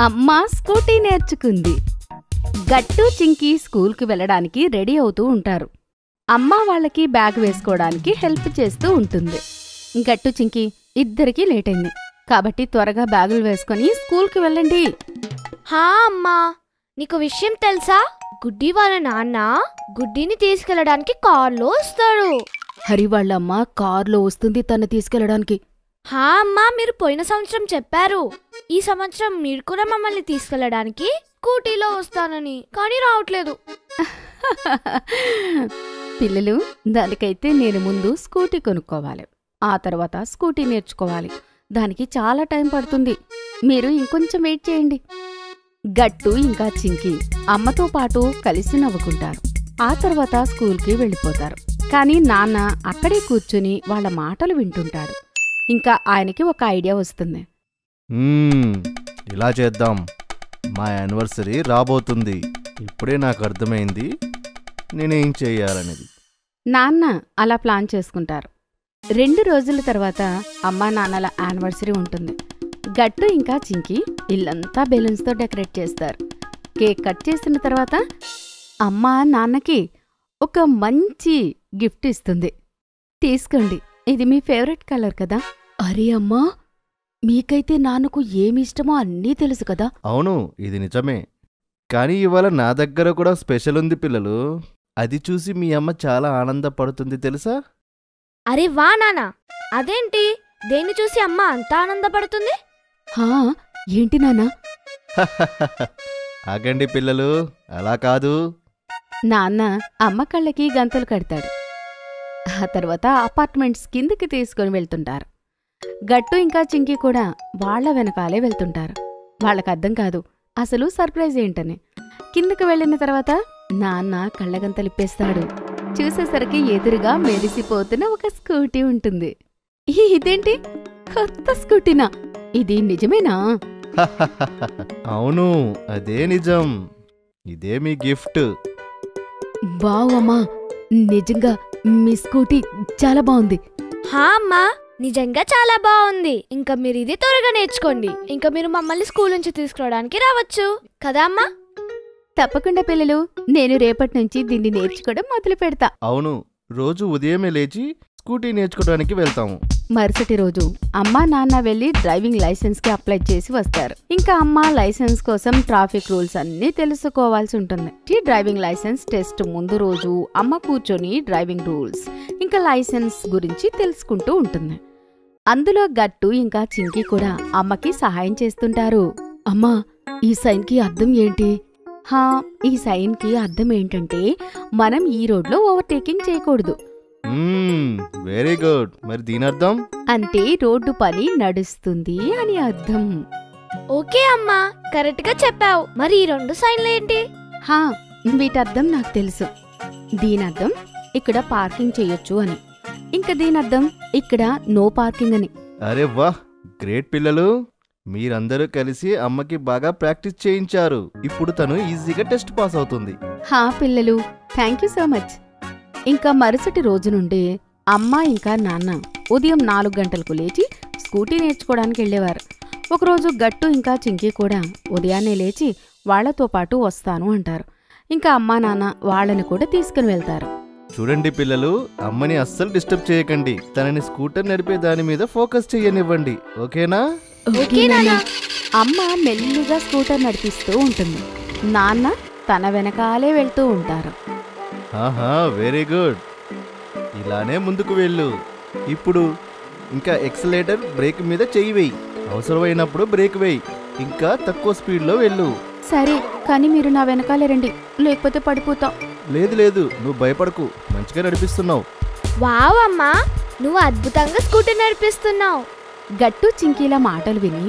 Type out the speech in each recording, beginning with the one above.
అమ్మ స్కూటీ నేర్చుకుంది. గట్టు చింకి స్కూల్కి వెళ్ళడానికి రెడీ అవుతూ ఉంటారు. అమ్మ వాళ్ళకి బ్యాగ్ వేసుకోవడానికి హెల్ప్ చేస్తూ ఉంటుంది. గట్టు చింకి ఇద్దరికీ లేట్ అయింది కాబట్టి త్వరగా బ్యాగులు వేసుకుని స్కూల్కి వెళ్ళండి. హా అమ్మా, నీకు విషయం తెలుసా? గుడ్డి వాళ్ళ నాన్న గుడ్డిని తీసుకెళ్ళడానికి కార్లో వస్తాడు. హరి వాళ్ళమ్మ కార్లో వస్తుంది తను తీసుకెళ్ళడానికి. హా అమ్మా, మీరు పోయిన సంవత్సరం చెప్పారు. ఈ సంవత్సరం మీరు కూడా మమ్మల్ని తీసుకెళ్ళడానికి స్కూటీలో వస్తానని, కానీ రావట్లేదు. పిల్లలు, దానికైతే నేను ముందు స్కూటీ కొనుక్కోవాలి, ఆ తర్వాత స్కూటీ నేర్చుకోవాలి. దానికి చాలా టైం పడుతుంది. మీరు ఇంకొంచెం వెయిట్ చేయండి. గట్టు ఇంకా చింకి అమ్మతో పాటు కలిసి నవ్వుకుంటారు. ఆ తర్వాత స్కూల్కి వెళ్ళిపోతారు. కానీ నాన్న అక్కడే కూర్చుని వాళ్ళ మాటలు వింటుంటాడు. ఇంకా ఆయనకి ఒక ఐడియా వస్తుంది. ఇలా చేద్దాం, మా యానివర్సరీ రాబోతుంది. ఇప్పుడే నాకు అర్థమైంది నేనేం చెయ్యాలనేది. నాన్న అలా ప్లాన్ చేసుకుంటారు. 2 రోజుల తర్వాత అమ్మా నాన్నల యానివర్సరీ ఉంటుంది. గట్టు ఇంకా చింకి ఇల్లంతా బెలూన్స్తో డెకరేట్ చేస్తారు. కేక్ కట్ చేసిన తర్వాత అమ్మ నాన్నకి ఒక మంచి గిఫ్ట్ ఇస్తుంది. తీసుకోండి, ఇది మీ ఫేవరెట్ కలర్ కదా. అరే అమ్మా, మీకైతే నాన్నకు ఏమిష్టమో అన్నీ తెలుసు కదా. అవును, ఇది నిజమే. కానీ ఇవాళ నా దగ్గర కూడా స్పెషల్ ఉంది పిల్లలు. అది చూసి మీ అమ్మ చాలా ఆనందపడుతుంది తెలుసా? అరే వా నాన్న, అదేంటి? దేన్ని చూసి అమ్మ అంత ఆనందపడుతుంది? హా, ఏంటి నాన్నా? ఆగండి పిల్లలు, అలా కాదు. నాన్న అమ్మ కళ్ళకి గంతలు కడతాడు. ఆ తర్వాత అపార్ట్మెంట్స్ కిందికి తీసుకుని వెళ్తుంటారు. గట్టు ఇంకా చింకి కూడా వాళ్ల వెనకాలే వెళ్తుంటారు. వాళ్ళకర్థం కాదు అసలు సర్ప్రైజ్ ఏంటని. కిందకి వెళ్ళిన తర్వాత నాన్న కళ్ళగంతలిప్పేస్తాడు. చూసేసరికి ఎదురుగా మెరిసిపోతున్న ఒక స్కూటీ ఉంటుంది. ఇదేంటి, కొత్త స్కూటీనా? ఇది నిజమేనా? అవును, అదే నిజం. ఇదే మీ గిఫ్ట్. వావ్ అమ్మా, నిజంగా మీ స్కూటీ చాలా బాగుంది. హా అమ్మా, నిజంగా చాలా బాగుంది. ఇంకా మీరు ఇది త్వరగా నేర్చుకోండి. ఇంకా మీరు మమ్మల్ని స్కూల్ నుంచి తీసుకురావడానికి రావచ్చు కదా అమ్మా? తప్పకుండా పిల్లలు, నేను రేపటి నుంచి దీన్ని నేర్చుకోవడం మొదలు పెడతా. అవును, రోజు ఉదయమే లేచి స్కూటీ నేర్చుకోవడానికి వెళ్తాము. మరుసటి రోజు అమ్మా నాన్న వెళ్లి డ్రైవింగ్ లైసెన్స్ కి అప్లై చేసి వస్తారు. ఇంకా అమ్మ లైసెన్స్ కోసం ట్రాఫిక్ రూల్స్ అన్నీ తెలుసుకోవాల్సి ఉంటుంది. ఈ డ్రైవింగ్ లైసెన్స్ టెస్ట్ ముందు రోజు అమ్మ కూర్చొని డ్రైవింగ్ రూల్స్ ఇంకా లైసెన్స్ గురించి తెలుసుకుంటూ ఉంటుంది. అందులో గట్టు ఇంకా చింకి కూడా అమ్మకి సహాయం చేస్తుంటారు. అమ్మా, ఈ సైన్ కి అర్థం ఏంటి? హా, ఈ సైన్ కి అర్థం ఏంటంటే మనం ఈ రోడ్లో ఓవర్టేకింగ్ చేయకూడదు. Very good. మరి దీని అర్థం? అంటే రోడ్డు పని నడుస్తుంది అని అర్థం. ఓకే అమ్మా, కరెక్ట్ గా చెప్పావు. మరి ఈ 2 సైన్లు ఏంటి? హా, వీటర్థం నాకు తెలుసు. దీనర్థం ఇక్కడ పార్కింగ్ చెయ్యొచ్చు అని, ఇంకా దీనర్థం ఇక్కడ నో పార్కింగ్ అని. అరే వాహ్, గ్రేట్ పిల్లలు. మీరందరూ కలిసి అమ్మకి బాగా ప్రాక్టీస్ చేయించారు. ఇప్పుడు తను ఈజీగా టెస్ట్ పాస్ అవుతుంది. హా పిల్లలు, థ్యాంక్ యూ సో మచ్. ఇంకా మరుసటి రోజు నుండి అమ్మ ఇంకా నాన్న ఉదయం 4 గంటలకు లేచి స్కూటీ నేర్చుకోవడానికి వెళ్ళేవారు. ఒకరోజు గట్టు ఇంకా చింకి కూడా ఉదయాన్నే లేచి వాళ్లతో పాటు వస్తాను అంటారు. ఇంకా అమ్మా నాన్న వాళ్ళని కూడా తీసుకుని వెళ్తారు. చూడండి పిల్లలు, అమ్మని అస్సలు డిస్టర్బ్ చేయకండి. తనని స్కూటర్ నడిపే దాని మీద ఫోకస్ చేయనివ్వండి, ఓకేనా? అమ్మ మెల్లిగా స్కూటర్ నడిపిస్తూ ఉంటుంది. నాన్న తన వెనకాలే వెళ్తూ ఉంటారు. ఆహా, వెరీ గుడ్. ఇలానే ముందుకు వెళ్ళు. ఇప్పుడు ఇంకా ఎక్సలేటర్ బ్రేక్ మీద చెయ్యి వేయి. అవసరమైనప్పుడు బ్రేక్ వేయి. ఇంకా తక్కువ స్పీడ్లో వెళ్ళు. సరే, కానీ మీరు నా వెనకాలే రండి, లేకపోతే పడిపోతాం. లేదు లేదు, నువ్వు భయపడకు, మంచిగా నడిపిస్తున్నావు. వావ్ అమ్మా, నువ్వు అద్భుతంగా స్కూటీ నడిపిస్తున్నావు. గట్టు చింకీల మాటలు విని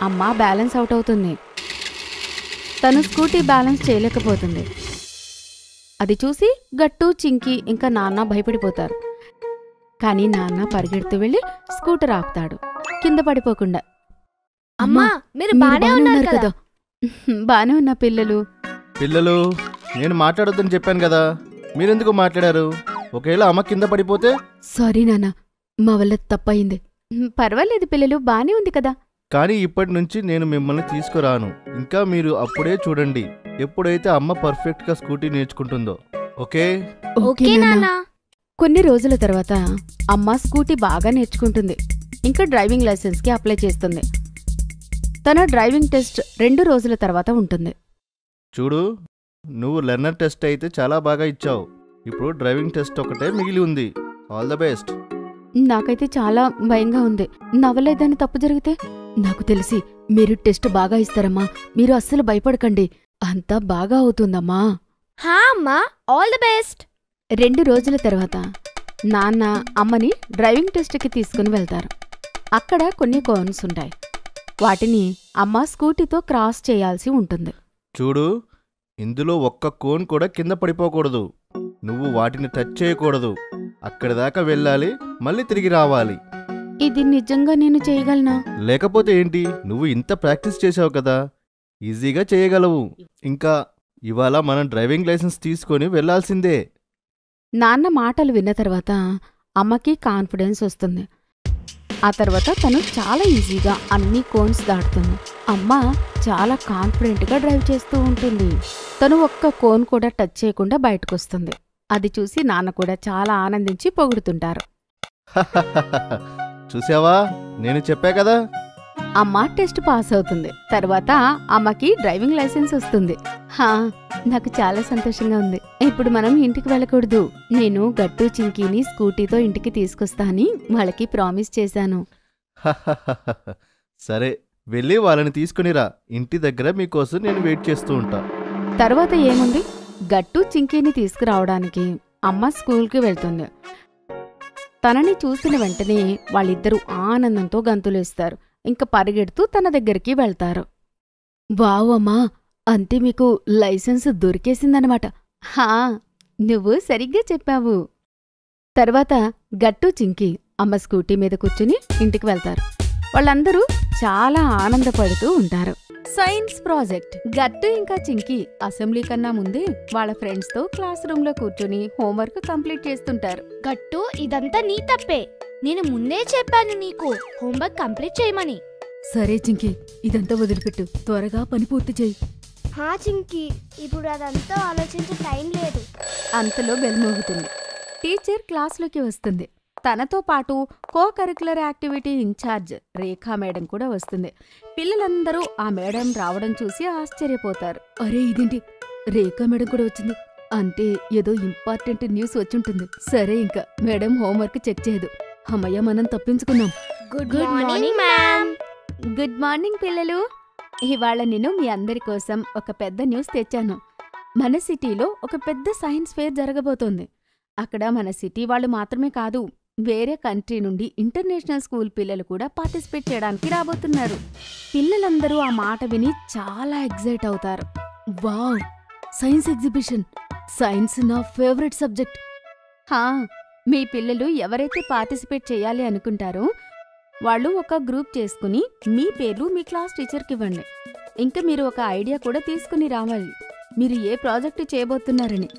అమ్మ బ్యాలెన్స్ అవుట్ అవుతుంది. తను స్కూటీ బ్యాలెన్స్ చేయలేకపోతుంది. అది చూసి గట్టు చింకి ఇంకా నాన్న భయపడిపోతారు. కానీ నాన్న పరిగెడుతూ వెళ్ళి స్కూటర్ ఆపుతాడు, కింద పడిపోకుండా. అమ్మా, మీరు బానే ఉన్నారు కదా? బానే ఉన్నా పిల్లలు. పిల్లలు, నేను మాట్లాడొద్దని చెప్పాను కదా, మీరెందుకు మాట్లాడారు? ఒకవేళ అమ్మ కింద పడిపోతే? సారీ నాన్న, మా వల్ల తప్పయింది. పర్వాలేదు పిల్లలు, బానే ఉంది కదా. కానీ ఇప్పటి నుంచి నేను మిమ్మల్ని తీసుకురాను. ఇంకా మీరు అప్పుడే చూడండి ఎప్పుడైతే అమ్మ పర్ఫెక్ట్గా స్కూటీ నేర్చుకుంటుందో. ఓకే? ఓకే నాన్నా. కొన్ని రోజుల తర్వాత అమ్మ స్కూటీ బాగా నేర్చుకుంటుంది. ఇంకా డ్రైవింగ్ లైసెన్స్కి అప్లై చేస్తుంది. తన డ్రైవింగ్ టెస్ట్ 2 రోజుల తర్వాత ఉంటుంది. చూడు, నువ్వు లెర్నర్ టెస్ట్ అయితే చాలా బాగా ఇచ్చావు. ఇప్పుడు డ్రైవింగ్ టెస్ట్ ఒకటే మిగిలి ఉంది. All the best. నాకైతే చాలా భయంగా ఉంది. నా వల్ల ఏదైనా తప్పు జరిగితే? నాకు తెలిసి మీరు టెస్ట్ బాగా ఇస్తారమ్మా. మీరు అస్సలు భయపడకండి. అంతా బాగా అవుతుందమ్మా. హా అమ్మా, ఆల్ ది బెస్ట్. 2 రోజుల తర్వాత నాన్న అమ్మని డ్రైవింగ్ టెస్ట్కి తీసుకుని వెళ్తారు. అక్కడ కొన్ని కోన్స్ ఉంటాయి. వాటిని అమ్మ స్కూటీతో క్రాస్ చేయాల్సి ఉంటుంది. చూడు, ఇందులో ఒక్క కోన్ కూడా కింద పడిపోకూడదు. నువ్వు వాటిని టచ్ చేయకూడదు. అక్కడి దాకా వెళ్ళాలి, మళ్ళీ తిరిగి రావాలి. ఇది నిజంగా నేను చేయగలనా? లేకపోతే ఏంటి, నువ్వు ఇంత ప్రాక్టీస్ చేసావు కదా, ఈజీగా చేయగలవు. ఇంకా ఇవాళ మనం డ్రైవింగ్ లైసెన్స్ తీసుకొని వెళ్లాల్సిందే. నాన్న మాటలు విన్న తర్వాత అమ్మకి కాన్ఫిడెన్స్ వస్తుంది. ఆ తర్వాత తను చాలా ఈజీగా అన్ని కోన్స్ దాటుతుంది. అమ్మ చాలా కాన్ఫిడెంట్గా డ్రైవ్ చేస్తూ ఉంటుంది. తను ఒక్క కోన్ కూడా టచ్ చేయకుండా బయటకొస్తుంది. అది చూసి నాన్న కూడా చాలా ఆనందించి పొగుడుతుంటారు. చూసావా, నేను చెప్పా కదా. అమ్మ టెస్ట్ పాస్ అవుతుంది. తర్వాత అమ్మకి డ్రైవింగ్ లైసెన్స్ వస్తుంది. హా, నాకు చాలా సంతోషంగా ఉంది. ఇప్పుడు మనం ఇంటికి వెళ్ళకూడదు. నేను గట్టు చింకీని స్కూటీతో ఇంటికి తీసుకొస్తా అని వాళ్ళకి ప్రామిస్ చేశాను. సరే, వెళ్ళి వాళ్ళని తీసుకునిరా. ఇంటి దగ్గర మీకోసం నేను వెయిట్ చేస్తూ ఉంటా. తర్వాత ఏముంది, గట్టు చింకీని తీసుకురావడానికి అమ్మ స్కూల్కి వెళ్తుంది. తనని చూసిన వెంటనే వాళ్ళిద్దరూ ఆనందంతో గంతులేస్తారు. ఇంక పరిగెడుతూ తన దగ్గరికి వెళ్తారు. వావ్ అమ్మా, అంతే మీకు లైసెన్స్ దొరికేసిందనమాట. హా, నువ్వు సరిగ్గా చెప్పావు. తర్వాత గట్టు చింకి అమ్మ స్కూటీ మీద కూర్చుని ఇంటికి వెళ్తారు. వాళ్ళందరూ చాలా ఆనందపడుతూ ఉంటారు. Science project. గట్టు ఇంకా చింకి అసెంబ్లీ కన్నా ముందే వాళ్ళ ఫ్రెండ్స్తో క్లాస్ రూమ్లో కూర్చుని హోంవర్క్ కంప్లీట్ చేస్తుంటారు. గట్టు, ఇదంతా నీ తప్పే. నేను ముందే చెప్పాను నీకు హోంవర్క్ కంప్లీట్ చేయమని. సరే చింకి, ఇదంతా వదిలిపెట్టు. త్వరగా పని పూర్తి చేయి. హా చింకి, ఇప్పుడు అదంతా ఆలోచించే టైం లేదు. అంతలో బెల్ మోగుతుంది. టీచర్ క్లాస్లోకి వస్తుంది. తనతో పాటు కో కరిక్యులర్ యాక్టివిటీ ఇన్ఛార్జ్ రేఖా మేడం కూడా వస్తుంది. పిల్లలందరూ ఆ మేడం రావడం చూసి ఆశ్చర్యపోతారు. అరే, ఇదేంటి, రేఖా మేడం కూడా వచ్చింది అంటే ఏదో ఇంపార్టెంట్ న్యూస్ వచ్చుంటుంది. సరే, ఇంకా మేడం హోంవర్క్ చెక్ చేయదు. అమ్మయ్య, మనం తప్పించుకున్నాం. Good morning ma'am. Good morning పిల్లలు. ఇవాళ నేను మీ అందరి కోసం ఒక పెద్ద న్యూస్ తెచ్చాను. మన సిటీలో ఒక పెద్ద సైన్స్ ఫేర్ జరగబోతోంది. అక్కడ మన సిటీ వాళ్ళు మాత్రమే కాదు, వేరే కంట్రీ నుండి ఇంటర్నేషనల్ స్కూల్ పిల్లలు కూడా పార్టిసిపేట్ చేయడానికి రాబోతున్నారు. పిల్లలందరూ ఆ మాట విని చాలా ఎగ్జైట్ అవుతారు. Wow, science exhibition! సైన్స్ నా ఫేవరెట్ సబ్జెక్ట్. హా, మీ పిల్లలు ఎవరైతే పార్టిసిపేట్ చేయాలి అనుకుంటారో వాళ్ళు ఒక గ్రూప్ చేసుకుని మీ పేర్లు మీ క్లాస్ టీచర్కి ఇవ్వండి. ఇంకా మీరు ఒక ఐడియా కూడా తీసుకుని రావాలి. మీరు ఏ ప్రాజెక్టు చేయబోతున్నారని.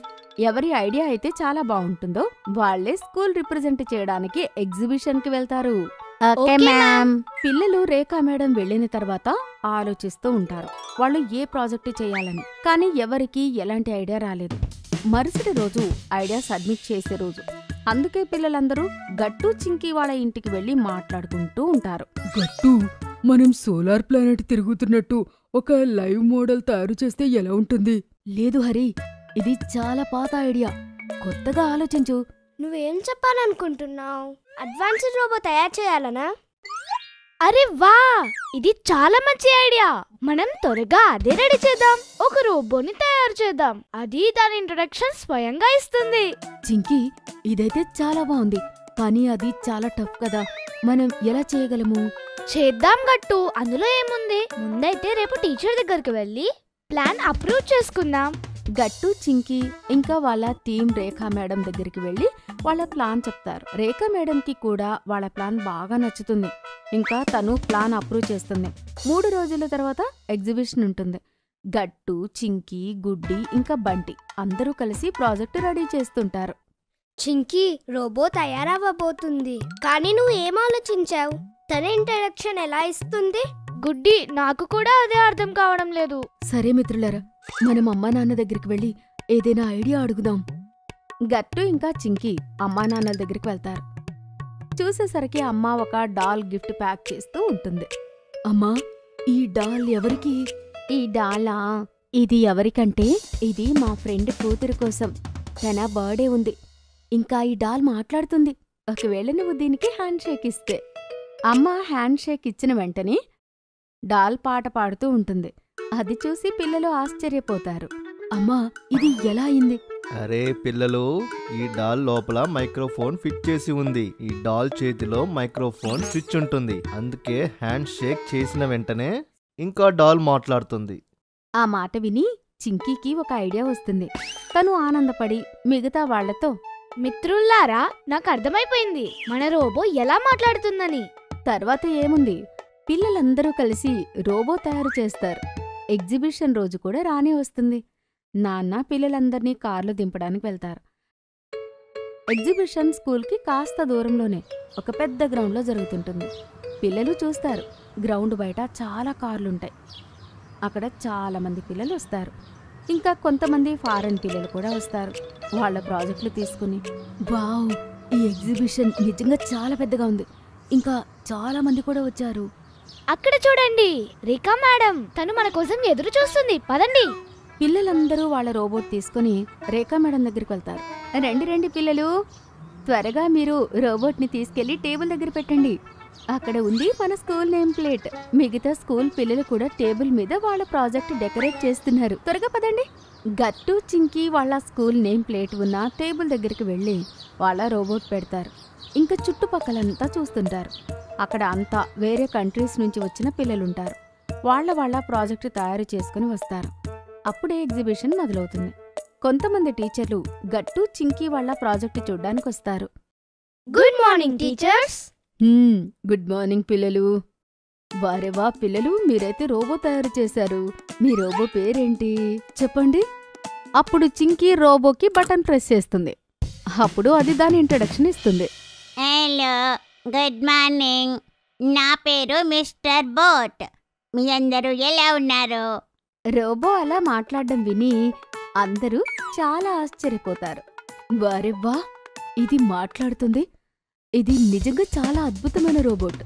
ఎవరి ఐడియా అయితే చాలా బాగుంటుందో వాళ్లే స్కూల్ రిప్రజెంట్ చేయడానికి ఎగ్జిబిషన్కి వెళ్తారు. Okay ma'am. పిల్లలు రేఖా మేడం వెళ్లిన తర్వాత ఆలోచిస్తూ ఉంటారు వాళ్ళు ఏ ప్రాజెక్టు చేయాలని. కానీ ఎవరికీ ఎలాంటి ఐడియా రాలేదు. మరుసటి రోజు ఐడియా సబ్మిట్ చేసే రోజు. అందుకే పిల్లలందరూ గట్టు చింకి వాళ్ళ ఇంటికి వెళ్లి మాట్లాడుకుంటూ ఉంటారు. గట్టు, మనం సోలార్ ప్లానెట్ తిరుగుతున్నట్టు ఒక లైవ్ మోడల్ తయారు చేస్తే ఎలా ఉంటుంది? లేదు హరి, ఇది చాలా పాత ఐడియా. కొత్తగా ఆలోచించు. నువ్వేం చెప్పాలనుకుంటున్నావు? అడ్వాన్స్డ్ రోబో తయారు చేయాలనా? అరే వా, ఇది చాలా మంచి ఐడియా. మనం త్వరగా అదే రెడీ చేద్దాం. ఒక రోబోని తయారు చేద్దాం. అది దాని ఇంట్రొడక్షన్ స్వయంగా ఇస్తుంది. చింకి, ఇదైతే చాలా బాగుంది. కానీ అది చాలా టఫ్ కదా. మనం ఎలా చేయగలము? చేద్దాం గట్టు, అందులో ఏముంది. ముందైతే రేపు టీచర్ దగ్గరికి వెళ్ళి ప్లాన్ అప్రూవ్ చేసుకుందాం. గట్టు చింకి ఇంకా వాళ్ళ టీం రేఖా మేడం దగ్గరికి వెళ్లి వాళ్ళ ప్లాన్ చెప్తారు. రేఖా మేడంకి కూడా వాళ్ళ ప్లాన్ బాగా నచ్చుతుంది. ఇంకా తను ప్లాన్ అప్రూవ్ చేస్తుంది. 3 రోజుల తర్వాత ఎగ్జిబిషన్ ఉంటుంది. గట్టు, చింకి, గుడ్డి ఇంకా బంటి అందరూ కలిసి ప్రాజెక్టు రెడీ చేస్తుంటారు. చింకి, రోబో తయారవ్వబోతుంది. కానీ నువ్వు ఏం ఆలోచించావు? తన ఇంట్రడక్షన్ ఎలా ఇస్తుంది? గుడ్డి, నాకు కూడా అదే అర్థం కావడం లేదు. సరే మిత్రులారా, మనం అమ్మా నాన్న దగ్గరికి వెళ్ళి ఏదైనా ఐడియా అడుగుదాం. గట్టు ఇంకా చింకీ అమ్మా నాన్నల దగ్గరికి వెళ్తారు. చూసేసరికి అమ్మ ఒక డాల్ గిఫ్ట్ ప్యాక్ చేస్తూ ఉంటుంది. అమ్మా, ఈ డాల్ ఎవరికి? ఈ డాలా? ఇది ఎవరికంటే ఇది మా ఫ్రెండ్ కూతురు కోసం. తన బర్త్డే ఉంది. ఇంకా ఈ డాల్ మాట్లాడుతుంది. ఒకవేళ నువ్వు దీనికి హ్యాండ్ షేక్ ఇస్తే. అమ్మ హ్యాండ్ షేక్ ఇచ్చిన వెంటనే డాల్ పాట పాడుతూ ఉంటుంది. అది చూసి పిల్లలు ఆశ్చర్యపోతారు. అమ్మా, ఇది ఎలా అయింది? అరే పిల్లలు, ఈ డాల్ లోపల మైక్రోఫోన్ ఫిట్ చేసి ఉంది. ఈ డాల్ చేతిలో మైక్రోఫోన్ స్విచ్ ఉంటుంది. అందుకే హ్యాండ్ షేక్ చేసిన వెంటనే ఇంకా డాల్ మాట్లాడుతుంది. ఆ మాట విని చింకీకి ఒక ఐడియా వస్తుంది. తను ఆనందపడి మిగతా వాళ్లతో, మిత్రుల్లారా, నాకు అర్థమైపోయింది మన రోబో ఎలా మాట్లాడుతుందని. తర్వాత ఏముంది, పిల్లలందరూ కలిసి రోబో తయారు చేస్తారు. ఎగ్జిబిషన్ రోజు కూడా రానే వస్తుంది. నాన్న పిల్లలందర్నీ కార్లో దింపడానికి వెళ్తారు. ఎగ్జిబిషన్ స్కూల్కి కాస్త దూరంలోనే ఒక పెద్ద గ్రౌండ్లో జరుగుతుంటుంది. పిల్లలు చూస్తారు. గ్రౌండ్ బయట చాలా కార్లుంటాయి. అక్కడ చాలా మంది పిల్లలు వస్తారు. ఇంకా కొంతమంది ఫారెన్ పిల్లలు కూడా వస్తారు. వాళ్ళ ప్రాజెక్టులు తీసుకుని. వావ్, ఈ ఎగ్జిబిషన్ నిజంగా చాలా పెద్దగా ఉంది. ఇంకా చాలా మంది కూడా వచ్చారు. అక్కడ చూడండి, రేఖా మేడం. తను మన కోసం ఎదురు చూస్తుంది. పదండి. పిల్లలందరూ వాళ్ళ రోబోట్ తీసుకుని రేఖా మేడం దగ్గరికి వెళ్తారు. రండి రండి పిల్లలు, త్వరగా మీరు రోబోట్ని తీసుకెళ్లి టేబుల్ దగ్గర పెట్టండి. అక్కడ ఉంది మన స్కూల్ నేమ్ ప్లేట్. మిగతా స్కూల్ పిల్లలు కూడా టేబుల్ మీద వాళ్ళ ప్రాజెక్ట్ డెకరేట్ చేస్తున్నారు. త్వరగా పదండి. గట్టు చింకీ వాళ్ళ స్కూల్ నేమ్ ప్లేట్ ఉన్న టేబుల్ దగ్గరికి వెళ్ళి వాళ్ళ రోబోట్ పెడతారు. ఇంకా చుట్టుపక్కలంతా చూస్తుంటారు. అక్కడ అంతా వేరే కంట్రీస్ నుంచి వచ్చిన పిల్లలుంటారు. వాళ్ళ ప్రాజెక్టు తయారు చేసుకుని వస్తారు. అప్పుడే ఎగ్జిబిషన్ మొదలవుతుంది. కొంతమంది టీచర్లు గట్టు చింకీ వాళ్ళ ప్రాజెక్టు చూడ్డానికి వస్తారు. Good morning teachers. Good morning పిల్లలు. వారేవా పిల్లలు, మీరైతే రోబో తయారు చేశారు. మీ రోబో పేరేంటి చెప్పండి. అప్పుడు చింకీ రోబోకి బటన్ ప్రెస్ చేస్తుంది. అప్పుడు అది దాని ఇంట్రడక్షన్ ఇస్తుంది. Hello, good morning. నా పేరు మిస్టర్ బోట్. మీ అందరూ ఎలా ఉన్నారు? రోబో అలా మాట్లాడడం విని అందరూ చాలా ఆశ్చర్యపోతారు. వారెవ్వా, ఇది మాట్లాడుతుంది. ఇది నిజంగా చాలా అద్భుతమైన రోబోట్.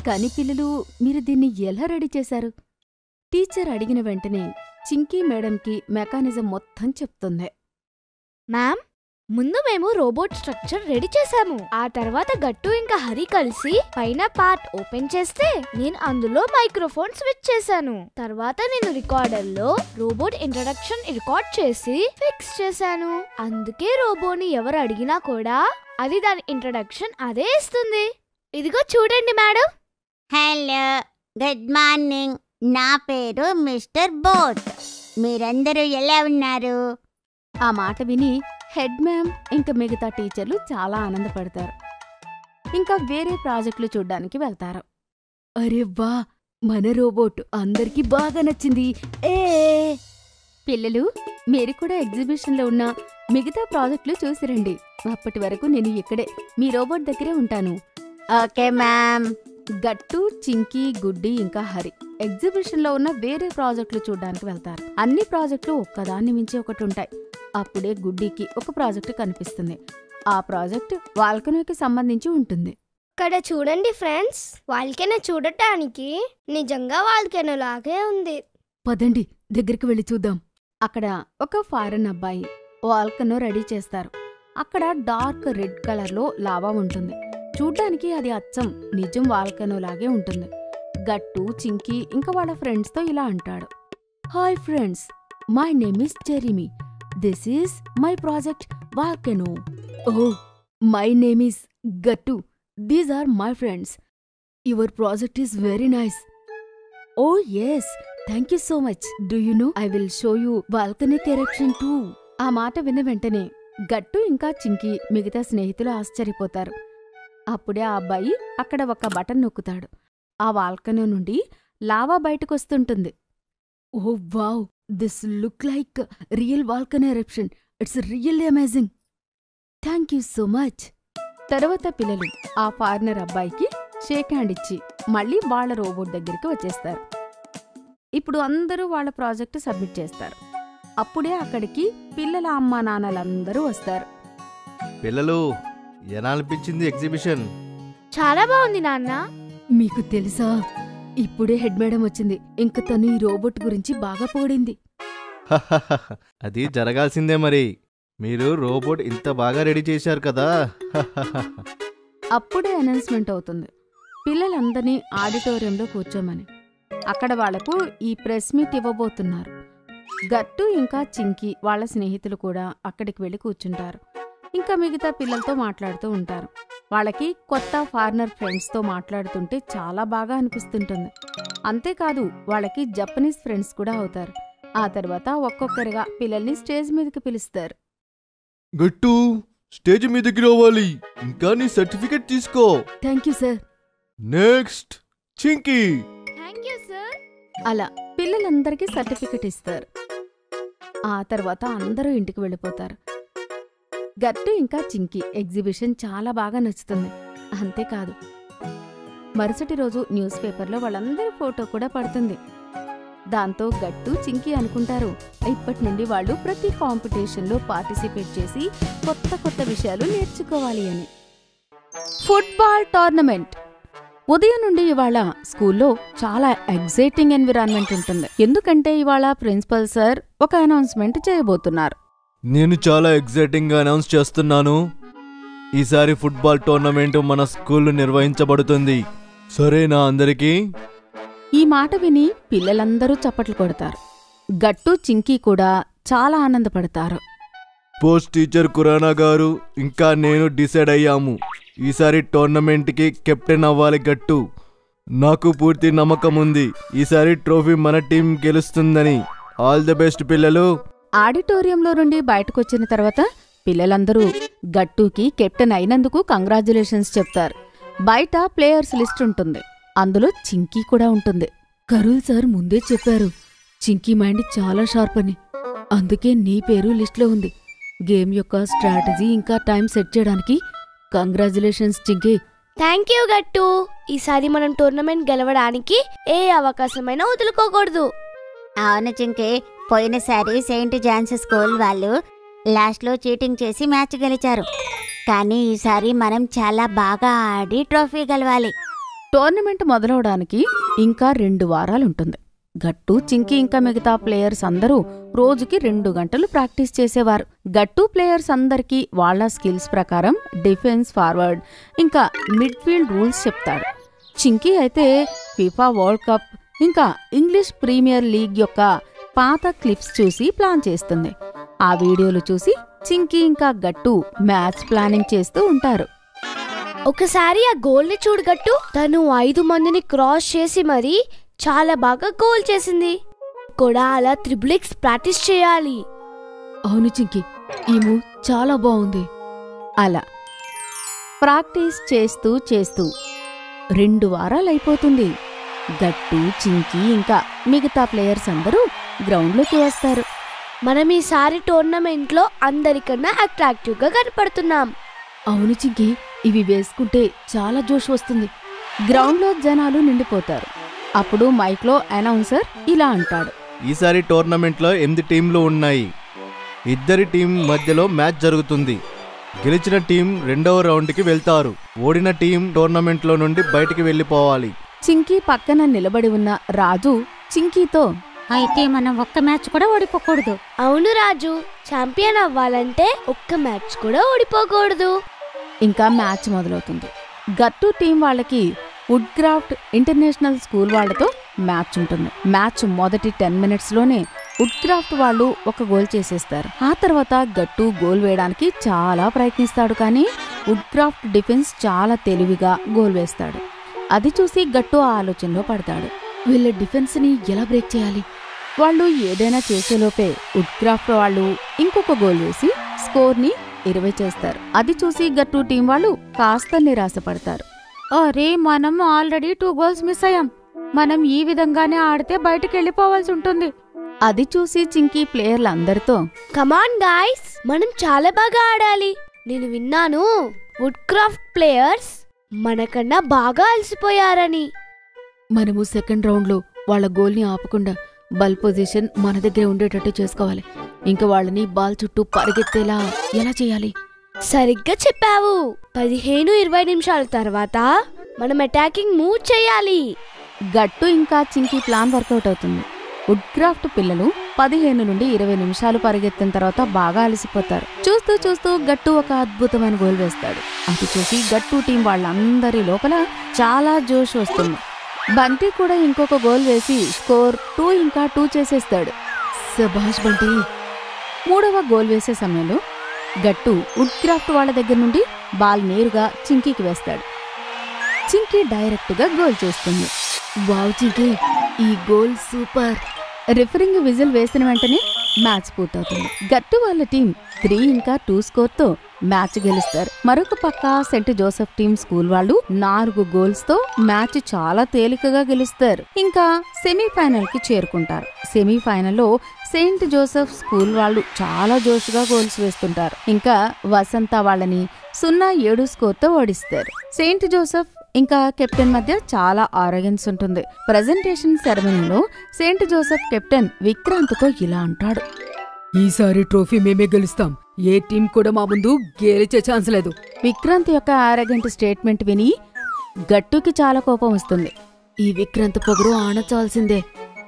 కానీ పిల్లలు, మీరు దీన్ని ఎలా రెడీ చేశారు? టీచర్ అడిగిన వెంటనే చింకీ మేడంకి మెకానిజం మొత్తం చెప్తుంది. మ్యామ్, ముందు మేము రోబోట్ స్ట్రక్చర్ రెడీ చేశాము. ఆ తర్వాత గట్టు ఇంకా హరి కలిసి పైన పార్ట్ ఓపెన్ చేస్తే నేను అందులో మైక్రోఫోన్ స్విచ్ చేశాను. తర్వాత నేను రికార్డర్లో రోబోట్ ఇంట్రడక్షన్ రికార్డ్ చేసి ఫిక్స్ చేశాను. అందుకే రోబోని ఎవరు అడిగినా కూడా అది దాని ఇంట్రడక్షన్ అదే ఇస్తుంది. ఇదిగో చూడండి మేడం. Hello, good morning. నా పేరు మిస్టర్ బోట్. మీరందరూ ఎలా ఉన్నారు? ఆ మాట విని హెడ్ మ్యామ్ ఇంకా మిగతా టీచర్లు చాలా ఆనందపడతారు. ఇంకా వేరే ప్రాజెక్టులు చూడ్డానికి వెళ్తారు. అరే వా, మన రోబోట్ అందరికీ బాగా నచ్చింది. ఏ పిల్లలు, మీరు కూడా ఎగ్జిబిషన్లో ఉన్న మిగతా ప్రాజెక్టులు చూసిరండి. అప్పటి వరకు నేను ఇక్కడే మీ రోబోట్ దగ్గరే ఉంటాను. Okay ma'am. గట్టు, చింకీ, గుడ్డి ఇంకా హరి ఎగ్జిబిషన్లో ఉన్న వేరే ప్రాజెక్టులు చూడ్డానికి వెళ్తారు. అన్ని ప్రాజెక్టులు ఒక్కదాన్ని మించి ఒకటి ఉంటాయి. అప్పుడే గుడ్డికి ఒక ప్రాజెక్టు కనిపిస్తుంది. ఆ ప్రాజెక్ట్ వాల్కనోకి సంబంధించి ఉంటుంది. ఇక్కడ చూడండి ఫ్రెండ్స్, వాల్కెనో చూడటానికి నిజంగా వాల్కెనో లాగే ఉంది. పదండి, దగ్గరికి వెళ్ళి చూద్దాం. అక్కడ ఒక ఫారెన్ అబ్బాయి వాల్కనో రెడీ చేస్తారు. అక్కడ డార్క్ రెడ్ కలర్లో లావా ఉంటుంది. చూడ్డానికి అది అచ్చం నిజం వాల్కనో లాగే ఉంటుంది. గట్టు, చింకీ ఇంకా వాళ్ళ ఫ్రెండ్స్తో ఇలా అంటాడు. Hi friends, my name is Jeremy. This is my project volcano. Oh, my name is Gattu. These are my friends. Your project is very nice. Oh yes, thank you so much. Do you know I will show you volcanic eruption too. ఆ మాట విన్న వెంటనే గట్టు ఇంకా చింకీ మిగతా స్నేహితులు ఆశ్చర్యపోతారు. అప్పుడే ఆ అబ్బాయి అక్కడ ఒక బటన్ నొక్కుతాడు. ఆ వాల్కనో నుండి లావా బయటకొస్తుంటుంది. Oh wow, this look like real volcano eruption. It's really amazing. Thank you so much. తర్వాత పిల్లలు ఆ ఫారినర్ అబ్బాయికి షేక్ హ్యాండ్ ఇచ్చి మళ్ళీ వాళ్ళ రోబోట్ దగ్గరికి వచ్చేస్తారు. ఇప్పుడు అందరూ వాళ్ళ ప్రాజెక్ట్ సబ్మిట్ చేస్తారు. అప్పుడే అక్కడికి పిల్లల అమ్మా నాన్నలందరూ వస్తారు. పిల్లలు, ఎలా అనిపించింది ఎగ్జిబిషన్? చాలా బాగుంది నాన్న. మీకు తెలుసా, ఇప్పుడే హెడ్ మేడం వచ్చింది. ఇంక తను ఈ రోబోట్ గురించి బాగా పొగిడింది. అది జరగాల్సిందే మరి. మీరు రోబోట్ ఇంత బాగా రెడీ చేశారు కదా. అప్పుడే అనౌన్స్మెంట్ అవుతుంది, పిల్లలందరినీ ఆడిటోరియంలో కూర్చోమని. అక్కడ వాళ్లకు ఈ ప్రెస్ మీట్ ఇవ్వబోతున్నారు. గట్టు ఇంకా చింకీ వాళ్ళ స్నేహితులు కూడా అక్కడికి వెళ్ళి కూర్చుంటారు. ఇంకా మిగతా పిల్లలతో మాట్లాడుతూ ఉంటారు. వాళ్ళకి కొత్త ఫారినర్ ఫ్రెండ్స్తో మాట్లాడుతుంటే చాలా బాగా అనిపిస్తుంటుంది. అంతేకాదు వాళ్ళకి జపనీస్ ఫ్రెండ్స్ కూడా అవుతారు. ఆ తర్వాత ఒక్కొక్కరిగా పిల్లల్ని స్టేజ్ మీదకి పిలుస్తారు. గట్టు, స్టేజ్ మీదకి రావాలి. ఇంకా నీ సర్టిఫికెట్ తీసుకో. Thank you sir. Next Chinki. Thank you sir. అలా పిల్లలందరికీ సర్టిఫికెట్ ఇస్తారు. ఆ తర్వాత అందరూ ఇంటికి వెళ్ళిపోతారు. గట్టు ఇంకా చింకీ ఎగ్జిబిషన్ చాలా బాగా నచ్చుతుంది. అంతేకాదు మరుసటి రోజు న్యూస్ పేపర్లో వాళ్ళందరి ఫోటో కూడా పడుతుంది. దాంతో గట్టు చింకీ అనుకుంటారు, ఇప్పటి నుండి వాళ్ళు ప్రతి కాంపిటీషన్లో పార్టిసిపేట్ చేసి కొత్త కొత్త విషయాలు నేర్చుకోవాలి అని. Football tournament. ఉదయం నుండి ఇవాళ స్కూల్లో చాలా ఎగ్జైటింగ్ ఎన్విరాన్మెంట్ ఉంటుంది. ఎందుకంటే ఇవాళ ప్రిన్సిపల్ సార్ ఒక అనౌన్స్మెంట్ చేయబోతున్నారు. నేను చాలా ఎగ్జైటింగ్ గా అనౌన్స్ చేస్తున్నాను. ఈసారి ఫుట్బాల్ టోర్నమెంట్ మన స్కూల్లో నిర్వహించబడుతుంది. సరేనా అందరికీ? ఈ మాట విని పిల్లలందరూ చప్పట్లు కొడతారు. గట్టు చింకీ కూడా చాలా ఆనందపడతారు. పోస్ట్ టీచర్ ఖురానా గారు ఇంకా నేను డిసైడ్ అయ్యాము. ఈసారి టోర్నమెంట్కి కెప్టెన్ అవ్వాలి గట్టు. నాకు పూర్తి నమ్మకం ఉంది ఈసారి ట్రోఫీ మన టీం గెలుస్తుందని. ఆల్ ది బెస్ట్ పిల్లలు. ఆడిటోరియంలో నుండి బయటకొచ్చిన తర్వాత పిల్లలందరూ గట్టుకి కెప్టెన్ అయినందుకు కంగ్రాచ్యులేషన్స్ చెప్తారు. బయట ప్లేయర్స్ లిస్ట్ ఉంటుంది. అందులో చింకీ కూడా ఉంటుంది. కరుల్ సార్ ముందే చెప్పారు, చింకీ మైండ్ చాలా షార్ప్ అని. అందుకే నీ పేరు లిస్ట్లో ఉంది. గేమ్ యొక్క స్ట్రాటజీ ఇంకా టైం సెట్ చేయడానికి కంగ్రాచ్యులేషన్స్ చింకీ. థ్యాంక్ యూ గట్టు. ఈసారి మనం టోర్నమెంట్ గెలవడానికి ఏ అవకాశమైనా వదులుకోకూడదు. అవును చింకీ, పోయినసారి సెయింట్ జాన్స్ స్కూల్ వాళ్ళు లాస్ట్లో చీటింగ్ చేసి మ్యాచ్ గెలిచారు. కానీ ఈసారి మనం చాలా బాగా ఆడి ట్రోఫీ గెలవాలి. టోర్నమెంట్ మొదలవడానికి ఇంకా 2 వారాలుంటుంది. గట్టు చింకీ ఇంకా మిగతా ప్లేయర్స్ అందరూ రోజుకి 2 గంటలు ప్రాక్టీస్ చేసేవారు. గట్టు ప్లేయర్స్ అందరికీ వాళ్ల స్కిల్స్ ప్రకారం డిఫెన్స్, ఫార్వర్డ్ ఇంకా మిడ్ఫీల్డ్ రూల్స్ చెప్తాడు. చింకీ అయితే ఫిఫా వరల్డ్ కప్ ఇంకా ఇంగ్లీష్ ప్రీమియర్ లీగ్ యొక్క పాత క్లిప్స్ చూసి ప్లాన్ చేస్తుంది. ఆ వీడియోలు చూసి చింకీ ఇంకా గట్టు మ్యాచ్ ప్లానింగ్ చేస్తూ ఉంటారు. ఒకసారి ఆ గోల్ని చూడు గట్టు. తను 5 మందిని క్రాస్ చేసి మరీ చాలా బాగా గోల్ చేసింది. కూడా అలా త్రిబుల్ ఎక్స్ ప్రాక్టీస్ చేయాలి. అవును చింకీ, ఈ మూవ్ చాలా బాగుంది. అలా ప్రాక్టీస్ చేస్తూ చేస్తూ 2 వారాలైపోతుంది. గట్టు, చింకీ ఇంకా మిగతా ప్లేయర్స్ అందరూ గ్రౌండ్లోకి వస్తారు. మనం ఈసారి టోర్నమెంట్లో అందరికన్నా అట్రాక్టివ్గా కనపడుతున్నాం. అవును చింకీ, ఇవి వేసుకుంటే చాలా జోష్ వస్తుంది. గ్రౌండ్లో జనాలు నిండిపోతారు. అప్పుడు మైక్లో అనౌన్సర్ ఇలా అంటాడు, ఈసారి టోర్నమెంట్లో 8 టీంలు ఉన్నాయి. 2 టీం మధ్యలో మ్యాచ్ జరుగుతుంది. గెలిచిన టీం 2వ రౌండ్కి వెళ్తారు. ఓడిన టీం టోర్నమెంట్లో నుండి బయటికి వెళ్ళిపోవాలి. చింకీ పక్కన నిలబడి ఉన్న రాజు చింకీతో, అయితే మనం ఒక్క మ్యాచ్ కూడా ఓడిపోకూడదు. అవును రాజు, ఛాంపియన్ అవ్వాలంటే ఒక్క మ్యాచ్ కూడా ఓడిపోకూడదు. ఇంకా మ్యాచ్ మొదలవుతుంది. గట్టు టీం వాళ్ళకి వుడ్క్రాఫ్ట్ ఇంటర్నేషనల్ స్కూల్ వాళ్లతో మ్యాచ్ ఉంటుంది. మ్యాచ్ మొదటి 10 మినిట్స్లోనే వుడ్క్రాఫ్ట్ వాళ్ళు ఒక గోల్ చేసేస్తారు. ఆ తర్వాత గట్టు గోల్ వేయడానికి చాలా ప్రయత్నిస్తాడు. కానీ వుడ్క్రాఫ్ట్ డిఫెన్స్ చాలా తెలివిగా గోల్ వేస్తాడు. అది చూసి గట్టు ఆ ఆలోచనలో పడతాడు, వీళ్ళ డిఫెన్స్ని ఎలా బ్రేక్ చేయాలి? వాళ్ళు ఏదైనా చేసేలోపే వుడ్క్రాఫ్ట్ వాళ్ళు ఇంకొక గోల్ వేసి స్కోర్ని 20 చేస్తారు. అది చూసి గట్టు టీం వాళ్ళు కాస్త నిరాశపడతారు. అరే, మనం ఆల్రెడీ 2 గోల్స్ మిస్ అయ్యాం. మనం ఈ విధంగానే ఆడితే బయటికి వెళ్ళిపోవాల్సి ఉంటుంది. అది చూసి చింకీ ప్లేయర్లందరితో, కమాన్ గాయ్స్, మనం చాలా బాగా ఆడాలి. నేను విన్నాను వుడ్క్రాఫ్ట్ ప్లేయర్స్ మనకన్నా బాగా అలసిపోయారని. మనము సెకండ్ రౌండ్లో వాళ్ళ గోల్ని ఆపకుండా బాల్ పొజిషన్ మన దగ్గరే ఉండేటట్టు చేసుకోవాలి. ఇంకా వాళ్ళని బాల్ చుట్టూ పరిగెత్తేలా ఎలా చేయాలి? సరిగ్గా చెప్పావు. 15-20 నిమిషాల తర్వాత మనం అటాకింగ్ మూవ్ చేయాలి. గట్టు ఇంకా చింకీ ప్లాన్ వర్కౌట్ అవుతుంది. వుడ్ క్రాఫ్ట్ పిల్లలు 15 నుండి 20 నిమిషాలు పరిగెత్తిన తర్వాత బాగా అలసిపోతారు. చూస్తూ చూస్తూ గట్టు ఒక అద్భుతమైన గోల్ వేస్తాడు. అది చూసి గట్టు టీం వాళ్ళందరి లోపల చాలా జోష్ వస్తుంది. బంటి కూడా ఇంకొక గోల్ వేసి స్కోర్ 2-2 చేసేస్తాడు. శభాష్ బంటి. 3వ గోల్ వేసే సమయంలో గట్టు వుడ్ క్రాఫ్ట్ వాళ్ళ దగ్గర నుండి బాల్ నేరుగా చింకీకి వేస్తాడు. చింకీ డైరెక్ట్గా గోల్ చేస్తుంది. వావ్ చింకీ, ఈ గోల్ సూపర్. రిఫరింగ్ విజిల్ వేసిన వెంటనే మ్యాచ్ పూర్తవుతుంది. గట్టు వాళ్ళ టీం 3-2 స్కోర్తో మ్యాచ్ గెలుస్తారు. మరొక పక్క సెంట్ జోసెఫ్ టీం స్కూల్ వాళ్ళు 4 గోల్స్ తో మ్యాచ్ చాలా తేలికగా గెలుస్తారు. ఇంకా సెమీఫైనల్ కి చేరుకుంటారు. సెమీఫైనల్లో సెయింట్ జోసెఫ్ స్కూల్ వాళ్ళు చాలా జోష్గా గోల్స్ వేస్తుంటారు. ఇంకా వసంత వాళ్ళని 0-7 స్కోర్తో ఓడిస్తారు. సెయింట్ జోసెఫ్ ఇంకా కెప్టెన్ మధ్య చాలా ఆరోగెన్స్ ఉంటుంది. ప్రెజెంటేషన్ సెరమనీలో సెయింట్ జోసెఫ్ కెప్టెన్ విక్రాంత్తో ఇలా అంటాడు. ఈసారి ట్రోఫీ మేమే గెలుస్తాం. ఏ టీం కూడా మా ముందు గెలిచే ఛాన్స్ లేదు. విక్రాంత్ యొక్క ఆరోగెంట్ స్టేట్మెంట్ విని గట్టుకి చాలా కోపం వస్తుంది. ఈ విక్రాంత్ పొగరు ఆనచాల్సిందే.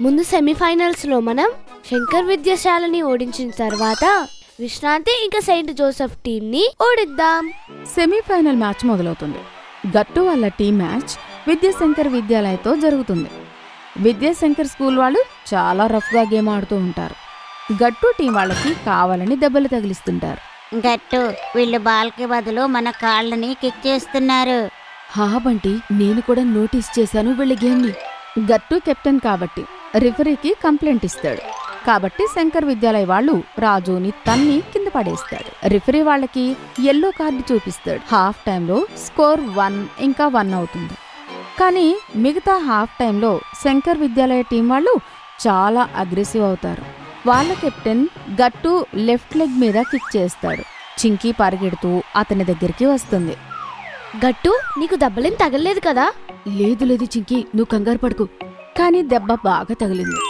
ముందు సెమీఫైనల్స్ లో మనం శంకర్ విద్యాశాలని ఓడించిన తర్వాత విశ్రాంతి ఇంకా సెయింట్ జోసెఫ్ టీం ని ఓడిద్దాం. సెమీఫైనల్ మ్యాచ్ మొదలవుతుంది. గట్టు వాళ్ళ టీం మ్యాచ్ విద్యాశంకర్ విద్యాలయతో జరుగుతుంది. విద్యాశంకర్ స్కూల్ వాళ్ళు చాలా రఫ్గా గేమ్ ఆడుతూ ఉంటారు. గట్టు టీం వాళ్ళకి కావాలని దెబ్బలు తగిలిస్తుంటారు. గట్టు, వీళ్ళు బాల్కి బదులు మన కాళ్ళని కిక్ చేస్తున్నారు. హా బంటి, నేను కూడా నోటీస్ చేశాను వీళ్ళ గేమ్ని. గట్టు కెప్టెన్ కాబట్టి రిఫరీకి కంప్లైంట్ ఇస్తాడు. కాబట్టి శంకర్ విద్యాలయ వాళ్ళు రాజుని తన్ని కింద పడేస్తాడు. రిఫరీ వాళ్ళకి ఎల్లో కార్డు చూపిస్తాడు. హాఫ్ టైంలో స్కోర్ 1-1 అవుతుంది. కానీ మిగతా హాఫ్ టైంలో శంకర్ విద్యాలయ టీం వాళ్ళు చాలా అగ్రెసివ్ అవుతారు. వాళ్ళ కెప్టెన్ గట్టు లెఫ్ట్ లెగ్ మీద కిక్ చేస్తాడు. చింకీ పరిగెడుతూ అతని దగ్గరికి వస్తుంది. గట్టు, నీకు దెబ్బలేం తగలలేదు కదా? లేదు లేదు చింకీ, నువ్వు కంగారు పడుకు. కానీ దెబ్బ బాగా తగిలింది.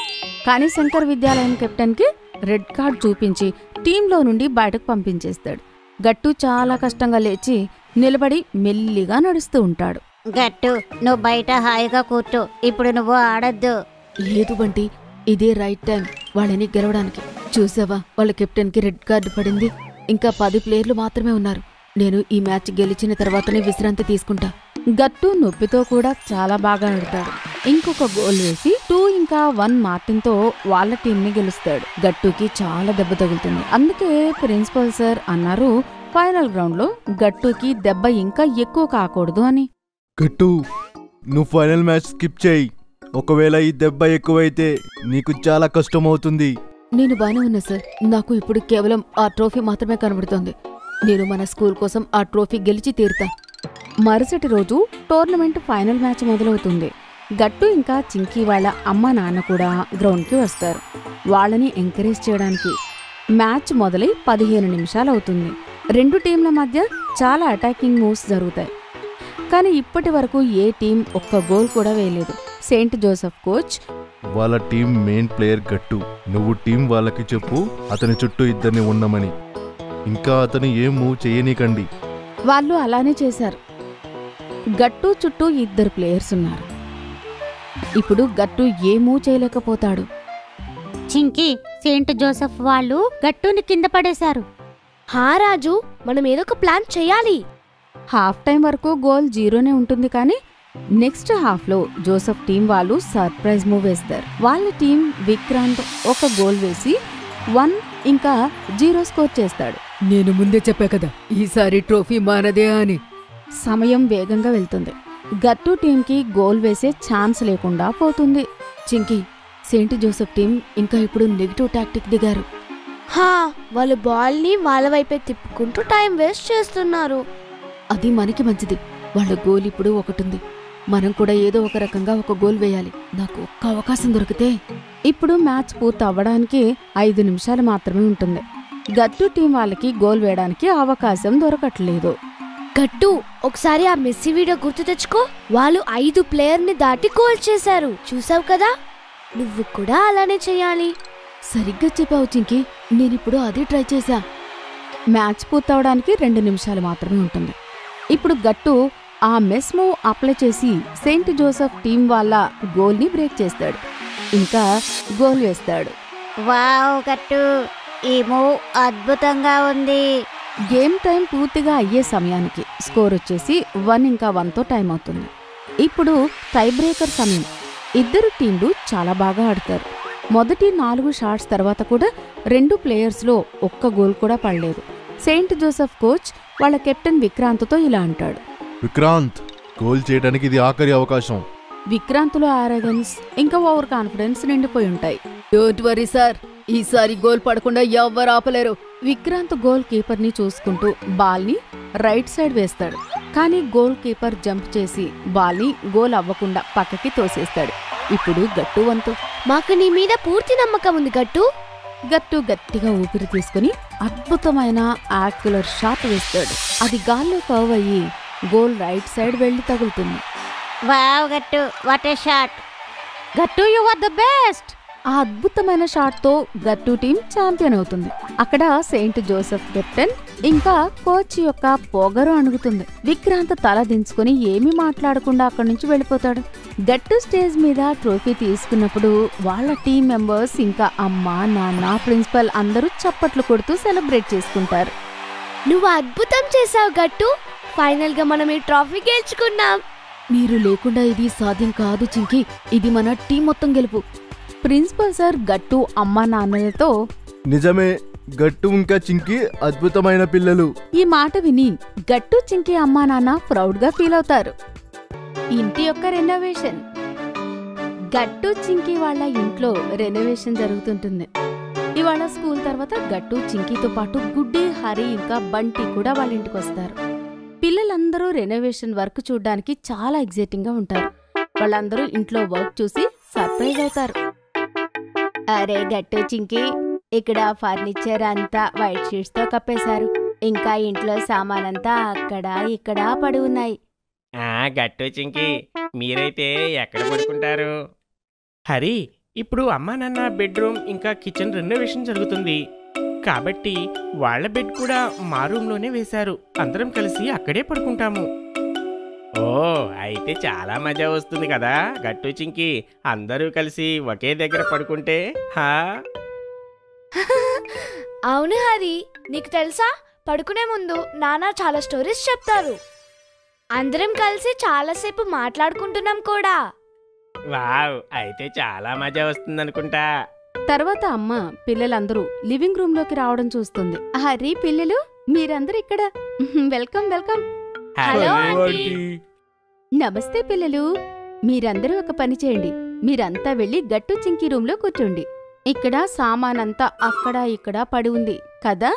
కానీ శంకర్ విద్యాలయం కెప్టెన్కి రెడ్ కార్డ్ చూపించి టీంలో నుండి బయటకు పంపించేస్తాడు. గట్టు చాలా కష్టంగా లేచి నిలబడి మెల్లిగా నడుస్తూ ఉంటాడు. గట్టు, నువ్వు బయట హాయిగా కూర్చో. ఇప్పుడు నువ్వు ఆడొద్దు. లేదు బంటి, ఇదే రైట్ టైం వాళ్ళని గెలవడానికి. చూసావా, వాళ్ళ కెప్టెన్కి రెడ్ కార్డు పడింది. ఇంకా 10 ప్లేయర్లు మాత్రమే ఉన్నారు. నేను ఈ మ్యాచ్ గెలిచిన తర్వాతనే విశ్రాంతి తీసుకుంటా. గట్టు నొప్పితో కూడా చాలా బాగా ఆడతాడు. ఇంకొక గోల్ వేసి 2-1 మార్టిన్తో వాళ్ళ టీంని గెలుస్తాడు. గట్టుకి చాలా దెబ్బ తగులుతుంది. అందుకే ప్రిన్సిపల్ సార్ అన్నారు, ఫైనల్ గ్రౌండ్ లో గట్టుకి దెబ్బ ఇంకా ఎక్కువ కాకూడదు అని. గట్టు, నువ్వు ఫైనల్ మ్యాచ్ స్కిప్ చేయి. ఒకవేళ ఈ దెబ్బ ఎక్కువైతే నీకు చాలా కష్టమవుతుంది. నేను బానే ఉన్నా సార్. నాకు ఇప్పుడు కేవలం ఆ ట్రోఫీ మాత్రమే కనబడుతోంది. నేను మన స్కూల్ కోసం ఆ ట్రోఫీ గెలిచి తీరుతా. మరుసటి రోజు టోర్నమెంట్ ఫైనల్ మ్యాచ్ మొదలవుతుంది. గట్టు ఇంకా చింకీ వాళ్ళ అమ్మ నాన్న కూడా గ్రౌండ్కి వస్తారు వాళ్ళని ఎంకరేజ్ చేయడానికి. మ్యాచ్ మొదలై 15 నిమిషాలు అవుతుంది. 2 టీంల మధ్య చాలా అటాకింగ్ మూవ్స్ జరుగుతాయి. కానీ ఇప్పటి వరకు ఏ టీం ఒక్క గోల్ కూడా వేయలేదు. సెయింట్ జోసెఫ్ కోచ్, వాళ్ళ టీం మెయిన్ ప్లేయర్ గట్టు, నువ్వు టీం వాళ్ళకి చెప్పు అతని చుట్టూ ఇద్దరిని ఉండమని. ఇంకా అతను ఏం మూవ్ చేయనీకండి. వాళ్ళు అలానే చేశారు. గట్టు చుట్టూ 2 ప్లేయర్స్ ఉన్నారు. ఇప్పుడు గట్టు ఏ మూవ్ చేయలేకపోతాడు. చింకీ, సెయింట్ జోసెఫ్ వాళ్ళు గట్టుని కింద పడేశారు. హా రాజు, మనం ఏదో ఒక ప్లాన్ చేయాలి. హాఫ్ టైం వరకు గోల్ 0నే ఉంటుంది. కానీ నెక్స్ట్ హాఫ్లో జోసెఫ్ టీం వాళ్ళు సర్ప్రైజ్ మూవ్ వేస్తారు. వాళ్ళ టీం విక్రాంత్ ఒక గోల్ వేసి 1-0 స్కోర్ చేస్తాడు. నేను ముందే చెప్పా కదా, ఈసారి ట్రోఫీ మనదే అని. సమయం వేగంగా వెళ్తుంది. గట్టు టీంకి గోల్ వేసే ఛాన్స్ లేకుండా పోతుంది. చింకీ, సెయింట్ జోసెఫ్ టీం ఇంకా ఇప్పుడు నెగిటివ్ టాక్టిక్ దిగారు. హా, వాళ్ళు బాల్ ని వాళ్ళ వైపే తిప్పుకుంటూ టైం వేస్ట్ చేస్తున్నారు. అది మనకి మంచిది. వాళ్ళ గోల్ ఇప్పుడు ఒకటుంది. మనం కూడా ఏదో ఒక రకంగా ఒక గోల్ వేయాలి. నాకు ఒక్క అవకాశం దొరికితే. ఇప్పుడు మ్యాచ్ పూర్తి అవ్వడానికి 5 నిమిషాలు మాత్రమే ఉంటుంది. గట్టు టీం వాళ్ళకి గోల్ వేయడానికి అవకాశం దొరకట్లేదు. గట్టు ఒకసారి ఆ మెస్సీ వీడియో గుర్తు తెచ్చుకో. వాళ్ళు 5 ప్లేయర్ని దాటి గోల్ చేశారు, చూసావు కదా? నువ్వు కూడా అలానే చేయాలి. సరిగ్గా చెప్పావు చింకి, నేనిప్పుడు అదే ట్రై చేశా. మ్యాచ్ పూర్తవడానికి 2 నిమిషాలు మాత్రమే ఉంటుంది. ఇప్పుడు గట్టు ఆ మెస్ మూవ్ అప్లై చేసి సెయింట్ జోసెఫ్ టీం వాళ్ళ గోల్ని బ్రేక్ చేస్తాడు, ఇంకా గోల్ వేస్తాడు. వావ్ గట్టు, ఈ మూవ్ అద్భుతంగా ఉంది. గేమ్ టైం పూర్తిగా అయ్యే సమయానికి స్కోర్ వచ్చేసి 1-1తో టైం అవుతుంది. ఇప్పుడు టై బ్రేకర్ సమయం. ఇద్దరు టీంలు చాలా బాగా ఆడతారు. మొదటి 4 షాట్స్ తర్వాత కూడా 2 ప్లేయర్స్లో ఒక్క గోల్ కూడా పడలేదు. సెయింట్ జోసెఫ్ కోచ్ వాళ్ళ కెప్టెన్ విక్రాంత్తో ఇలా అంటాడు. విక్రాంత్, గోల్ చేయడానికి ఇది ఆఖరి అవకాశం. విక్రాంత్లో ఆరోగెన్స్ ఇంకా ఓవర్ కాన్ఫిడెన్స్ నిండిపోయి ఉంటాయి. డోంట్ వరీ సార్, ఈసారి గోల్ పడకుండా ఎవ్వరు ఆపలేరు. విక్రాంత్ గోల్ కీపర్ని చూసుకుంటూ బాల్ని రైట్ సైడ్ వేస్తాడు. కానీ గోల్ కీపర్ జంప్ చేసి బాల్ని గోల్ అవ్వకుండా పక్కకి తోసేస్తాడు. ఇప్పుడు గట్టు వంతు. మాకు నీ మీద పూర్తి నమ్మకం ఉంది గట్టు. గట్టు గట్టిగా ఊపిరి తీసుకుని అద్భుతమైన యాక్యులర్ షాట్ వేస్తాడు. అది గాల్లో కర్వ్ అయ్యి గోల్ రైట్ సైడ్ వెళ్లి తగులుతుంది. వావ్ గట్టు, వాట్ ఏ షాట్. గట్టు, యు ఆర్ ద బెస్ట్. ఆ అద్భుతమైన షాట్ తో గట్టు టీం ఛాంపియన్ అవుతుంది. అక్కడ సెయింట్ జోసెఫ్ కెప్టెన్ ఇంకా కోచ్ యొక్క పొగరు అణుగుతుంది. విక్రాంత్ తల దించుకుని ఏమీ మాట్లాడకుండా అక్కడి నుంచి వెళ్ళిపోతాడు. గట్టు స్టేజ్ మీద ట్రోఫీ తీసుకున్నప్పుడు వాళ్ళ టీం మెంబర్స్ ఇంకా అమ్మ, నాన్న, ప్రిన్సిపల్ అందరూ చప్పట్లు కొడుతూ సెలబ్రేట్ చేసుకుంటారు. నువ్వు అద్భుతం చేసావు గట్టు. ఫైనల్ గా మనం ఈ ట్రోఫీ గెలుచుకున్నాం. మీరు లేకుండా ఇది సాధ్యం కాదు చింకి, ఇది మన టీం మొత్తం గెలుపు. ప్రిన్సిపల్ సార్ గట్టు అమ్మా నాన్నలతో నిజమే, గట్టు ఇంకా చింకి అద్భుతమైన పిల్లలు. ఈ మాట విని గట్టు చింకి అమ్మా నాన్న ప్రౌడ్ గా ఫీల్ అవుతారు. ఇంటి యొక్క రెనోవేషన్. గట్టు చింకి వాళ్ళ ఇంట్లో రెనోవేషన్ జరుగుతుంటుంది. ఇవాళ స్కూల్ తర్వాత గట్టు చింకితో పాటు గుడ్డి, హరి ఇంకా బంటి కూడా వాళ్ళ ఇంటికి వస్తారు. పిల్లలందరూ రెనోవేషన్ వర్క్ చూడ్డానికి చాలా ఎగ్జైటింగ్ గా ఉంటారు. వాళ్ళందరూ ఇంట్లో వర్క్ చూసి సర్ప్రైజ్ అవుతారు. అరే గట్టు చింకి, ఇక్కడ ఫర్నిచర్ అంతా వైట్ షీట్స్ తో కప్పేశారు. ఇంకా ఇంట్లో సామానంతా అక్కడ ఇక్కడ పడి ఉన్నాయి. గట్టు చింకి, మీరైతే ఎక్కడ పడుకుంటారు? హరి, ఇప్పుడు అమ్మా నాన్న బెడ్రూమ్ ఇంకా కిచెన్ రెనోవేషన్ జరుగుతుంది కాబట్టి వాళ్ళ బెడ్ కూడా మా రూమ్లోనే వేశారు. అందరం కలిసి అక్కడే పడుకుంటాము. ఓ, అయితే చాలా మజా వస్తుంది కదా గట్టు చింకి, అందరూ కలిసి ఒకే దగ్గర పడుకుంటే. హా, అవును హరి, నీకు తెలుసా, పడుకునే ముందు నాన్న చాలా స్టోరీస్ చెప్తారు. అందరం కలిసి చాలాసేపు మాట్లాడుకుంటున్నాం కూడా. వావ్, అయితే చాలా మజా వస్తుంది అనుకుంటా. తర్వాత అమ్మ పిల్లలందరూ లివింగ్ రూమ్ లోకి రావడం చూస్తుంది. హరి, పిల్లలు మీరందరూ ఇక్కడ. Welcome welcome. Hello aunty. నమస్తే పిల్లలు. మీరందరూ ఒక పని చేయండి. మీరంతా వెళ్ళి గట్టు చింకి రూమ్ లో కూర్చోండి. ఇక్కడ సామానంతా అక్కడ ఇక్కడ పడి ఉంది కదా,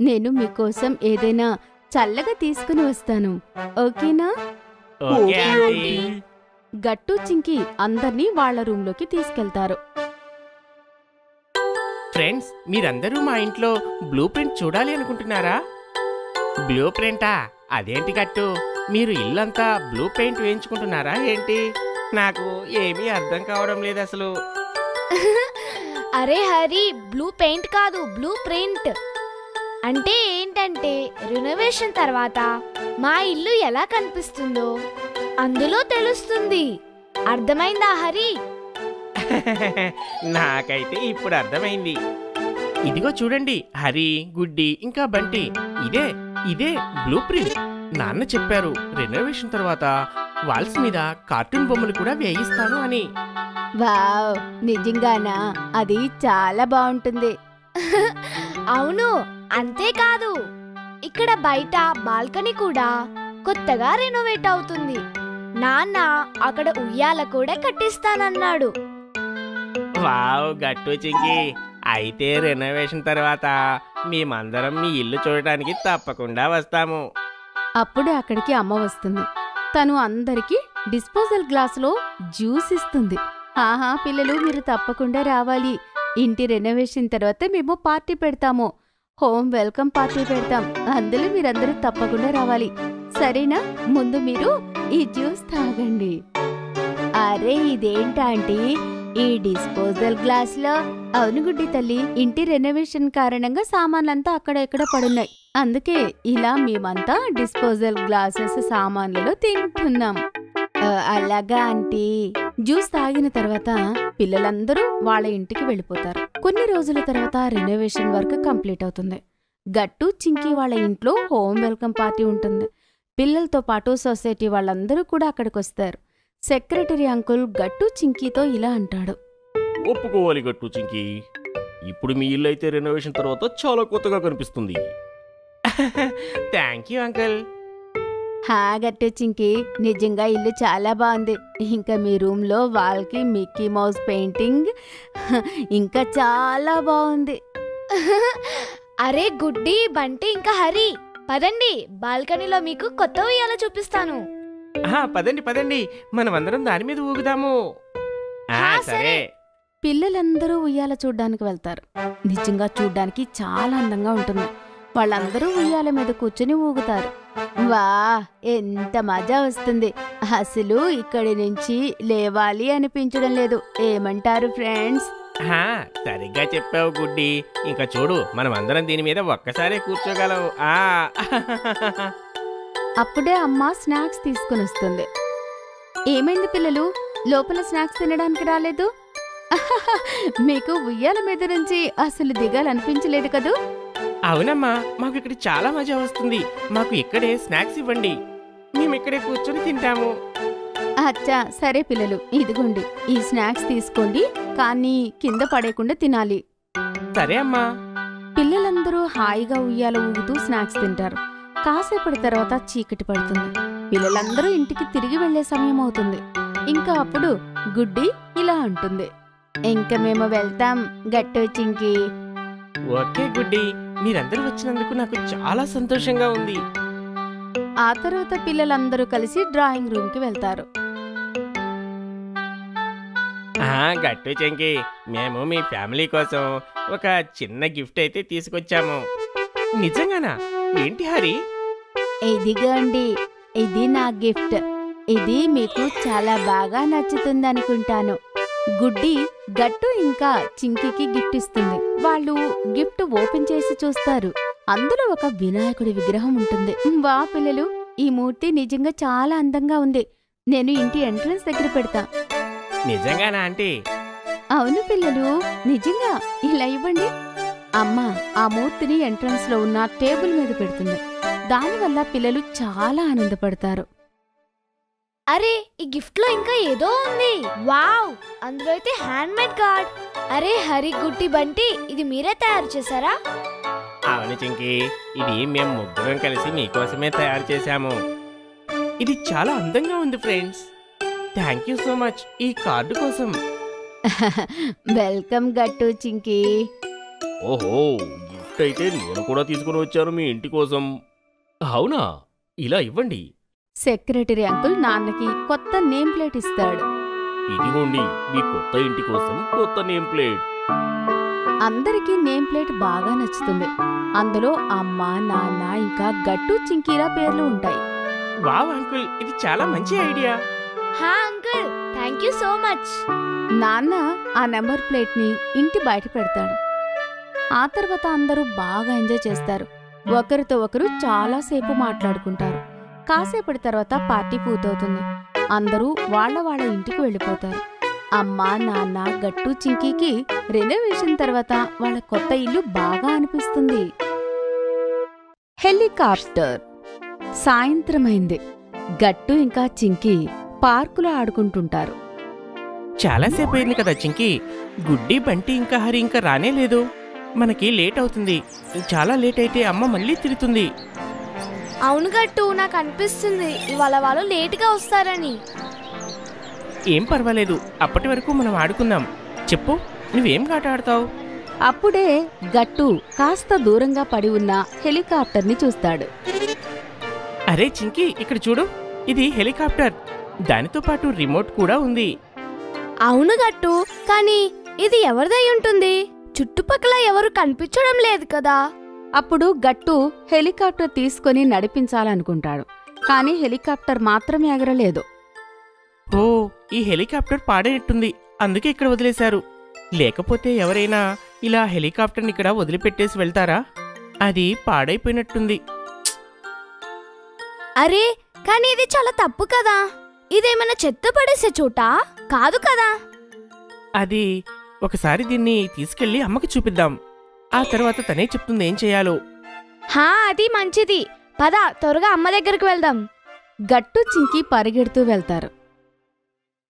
నేను మీకోసం ఏదైనా చల్లగా తీసుకుని వస్తాను, ఓకేనా? Okay aunty. గట్టు చింకి అందర్నీ వాళ్ల రూంలోకి తీసుకెళ్తారు. ఫ్రెండ్స్, మీరందరూ మా ఇంట్లో బ్లూ ప్రింట్ చూడాలి అనుకుంటున్నారా? బ్లూ ప్రింటా? అదేంటి గట్టు, మీరు ఇల్లంతా బ్లూ పెయింట్ వేయించుకుంటున్నారా ఏంటి? నాకు ఏమీ అర్థం కావడం లేదు అసలు. అరే హరి, బ్లూ పెయింట్ కాదు, బ్లూ ప్రింట్ అంటే ఏంటంటే రెనోవేషన్ తర్వాత మా ఇల్లు ఎలా కనిపిస్తుందో అందులో తెలుస్తుంది. అర్థమైందా హరి? నాకైతే ఇప్పుడు అర్థమైంది. ఇదిగో చూడండి హరి, గుడ్డి ఇంకా బంటి, ఇదే ఇదే బ్లూ ప్రింట్. నాన్న చెప్పారు రెనోవేషన్ తర్వాత వాల్స్ మీద కార్టూన్ బొమ్మలు కూడా వేయిస్తాను అని. వావ్, నిజంగానా? అది చాలా బాగుంటుంది. అవును, అంతేకాదు ఇక్కడ బయట బాల్కనీ కూడా కొత్తగా రెనోవేట్ అవుతుంది. నాన్న అక్కడ ఉయ్యాల కూడా కట్టిస్తానన్నాడు. వావ్ గట్టు చింకి, అయితే రెనోవేషన్ తర్వాత మేమందరం మీ ఇల్లు చూడటానికి తప్పకుండా వస్తాము. అప్పుడే అక్కడికి అమ్మ వస్తుంది. తను అందరికీ డిస్పోజల్ గ్లాసులో జ్యూస్ ఇస్తుంది. ఆహా పిల్లలు, మీరు తప్పకుండా రావాలి. ఇంటి రెనోవేషన్ తర్వాత మేము పార్టీ పెడతాము, హోమ్ వెల్కమ్ పార్టీ పెడతాం. అందులో మీరందరూ తప్పకుండా రావాలి. సరేనా? ముందు మీరు ఈ జ్యూస్ తాగండి. అరే ఇదేంటంటే ఈ డిస్పోజల్ గ్లాస్ లో? అవును గుడ్డి తల్లి, ఇంటి రెనోవేషన్ కారణంగా సామాన్లంతా అక్కడ ఎక్కడ పడున్నాయి. అందుకే ఇలా మేమంతా డిస్పోజల్ గ్లాసెస్ సామాన్లలో తింటున్నాం. అలాగా ఆంటీ. జ్యూస్ తాగిన తర్వాత పిల్లలందరూ వాళ్ళ ఇంటికి వెళ్ళిపోతారు. కొన్ని రోజుల తర్వాత రెనోవేషన్ వర్క్ కంప్లీట్ అవుతుంది. గట్టు చింకీ వాళ్ళ ఇంట్లో హోమ్ వెల్కమ్ పార్టీ ఉంటుంది. పిల్లలతో పాటు సొసైటీ వాళ్ళందరూ కూడా అక్కడికొస్తారు. సెక్రటరీ అంకుల్ గట్టు చింకీతో ఇలా అంటాడు. ఒప్పుకోవాలి గట్టు చింకీ, ఇప్పుడు మీ ఇల్లు అయితే రెనోవేషన్ తర్వాత చాలా కొత్తగా కనిపిస్తుంది. Thank you uncle. హా గట్టు చింకీ, నిజంగా ఇల్లు చాలా బాగుంది. ఇంకా మీ రూమ్ లో వాల్కి మిక్కీ మౌస్ పెయింటింగ్ ఇంకా చాలా బాగుంది. అరే గుడ్డి, బంటి ఇంకా హరి, పదండి, బాల్కనీలో మీకు కొత్త ఉయ్యాల చూపిస్తాను. పదండి పదండి, మనమందరం దాని మీద ఊగుదాము. సరే. పిల్లలందరూ ఉయ్యాల చూడ్డానికి వెళ్తారు. నిజంగా చూడ్డానికి చాలా అందంగా ఉంటుంది. వాళ్ళందరూ ఉయ్యాల మీద కూర్చుని ఊగుతారు. వా, ఎంత మజా వస్తుంది. అసలు ఇక్కడి నుంచి లేవాలి అనిపించడం లేదు. ఏమంటారు ఫ్రెండ్స్? సరిగ్గా చెప్పావు గుడ్డి. ఇంకా చూడు, మనం అందరం దీని మీద ఒక్కసారే కూర్చోగలం. అప్పుడే అమ్మ స్నాక్స్ తీసుకుని వస్తుంది. ఏమైంది పిల్లలు, లోపల స్నాక్స్ తినడానికి రాలేదు? మీకు ఉయ్యాల మీద నుంచి అసలు దిగాలనిపించలేదు కదూ? అవునమ్మా, మాకు ఇక్కడ చాలా మజా వస్తుంది. మాకు ఇక్కడే స్నాక్స్ ఇవ్వండి, మేము ఇక్కడే కూర్చొని తింటాము. అచ్చా, సరే పిల్లలు, ఇదిగోండి ఈ స్నాక్స్ తీసుకోండి, కానీ కింద పడేయకుండా తినాలి. సరే అమ్మా. పిల్లలందరూ హాయిగా ఉయ్యాల ఊగుతూ స్నాక్స్ తింటారు. కాసేపటి తర్వాత చీకటి పడుతుంది. పిల్లలందరూ ఇంటికి తిరిగి వెళ్లే సమయం అవుతుంది. ఇంకా అప్పుడు గుడ్డి ఇలా అంటుంది. ఇంక మేము వెళ్తాం గట్టు చింకీ. ఓకే గుడ్డి, మీరందరూ వచ్చినందుకు నాకు చాలా సంతోషంగా ఉంది. ఆ తర్వాత పిల్లలందరూ కలిసి డ్రాయింగ్ రూమ్ కి వెళ్తారు. గట్టు చింకీ, మేము మీ ఫ్యామిలీ కోసం ఒక చిన్న గిఫ్ట్ అయితే తీసుకొచ్చాము. నిజంగానా? ఏంటి హరి? ఇదిగోండి, ఇది నా గిఫ్ట్. ఇది మీకు చాలా బాగా నచ్చుతుందనుకుంటాను. గుడ్డి గట్టు ఇంకా చింకీకి గిఫ్ట్ ఇస్తుంది. వాళ్ళు గిఫ్ట్ ఓపెన్ చేసి చూస్తారు. అందులో ఒక వినాయకుడి విగ్రహం ఉంటుంది. వా పిల్లలు, ఈ మూర్తి నిజంగా చాలా అందంగా ఉంది. నేను ఇంటి ఎంట్రన్స్ దగ్గర పెడతా. నిజంగానా ఆంటీ? అవును పిల్లలు, నిజంగా. ఇలా ఇవ్వండి. అమ్మ ఆ మూర్తిని ఎంట్రన్స్ లో ఉన్న టేబుల్ మీద పెడుతుంది. దానివల్ల పిల్లలు చాలా ఆనందపడతారు. అరే, ఈ గిఫ్ట్ లో ఇంకా ఏదో ఉంది. వావ్, అందులో అయితే హ్యాండ్ మేడ్ కార్డ్. అరే హరి, గుడ్డి, బంటి, ఇది మీరే తయారు చేశారా? అవును చింకీ, ఇది మేము ముగ్గురం కలిసి మీకోసమే తయారు చేశాము. ఇది చాలా అందంగా ఉంది friends. Thank you so much ఈ కార్డు కోసం. వెల్కమ్ గట్టు చింకీ. ఓహో, గిఫ్ట్ అయితే నేను కూడా తీసుకుని వచ్చాను మీ ఇంటి కోసం. అవునా? ఇలా ఇవ్వండి. సెక్రటరీ అంకుల్ నాన్నకి కొత్త నేమ్ ప్లేట్ ఇస్తాడు. ఇదిగోండి మీ కొత్త ఇంటి కోసం కొత్త నేమ్ ప్లేట్. అందరికీ నేమ్ ప్లేట్ బాగా నచ్చుతుంది. అందులో అమ్మ, నాన్న ఇంకా గట్టు చింకీల పేర్లు ఉంటాయి. వావ్ అంకుల్, ఇది చాలా మంచి ఐడియా. హా uncle, thank you so much. నాన్న ఆ నెంబర్ ప్లేట్ ని ఇంటి బయట పెడతాడు. ఆ తర్వాత అందరూ బాగా ఎంజాయ్ చేస్తారు. ఒకరితో ఒకరు చాలాసేపు మాట్లాడుకుంటారు. కాసేపటి తర్వాత పార్టీ పూర్తవుతుంది. అందరూ వాళ్ళ ఇంటికి వెళ్ళిపోతారు. అమ్మ, నాన్న, గట్టు చింకీకి రెనోవేషన్ తర్వాత వాళ్ళ కొత్త ఇల్లు బాగా అనిపిస్తుంది. హెలికాప్టర్. సాయంత్రమైంది. గట్టు ఇంకా చింకీ పార్కులో ఆడుకుంటుంటారు. చాలాసేపు అయింది కదా చింకీ, గుడ్డి, బంటి ఇంకా హరి ఇంకా రానే లేదు. మనకి లేట్ అవుతుంది. చాలా లేట్ అయితే అమ్మ మళ్ళీ తిడుతుంది. అవును గట్టు, నాకు అనిపిస్తుంది ఇవాళ వాళ్ళు లేటుగా వస్తారని. ఏం పర్వాలేదు, అప్పటి వరకు మనం ఆడుకుందాం. చెప్పు, నువ్వేం ఆట ఆడతావు? అప్పుడే గట్టు కాస్త దూరంగా పడి ఉన్న హెలికాప్టర్ని చూస్తాడు. అరే చింకీ, ఇక్కడ చూడు, ఇది హెలికాప్టర్. దానితో పాటు రిమోట్ కూడా ఉంది. అవును గట్టు, కానీ ఇది ఎవరిదై ఉంటుంది? చుట్టుపక్కల ఎవరు కనిపించడం లేదు కదా. అప్పుడు గట్టు హెలికాప్టర్ తీసుకొని నడిపించాలనుకుంటాడు. కానీ హెలికాప్టర్ మాత్రం ఎగరలేదు. ఓ, ఈ హెలికాప్టర్ పాడైనట్టుంది, అందుకే ఇక్కడ వదిలేశారు. లేకపోతే ఎవరైనా ఇలా హెలికాప్టర్ని ఇక్కడ వదిలిపెట్టేసి వెళ్తారా? అది పాడైపోయినట్టుంది. అరే, కానీ ఇది చాలా తప్పు కదా. ఇదేమైనా చెత్త పడేసే చోట కాదు కదా. అది ఒకసారి దీన్ని తీసుకెళ్లి అమ్మకి చూపిద్దాం. ఆ తర్వాత తనే చెప్తుంది ఏం చేయాలో. అది మంచిది. పద, త్వరగా అమ్మ దగ్గరికి వెళ్దాం. గట్టు చింకి పరిగెడుతూ వెళ్తారు.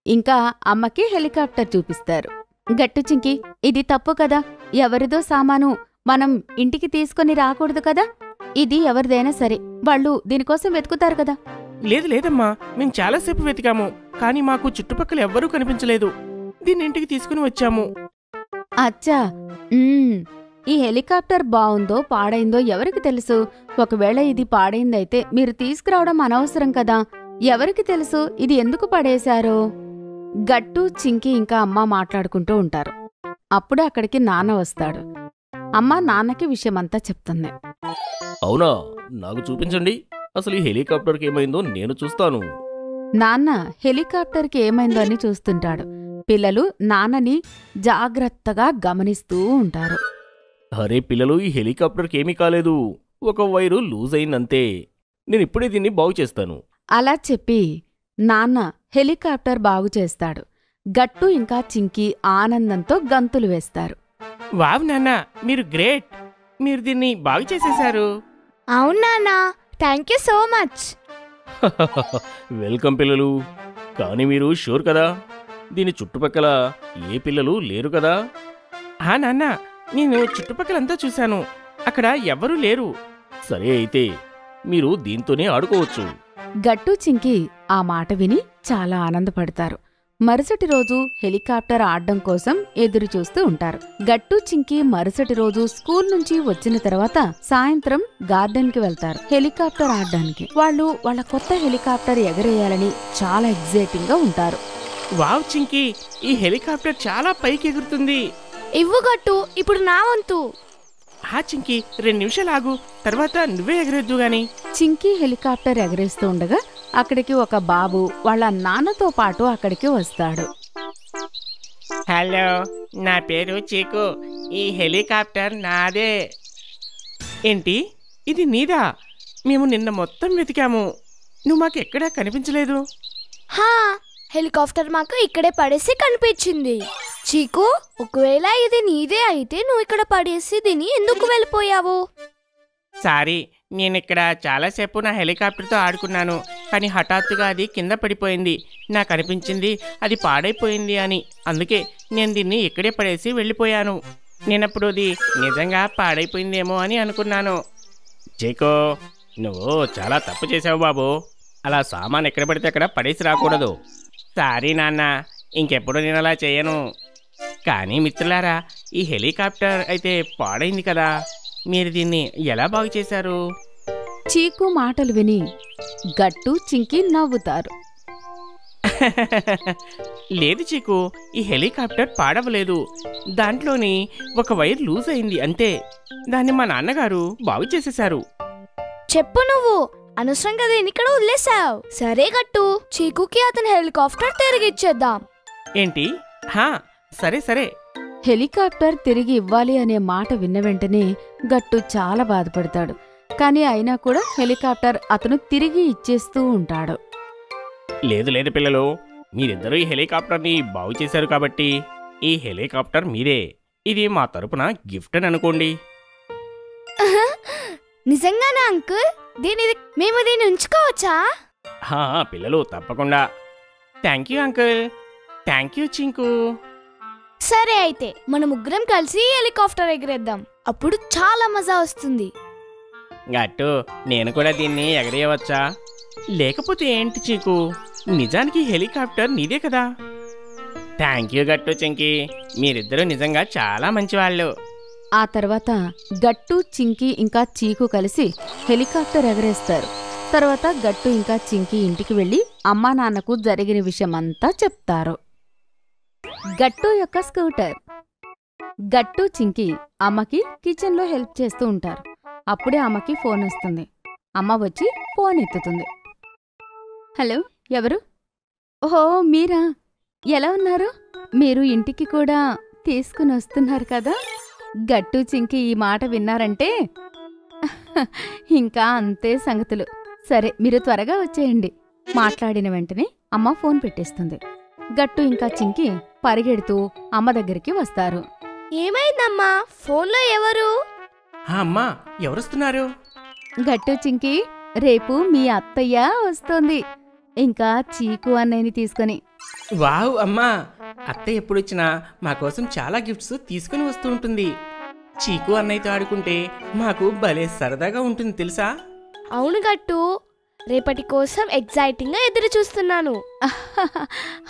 ఇంకా అమ్మకి హెలికాప్టర్ చూపిస్తారు. గట్టు చింకి, ఇది తప్పు కదా. ఎవరిదో సామాను మనం ఇంటికి తీసుకొని రాకూడదు కదా. ఇది ఎవరిదైనా సరే, వాళ్ళు దీనికోసం వెతుకుతారు కదా. లేదు లేదమ్మా, మేం చాలాసేపు వెతికాము, కానీ మాకు చుట్టుపక్కల ఎవ్వరూ కనిపించలేదు. దీన్ని ఇంటికి తీసుకుని వచ్చాము. అచ్చా, ఈ హెలికాప్టర్ బావుందో పాడైందో ఎవరికి తెలుసు? ఒకవేళ ఇది పాడైందైతే మీరు తీసుకురావడం అనవసరం కదా. ఎవరికి తెలుసు ఇది ఎందుకు పడేశారో? గట్టు చింకి ఇంకా అమ్మ మాట్లాడుకుంటూ ఉంటారు. అప్పుడు అక్కడికి నాన్న వస్తాడు. అమ్మ నాన్నకి విషయమంతా చెప్తుంది. అవునా, నాకు చూపించండి. అసలు ఈ హెలికాప్టర్కి ఏమైందో నేను చూస్తాను. నాన్న హెలికాప్టర్కి ఏమైందో అని చూస్తుంటాడు. పిల్లలు నాన్నని జాగ్రత్తగా గమనిస్తూ ఉంటారు. అరే పిల్లలు, ఈ హెలికాప్టర్కి ఏమీ కాలేదు. ఒక వైరు లూజ్ అయిందంతే. నేను ఇప్పుడే దీన్ని బాగు చేస్తాను. అలా చెప్పి నాన్న హెలికాప్టర్ బాగు చేస్తాడు. గట్టు ఇంకా చింకి ఆనందంతో గంతులు వేస్తారు. వావ్ నాన్న, మీరు గ్రేట్. మీరు దీన్ని బాగు చేసేశారు. అవును నాన్న, thank you so much. Welcome పిల్లలు. కానీ మీరు షూర్ కదా, దీని చుట్టుపక్కల ఏ పిల్లలు లేరు కదా? నాన్న, నేను చుట్టుపక్కలంతా చూశాను, అక్కడ ఎవ్వరూ లేరు. సరే అయితే మీరు దీంతోనే ఆడుకోవచ్చు. గట్టు చింకి ఆ మాట విని చాలా ఆనందపడతారు. మరుసటి రోజు హెలికాప్టర్ ఆడ్డం కోసం ఎదురు చూస్తూ ఉంటారు. గట్టు చింకి మరుసటి రోజు స్కూల్ నుంచి వచ్చిన తర్వాత సాయంత్రం గార్డెన్కి వెళ్తారు హెలికాప్టర్ ఆడ్డానికి. వాళ్ళు వాళ్ళ కొత్త హెలికాప్టర్ ఎగరేయాలని చాలా ఎగ్జైటింగ్ గా ఉంటారు. వావ్ చింకి, ఈ హెలికాప్టర్ చాలా పైకి ఎగురుతుంది. ఇవ్వు గట్టు, ఇప్పుడు నా వంతు. చింకి, 2 నిమిషాలు ఆగు, తర్వాత నువ్వే ఎగరేద్దు గాని. చింకి హెలికాప్టర్ ఎగరేస్తూ ఉండగా అక్కడికి ఒక బాబు వాళ్ళ నాన్నతో పాటు అక్కడికి వస్తాడు. హలో, నా పేరు చీకు. ఈ హెలికాప్టర్ నాదే. ఏంటి, ఇది నీదా? మేము నిన్న మొత్తం వెతికాము, నువ్వు మాకెక్కడా కనిపించలేదు. హెలికాప్టర్ మాకు ఇక్కడే పడేసి కనిపించింది. చీకు, ఒకవేళ ఇది నీదే అయితే నువ్వు ఇక్కడ పడేసి దీన్ని ఎందుకు వెళ్ళిపోయావు? సారీ, నేనిక్కడ చాలాసేపు నా హెలికాప్టర్తో ఆడుకున్నాను, కానీ హఠాత్తుగా అది కింద పడిపోయింది. నాకు అనిపించింది అది పాడైపోయింది అని. అందుకే నేను దీన్ని ఇక్కడే పడేసి వెళ్ళిపోయాను. నేనప్పుడు అది నిజంగా పాడైపోయిందేమో అని అనుకున్నాను. జేకో, నువ్వు చాలా తప్పు చేసావు బాబు. అలా సామాన్ ఎక్కడ పడితే అక్కడ పడేసి రాకూడదు. సారీ నాన్న, ఇంకెప్పుడు నేను అలా చేయను. కానీ మిత్రులారా, ఈ హెలికాప్టర్ అయితే పాడైంది కదా, మీరు దీన్ని ఎలా బాగు చేశారు? చీకు మాటలు విని గట్టు చింకి నవ్వుతారు. లేదు చీకు, ఈ హెలికాప్టర్ పాడవలేదు. దాంట్లోని ఒక వైర్ లూజ్ అయింది అంతే. దాన్ని మా నాన్నగారు బాగు చేసేశారు. చెప్పు నువ్వు, అనవసరంగా దీన్ని ఇక్కడ వదిలేసావు. సరే గట్టు, చీకుకి అతని హెలికాప్టర్ తిరిగి ఇచ్చేద్దాం. ఏంటి? సరే సరే. హెలికాప్టర్ తిరిగి ఇవ్వాలి అనే మాట విన్న వెంటనే గట్టు చాలా బాధపడతాడు. కానీ అయినా కూడా హెలికాప్టర్ అతను తిరిగి ఇచ్చేస్తూ ఉంటాడు. లేదు లేదు పిల్లలు, మీరిద్దరూ ఈ హెలికాప్టర్ని బాగు చేశారు కాబట్టి ఈ హెలికాప్టర్ మీదే. ఇది మా తరపున గిఫ్ట్ అని అనుకోండి. నిజంగానా అంకుల్? మేము దీన్ని ఉంచుకోవచ్చా? పిల్లలు తప్పకుండా. Thank you uncle. Thank you Chinku. సరే అయితే మన ముగ్గురం కలిసి హెలికాప్టర్ ఎగరేద్దాం. అప్పుడు చాలా మజా వస్తుంది. గట్టు, నేను కూడా దీన్ని ఎగరేయవచ్చా? లేకపోతే ఏంటి చీకు, నిజానికి హెలికాప్టర్ నీదే కదా. థ్యాంక్ యూ గట్టు చింకి, మీరిద్దరూ నిజంగా చాలా మంచివాళ్ళు. ఆ తర్వాత గట్టు చింకి ఇంకా చీకు కలిసి హెలికాప్టర్ ఎగరేస్తారు. తర్వాత గట్టు ఇంకా చింకి ఇంటికి వెళ్లి అమ్మా నాన్నకు జరిగిన విషయమంతా చెప్తారు. గట్టు యొక్క స్కూటర్. గట్టు చింకి అమ్మకి కిచెన్లో హెల్ప్ చేస్తూ ఉంటారు. అప్పుడే అమ్మకి ఫోన్ వస్తుంది. అమ్మ వచ్చి ఫోన్ ఎత్తుతుంది. హలో, ఎవరు? ఓహో, మీరా? ఎలా ఉన్నారు? మీరు ఇంటికి కూడా తీసుకుని వస్తున్నారు కదా? గట్టు చింకి ఈ మాట విన్నారంటే ఇంకా అంతే సంగతులు. సరే, మీరు త్వరగా వచ్చేయండి. మాట్లాడిన వెంటనే అమ్మ ఫోన్ పెట్టేస్తుంది. గట్టు ఇంకా చింకి పరిగెడుతూ అమ్మ దగ్గరికి వస్తారు. ఏమైందమ్మా? ఫోన్లో ఎవరు? అమ్మా, ఎవరొస్తున్నారు? గట్టు చింకి, రేపు మీ అత్తయ్య వస్తోంది, ఇంకా చీకు అన్నయ్యని తీసుకొని. వావ్ అమ్మా, అత్తయ్య ఎప్పుడొచ్చినా మా కోసం చాలా గిఫ్ట్స్ తీసుకుని వస్తూ ఉంటుంది. చీకు అన్నయ్యతో ఆడుకుంటే మాకు భలే సరదాగా ఉంటుంది తెలుసా? అవును గట్టు, రేపటి కోసం ఎగ్జైటింగ్గా ఎదురు చూస్తున్నాను.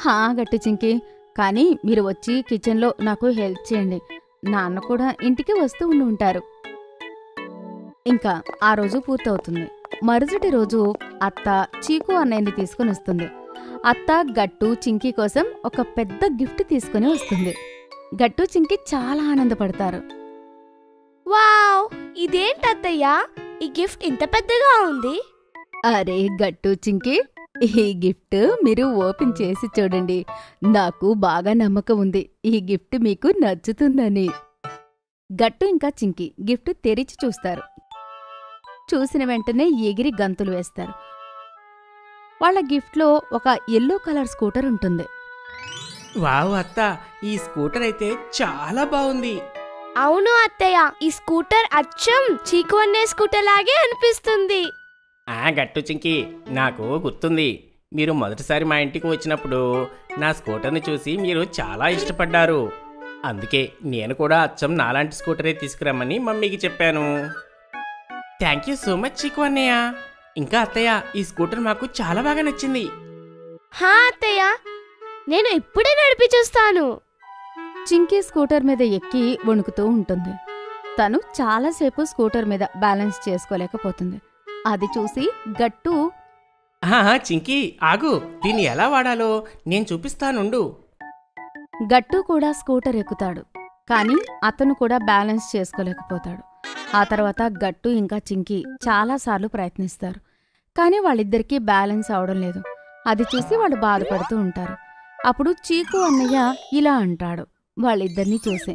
హా గట్టు చింకి, కానీ మీరు వచ్చి కిచెన్లో నాకు హెల్ప్ చేయండి. నాన్న కూడా ఇంటికి వస్తూ ఉండి ఉంటారు. ఇంకా ఆ రోజు పూర్తవుతుంది. మరుసటి రోజు అత్త చీకు అన్నయ్యని తీసుకుని వస్తుంది. అత్త గట్టు చింకి కోసం ఒక పెద్ద గిఫ్ట్ తీసుకుని వస్తుంది. గట్టు చింకి చాలా ఆనందపడతారు. వావ్, ఇదేంటత్తయ్యా, ఈ గిఫ్ట్ ఇంత పెద్దగా ఉంది? అరే గట్టు చింకి, ఈ గిఫ్ట్ మీరు ఓపెన్ చేసి చూడండి. నాకు బాగా నమ్మకం ఉంది ఈ గిఫ్ట్ మీకు నచ్చుతుందని. గట్టు ఇంకా చింకి గిఫ్ట్ తెరిచి చూస్తారు. చూసిన వెంటనే ఎగిరి గంతులు వేస్తారు. వాళ్ళ గిఫ్ట్లో ఒక ఎల్లో కలర్ స్కూటర్ ఉంటుంది. వావ్ అత్త, ఈ స్కూటర్ అయితే చాలా బాగుంది. అవును అత్తయ్య, ఈ స్కూటర్ అచ్చం చీకు అనే స్కూటర్ లాగే అనిపిస్తుంది. గట్టు చింకి, నాకు గుర్తుంది. మీరు మొదటిసారి మా ఇంటికి వచ్చినప్పుడు నా స్కూటర్ని చూసి మీరు చాలా ఇష్టపడ్డారు. అందుకే నేను కూడా అచ్చం నాలాంటి స్కూటరే తీసుకురమ్మని మమ్మీకి చెప్పాను. థ్యాంక్ యూ సో మచ్ చీకు అన్నయ్య. ఇంకా అత్తయ్య, ఈ స్కూటర్ మాకు చాలా బాగా నచ్చింది. హా అత్తయ్య, నేను ఇప్పుడే నడిపి చూస్తాను. చింకీ స్కూటర్ మీద ఎక్కి వణుకుతూ ఉంటుంది. తను చాలాసేపు స్కూటర్ మీద బ్యాలెన్స్ చేసుకోలేకపోతుంది. అది చూసి గట్టు, చింకీ ఆగు, దీన్ని ఎలా వాడాలో నేను చూపిస్తానుండు. గట్టు కూడా స్కూటర్ ఎక్కుతాడు. కానీ అతను కూడా బ్యాలెన్స్ చేసుకోలేకపోతాడు. ఆ తర్వాత గట్టు ఇంకా చింకీ చాలాసార్లు ప్రయత్నిస్తారు. కానీ వాళ్ళిద్దరికీ బ్యాలెన్స్ అవడం లేదు. అది చూసి వాళ్ళు బాధపడుతూ ఉంటారు. అప్పుడు చీకు అన్నయ్య ఇలా అంటాడు వాళ్ళిద్దరినీ చూసి,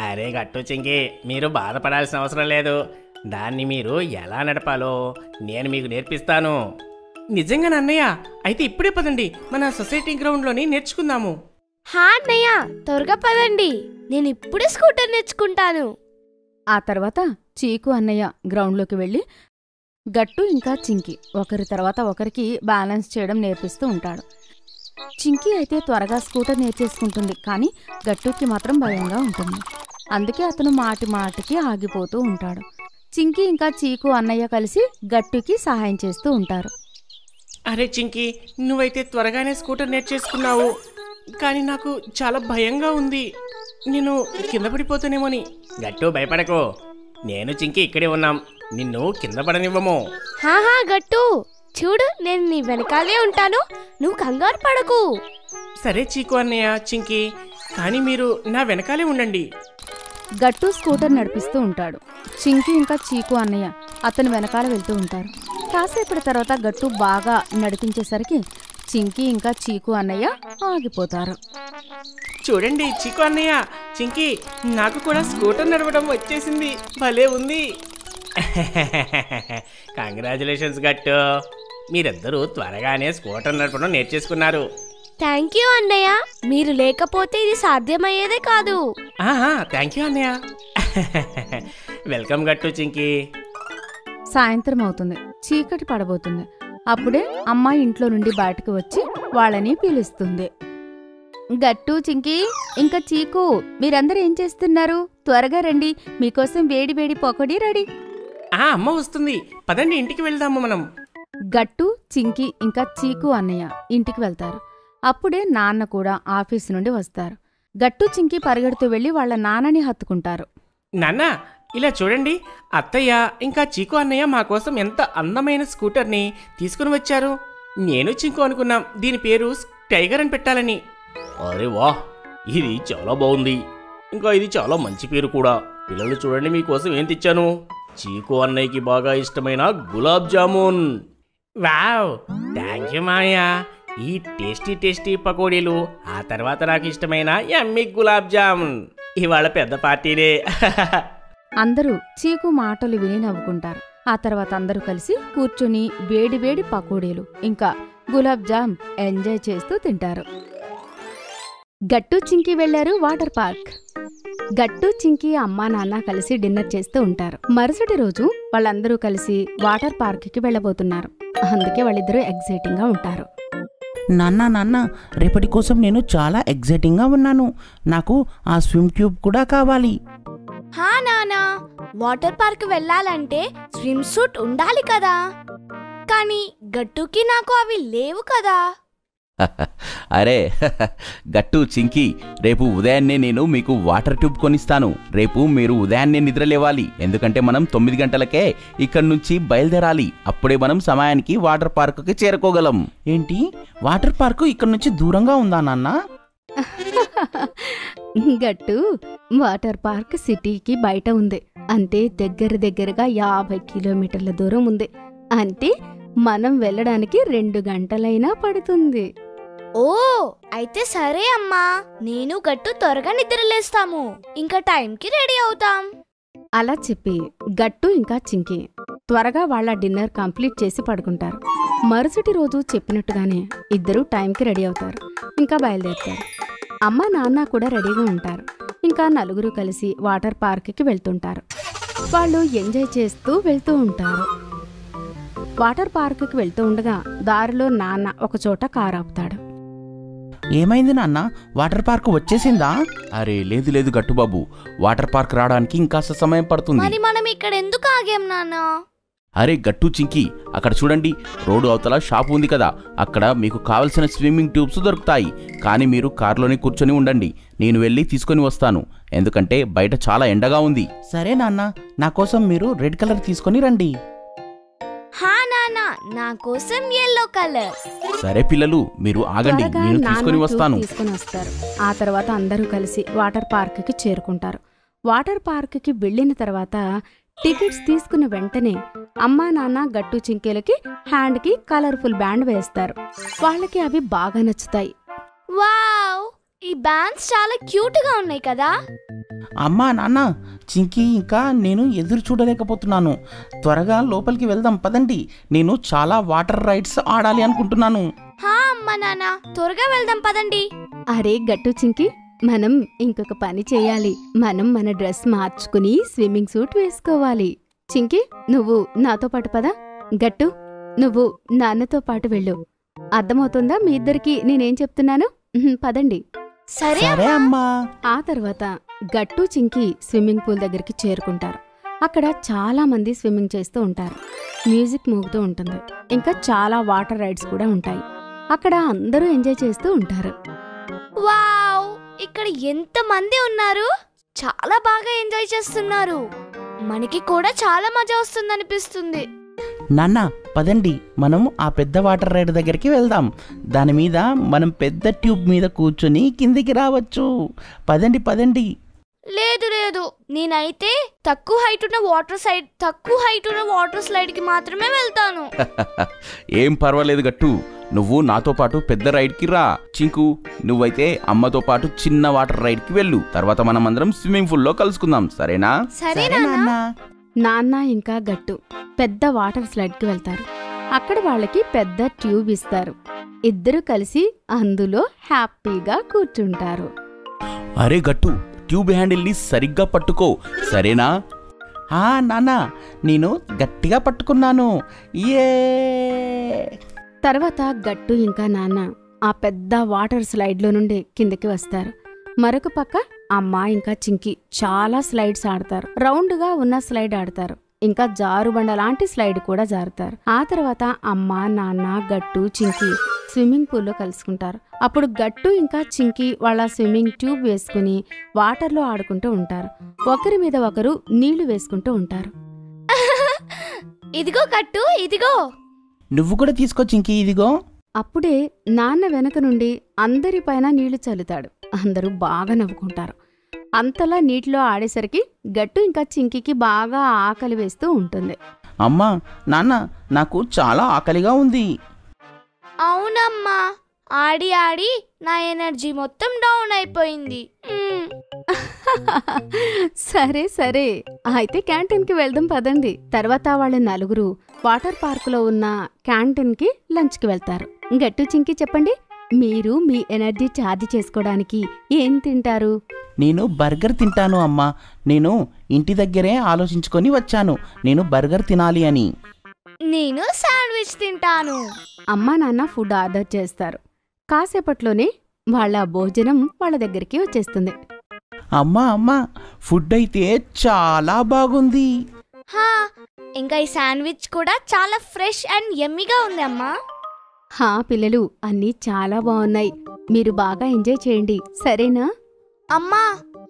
అరే గట్టు చింకీ, మీరు బాధపడాల్సిన అవసరం లేదు. దాన్ని మీరు ఎలా నడపాలో నేను మీకు నేర్పిస్తాను. నిజంగా అన్నయ్య? అయితే ఇప్పుడే పదండి, మన సొసైటీ గ్రౌండ్లోని నేర్చుకుందాము. హా అన్నయ్య, త్వరగా పదండి, నేను ఇప్పుడే స్కూటర్ నేర్చుకుంటాను. ఆ తర్వాత చీకు అన్నయ్య గ్రౌండ్లోకి వెళ్ళి గట్టు ఇంకా చింకీ ఒకరి తర్వాత ఒకరికి బ్యాలెన్స్ చేయడం నేర్పిస్తూ ఉంటాడు. చింకీ అయితే త్వరగా స్కూటర్ నేర్చేసుకుంటుంది. కానీ గట్టుకి మాత్రం భయంగా ఉంటుంది. అందుకే అతను మాటి మాటికి ఆగిపోతూ ఉంటాడు. చింకీ ఇంకా చీకు అన్నయ్య కలిసి గట్టుకి సహాయం చేస్తూ ఉంటారు. అరే చింకీ, నువ్వైతే త్వరగానే స్కూటర్ నేర్చేసుకున్నావు. కానీ నాకు చాలా భయంగా ఉంది, నేను కింద పడిపోతానేమోని. గట్టు భయపడకు, నేను చింకీ ఇక్కడే ఉన్నాం, నిన్ను కింద పడనివ్వము. హాహా గట్టు, చూడు, నేను నీ వెనకాలే ఉంటాను, నువ్వు కంగారు పడకు. సరే చీకు అన్నయ్య, చింకీ, కానీ మీరు నా వెనకాలే ఉండండి. గట్టు స్కూటర్ నడిపిస్తూ ఉంటాడు. చింకీ ఇంకా చీకు అన్నయ్య అతను వెనకాల వెళ్తూ ఉంటారు. కాసేపటి తర్వాత గట్టు బాగా నడిపించేసరికి చింకీ ఇంకా చీకు అన్నయ్య ఆగిపోతారు. చూడండి చీకు అన్నయ్య, చింకీ, నాకు కూడా స్కూటర్ నడవడం వచ్చేసింది, భలే ఉంది. కంగ్రాచులేషన్స్ గట్టు, మీరిద్దరూ త్వరగానే స్కూటర్ నడపడం నేర్చేసుకున్నారు. థ్యాంక్ యూ అన్నయ్య, మీరు లేకపోతే ఇది సాధ్యమయ్యేదే కాదు. థ్యాంక్ యూ అన్నయ్య. వెల్కమ్ గట్టు, చింకీ. సాయంత్రం అవుతుంది. చీకటి పడబోతుంది. అప్పుడే అమ్మాయి ఇంట్లో నుండి బయటకు వచ్చి వాళ్ళని పిలుస్తుంది. గట్టు, చింకీ, ఇంకా చీకు, మీరందరూ ఏం చేస్తున్నారు? త్వరగా రండి, మీకోసం వేడి వేడి పకోడీ రెడీ. అమ్మ వస్తుంది, పదండి ఇంటికి వెళ్దాము మనం. గట్టు, చింకీ ఇంకా చీకు అన్నయ్య ఇంటికి వెళ్తారు. అప్పుడే నాన్న కూడా ఆఫీసు నుండి వస్తారు. గట్టు, చింకీ పరిగెడుతూ వెళ్లి వాళ్ళ నాన్నని హత్తుకుంటారు. నాన్న, ఇలా చూడండి, అత్తయ్య ఇంకా చీకు అన్నయ్య మా కోసం ఎంత అందమైన స్కూటర్ని తీసుకుని వచ్చారు. నేను చింకు అనుకున్నాం దీని పేరు టైగర్ అని పెట్టాలని. అరే వాహ్, ఇది చాలా బాగుంది, ఇంకా ఇది చాలా మంచి పేరు కూడా. పిల్లలు చూడండి, మీకోసం ఏం తెచ్చాను. చీకు అన్నయ్యకి బాగా ఇష్టమైన gulab jamun. Wow, thank thank you మామయ్య. ఈ టేస్టీ టేస్టీ పకోడీలు, ఆ తర్వాత నాకు ఇష్టమైన యమ్మీ గులాబ్ జామున్. ఇవాళ పెద్ద పార్టీనే. అందరూ చీకు మాటలు విని నవ్వుకుంటారు. ఆ తర్వాత అందరూ కలిసి కూర్చుని వేడి వేడి పకోడీలు ఇంకా గులాబ్ జామ్ ఎంజాయ్ చేస్తూ తింటారు. గట్టు చింకి వెళ్లారు వాటర్ పార్క్. గట్టు చింకి అమ్మా నాన్న కలిసి డిన్నర్ చేస్తూ ఉంటారు. మరుసటి రోజు వాళ్ళందరూ కలిసి వాటర్ పార్క్కి వెళ్ళబోతున్నారు. అందుకే వాళ్ళిద్దరూ ఎగ్జైటింగ్ గా ఉంటారు. నాన్న రేపటి కోసం నేను చాలా ఎగ్జైటింగ్గా ఉన్నాను. నాకు ఆ స్విమ్ ట్యూబ్ కూడా కావాలి. హా నానా, వాటర్ పార్క్ వెళ్ళాలంటే స్విమ్ సూట్ ఉండాలి కదా. కానీ గట్టుకి నాకు అవి లేవు కదా. అరే గట్టు చింకి, రేపు ఉదయాన్నే నేను మీకు వాటర్ ట్యూబ్ కొనిస్తాను. రేపు మీరు ఉదయాన్నే నిద్రలేవాలి, ఎందుకంటే మనం 9 గంటలకే ఇక్కడి నుంచి బయలుదేరాలి. అప్పుడే మనం సమయానికి వాటర్ పార్కుకి చేరుకోగలం. ఏంటి, వాటర్ పార్కు ఇక్కడి నుంచి దూరంగా ఉందా నాన్న? గట్టు, వాటర్ పార్క్ సిటీకి బయట ఉంది. అంటే దగ్గరగా 50 కిలోమీటర్ల దూరం ఉంది. అంటే మనం వెళ్ళడానికి 2 గంటలైనా పడుతుంది. ఓ అయితే సరే అమ్మా, నేను గట్టు త్వరగా నిద్రలేస్తాము. ఇంకా టైంకి రెడీ అవుతాం. అలా చెప్పి గట్టు ఇంకా చింకి త్వరగా వాళ్ళ డిన్నర్ కంప్లీట్ చేసి పడుకుంటారు. మరుసటి రోజు చెప్పినట్టుగానే ఇద్దరూ టైంకి రెడీ అవుతారు. ఇంకా బయలుదేరుతారు. అమ్మ నాన్న కూడా రెడీగా ఉంటారు. ఇంకా నలుగురు కలిసి వాటర్ పార్క్కి వెళ్తుంటారు. వాళ్ళు ఎంజాయ్ చేస్తూ వెళ్తూ ఉంటారు. వాటర్ పార్క్కి వెళ్తూ ఉండగా దారిలో నాన్న ఒకచోట కారు ఆపుతాడు. ఏమైంది నాన్న, వాటర్ పార్క్ వచ్చేసిందా? అరే లేదు గట్టుబాబు, వాటర్ పార్క్ రావడానికి ఇంకాస్త సమయం పడుతుంది. మరి మనం ఇక్కడ ఎందుకు ఆగాం నాన్న? అరే గట్టు చింకి, అక్కడ చూడండి, రోడ్డు అవతల షాప్ ఉంది కదా, అక్కడ మీకు కావలసిన స్విమ్మింగ్ ట్యూబ్స్ దొరుకుతాయి. కానీ మీరు కారులోనే కూర్చొని ఉండండి, నేను వెళ్ళి తీసుకొని వస్తాను. ఎందుకంటే బయట చాలా ఎండగా ఉంది. సరే నాన్న, నా కోసం మీరు రెడ్ కలర్ తీసుకొని రండి. హా నానా, నా కోసం yellow కలర్. సరే పిల్లలు, మీరు ఆగండి, త్వరగా నేను నాన్న తీసుకొని వస్తాను. తీసుకొని వస్తారు. ఆ తర్వాత అందరూ కలిసి వాటర్ పార్క్కి చేరుకుంటారు. వాటర్ పార్క్కి వెళ్ళిన తర్వాత టికెట్స్ తీసుకున్న వెంటనే అమ్మా నాన్న గట్టు చింకేలకి హ్యాండ్కి కలర్ఫుల్ బ్యాండ్ వేస్తారు. వాళ్ళకి అవి బాగా నచ్చుతాయి. వావ్, ఈ బ్యాండ్స్ చాలా క్యూట్ గా ఉన్నాయి కదా. అమ్మా నాన్న, చింకి ఇంకా నేను ఎదురు చూడలేకపోతున్నాను. త్వరగా లోపలికి వెళ్దాం పదండి. నేను చాలా వాటర్ రైడ్స్ ఆడాలి అనుకుంటున్నాను. హా అమ్మా నాన్న, త్వరగా వెళ్దాం పదండి. అరే గట్టు చింకి, మనం ఇంకొక పని చేయాలి. మనం మన డ్రెస్ మార్చుకుని స్విమ్మింగ్ సూట్ వేసుకోవాలి. చింకి, నువ్వు నాతో పాటు పద. గట్టు, నువ్వు నాన్నతో పాటు వెళ్ళు. అర్థమవుతుందా మీ ఇద్దరికి నేనేం చెప్తున్నాను? పదండి. సరే అమ్మా. ఆ తర్వాత గట్టు చింకి స్విమ్మింగ్ పూల్ దగ్గరికి చేరుకుంటారు. అక్కడ చాలా మంది స్విమ్మింగ్ చేస్తూ ఉంటారు. మ్యూజిక్ మోగుతూ ఉంటుంది. ఇంకా చాలా వాటర్ రైడ్స్ కూడా ఉంటాయి. అక్కడ అందరూ ఎంజాయ్ చేస్తూ ఉంటారు. వావ్, ఇక్కడ ఎంత మంది ఉన్నారు. చాలా బాగా ఎంజాయ్ చేస్తున్నారు. మనకి కూడా చాలా మజా వస్తుందనిపిస్తుంది. నాన్న పదండి, మనం ఆ పెద్ద వాటర్ రైడ్ దగ్గరికి వెళ్దాం. దాని మీద మనం పెద్ద ట్యూబ్ మీద కూర్చొని కిందికి రావచ్చు. పదండి. లేదు, నేనైతే తక్కువ హైట్ ఉన్న వాటర్ స్లైడ్ కి మాత్రమే వెళ్తాను. ఏం పర్వాలేదు గట్టు, నువ్వు నాతో పాటు పెద్ద రైడ్ కి రా. చింకు, నువ్వైతే అమ్మతో పాటు చిన్న వాటర్ రైడ్ కి వెళ్ళు. తర్వాత మనం అందరం స్విమ్మింగ్ పూల్ లో కలుసుకుందాం, సరేనా? సరే నాన్న. నాన్న ఇంకా గట్టు పెద్ద వాటర్ స్లైడ్ కి వెళ్తారు. అక్కడ వాళ్ళకి పెద్ద ట్యూబ్ ఇస్తారు. ఇద్దరు కలిసి అందులో హ్యాపీగా కూర్చుంటారు. అరే గట్టు, ట్యూబ్ హ్యాండిల్ ని సరిగ్గా పట్టుకో, సరేనా? నాన్న, నేను గట్టిగా పట్టుకున్నాను. ఏ తర్వాత గట్టు ఇంకా నాన్న ఆ పెద్ద వాటర్ స్లైడ్లో నుండి కిందకి వస్తారు. మరొక పక్క అమ్మ ఇంకా చింకి చాలా స్లైడ్స్ ఆడతారు. రౌండ్గా ఉన్న స్లైడ్ ఆడతారు. ఇంకా జారుబండ లాంటి స్లైడ్ కూడా జారుతారు. ఆ తర్వాత అమ్మ నాన్న గట్టు చింకి స్విమ్మింగ్ పూల్లో కలుసుకుంటారు. అప్పుడు గట్టు ఇంకా చింకి వాళ్ళ స్విమ్మింగ్ ట్యూబ్ వేసుకుని వాటర్లో ఆడుకుంటూ ఉంటారు. ఒకరి మీద ఒకరు నీళ్లు వేసుకుంటూ ఉంటారు. ఇదిగో గట్టు, ఇదిగో. నువ్వు కూడా తీసుకో చింకి, ఇదిగో. అప్పుడే నాన్న వెనక నుండి అందరిపైన నీళ్లు చల్లుతాడు. అందరూ బాగా నవ్వుకుంటారు. అంతలా నీటిలో ఆడేసరికి గట్టు ఇంకా చింకికి బాగా ఆకలి వేస్తూ ఉంటుంది. అమ్మా నాన్న, నాకు చాలా ఆకలిగా ఉంది. అవునమ్మా, ఆడి ఆడి నా ఎనర్జీ మొత్తం డౌన్ అయిపోయింది. సరే సరే, అయితే క్యాంటీన్కి వెళ్దాం పదండి. తర్వాత వాళ్ళ నలుగురు వాటర్ పార్కులో ఉన్న క్యాంటీన్కి లంచ్కి వెళ్తారు. గట్టు చింకి చెప్పండి, మీరు మీ ఎనర్జీ ఛార్జ్ చేసుకోవడానికి ఏం తింటారు? నేను బర్గర్ తింటాను అమ్మా. నేను ఇంటి దగ్గరే ఆలోచించుకొని వచ్చాను నేను బర్గర్ తినాలి అని. నేను శాండ్విచ్ తింటాను. అమ్మా నాన్న ఫుడ్ ఆర్డర్ చేస్తారు. కాసేపట్లోనే వాళ్ళ భోజనం వాళ్ళ దగ్గరికి వచ్చేస్తుంది. అమ్మా అమ్మా, ఫుడ్ అయితే చాలా బాగుంది. హా, ఇంకా ఈ శాండ్విచ్ కూడా చాలా ఫ్రెష్ అండ్ యమ్మీగా ఉంది అమ్మా. హా పిల్లలు, అన్నీ చాలా బాగున్నాయి. మీరు బాగా ఎంజాయ్ చేయండి, సరేనా? అమ్మా,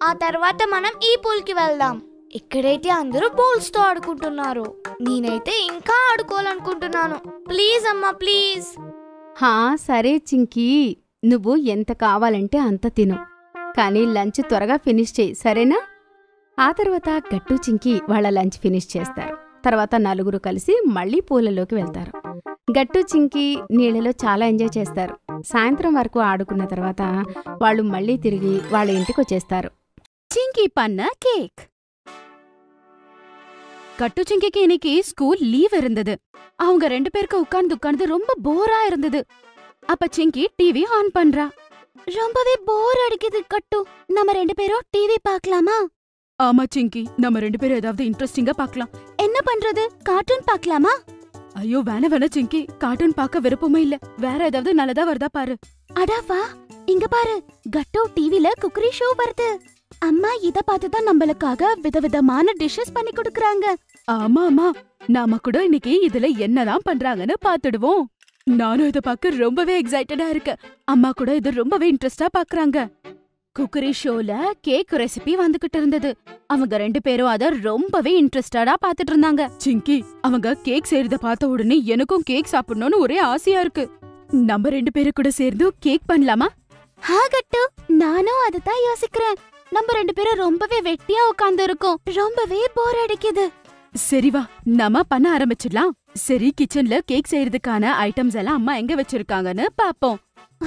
ఆ తర్వాత మనం ఈ పూల్కి వెళ్దాం. ఇక్కడైతే అందరూ బౌల్స్తో ఆడుకుంటున్నారు. నేనైతే ఇంకా ఆడుకోవాలనుకుంటున్నాను. ప్లీజ్ అమ్మా, ప్లీజ్. హా సరే చింకీ, నువ్వు ఎంత కావాలంటే అంత తిను, కానీ లంచ్ త్వరగా ఫినిష్ చేయి, సరేనా? ఆ తర్వాత గట్టు చింకీ వాళ్ళ లంచ్ ఫినిష్ చేస్తారు. తర్వాత నలుగురు కలిసి మళ్ళీ పూలలోకి వెళ్తారు. గట్టు చింకీ నీళ్ళలో చాలా ఎంజాయ్ చేస్తారు. సాయంత్రం వరకు ఆడుకున్న తర్వాత వాళ్ళు మళ్ళీ తిరిగి వాళ్ళ ఇంటికి వచ్చేస్తారు. சிங்கி பண்ண கேக். கட்டு சிங்கிக்கு இன்னைக்கு ஸ்கூல் லீவ் இருந்தது. அவங்க 2 பேருக்கு உட்கார்ந்து ரொம்ப போரா இருந்தது. அப்ப சிங்கி டிவி ஆன் பண்றா. ரொம்பவே போர் அடிக்குது கட்டு, நம்ம 2 பேரும் டிவி பார்க்கலாமா? ஆமா சிங்கி, நம்ம 2 பேரும் ஏதாவது இன்ட்ரெஸ்டிங்கா பார்க்கலாம். என்ன பண்றது, கார்ட்டூன் பார்க்கலாமா? ஐயோ வேணா சிங்கி, கார்ட்டூன் பார்க்க விருப்பமே இல்ல. வேற ஏதாவது நல்லதா வருதா பாரு. அடா வா, இங்க பாரு, கட்டு டிவில குக்கரி ஷோ வருது. அம்மா இத பார்த்துதான் நம்மளுக்காக விதவிதமான டிஷ்ஷஸ் பண்ணி கொடுக்கறாங்க. ஆமா, நாம கூட இன்னைக்கு இதுல என்னதான் பண்றாங்கன்னு பாத்துடுவோம். நானும் இத பார்க்க ரொம்பவே எக்ஸைட்டடா இருக்கேன். அம்மா கூட இது ரொம்பவே இன்ட்ரெஸ்டா பாக்குறாங்க. குக்கரி ஷோல கேக் ரெசிபி வந்துகிட்டு இருந்தது. அவங்க 2 பேரும் அத ரொம்பவே இன்ட்ரெஸ்டடா பாத்துட்டு இருந்தாங்க. சிங்கி, அவங்க கேக் செய்யறத பார்த்த உடனே எனக்கும் கேக் சாப்பிடணும்னு ஒரே ஆசையா இருக்கு. நம்ம 2 பேரும் கூட சேர்ந்து கேக் பண்ணலாமா? ஹா கட்டு, நானும் அததான் யோசிக்கிறேன். நம்ம 2 பேரும் ரொம்பவே வெட்டியா உட்கார்ந்து இருக்கோம். ரொம்பவே போர் அடிக்குது. சரி வா, நாம பண்ண ஆரம்பிச்சிடலாம். சரி, கிச்சன்ல கேக் செய்யறதுக்கான ஐட்டம்ஸ் எல்லாம் அம்மா எங்க வச்சிருக்காங்கன்னு பாப்போம்.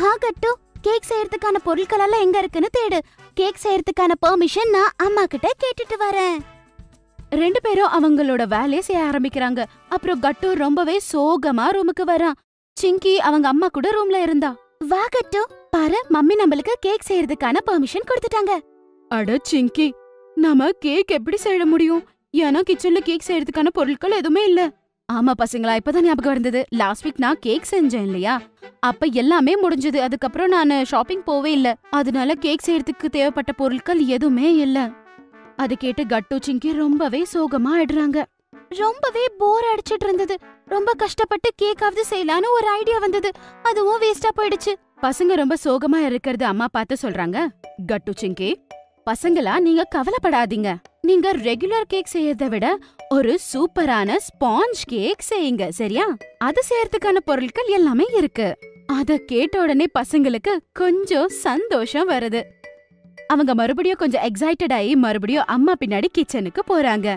ஹா கட்டு, கேக் செய்யறதுக்கான பொருட்கள் எல்லாம் எங்க இருக்குன்னு தேடு. கேக் செய்யறதுக்கான பெர்மிஷன் நான் அம்மா கிட்ட கேட்டுட்டு வரேன். 2 பேரும் அவங்களோட வேலையை செய்ய ஆரம்பிக்கிறாங்க. அப்புறம் கட்டு ரொம்பவே சோகமா ரூமுக்கு வரான். சிங்கி அவங்க அம்மா கூட ரூம்ல இருந்தா. வா கட்டு, பாரு, மம்மி நம்மளுக்கு கேக் செய்யறதுக்கான பெர்மிஷன் கொடுத்துட்டாங்க. அட சிங்கி, நாம கேக் எப்படி செய்ய முடியும்? ஏன்னா கிச்சன்ல கேக் செய்யறதுக்கான பொருட்கள் எதுவுமே இல்ல. ஆமா பசங்களா, இப்பதான் ஞாபகம் இருந்தது. லாஸ்ட் வீக் நான் கேக் செஞ்சேன் இல்லையா, அப்ப எல்லாமே முடிஞ்சது. அதுக்கப்புறம் நான் ஷாப்பிங் போவே இல்ல. அதனால கேக் செய்யறதுக்கு தேவைப்பட்ட பொருட்கள் எதுவுமே இல்ல. அது கேட்டு கட்டு சிங்கி ரொம்பவே சோகமா ஆயிடுறாங்க. ரொம்பவே போர் அடிச்சிட்டு இருந்தது. ரொம்ப கஷ்டப்பட்டு கேக்காவது செய்யலான்னு ஒரு ஐடியா வந்தது, அதுவும் வேஸ்டா போயிடுச்சு. பசங்க ரொம்ப சோகமா இருக்கிறது அம்மா பார்த்து சொல்றாங்க. கட்டு சிங்கி, பசங்களா நீங்க கவலைப்படாதீங்க. நீங்க ரெகுலர் கேக் செய்யறதை விட ஒரு சூப்பரான ஸ்பாஞ்ச் கேக் செய்யுங்க, சரியா? அது செய்யறதுக்கான பொருட்கள் எல்லாமே இருக்கு. அத கேட்ட உடனே பசங்களுக்கு கொஞ்சம் சந்தோஷம் வருது. அவங்க மறுபடியும் கொஞ்சம் எக்ஸைட்டட் ஆகி மறுபடியும் அம்மா பின்னாடி கிச்சனுக்கு போறாங்க.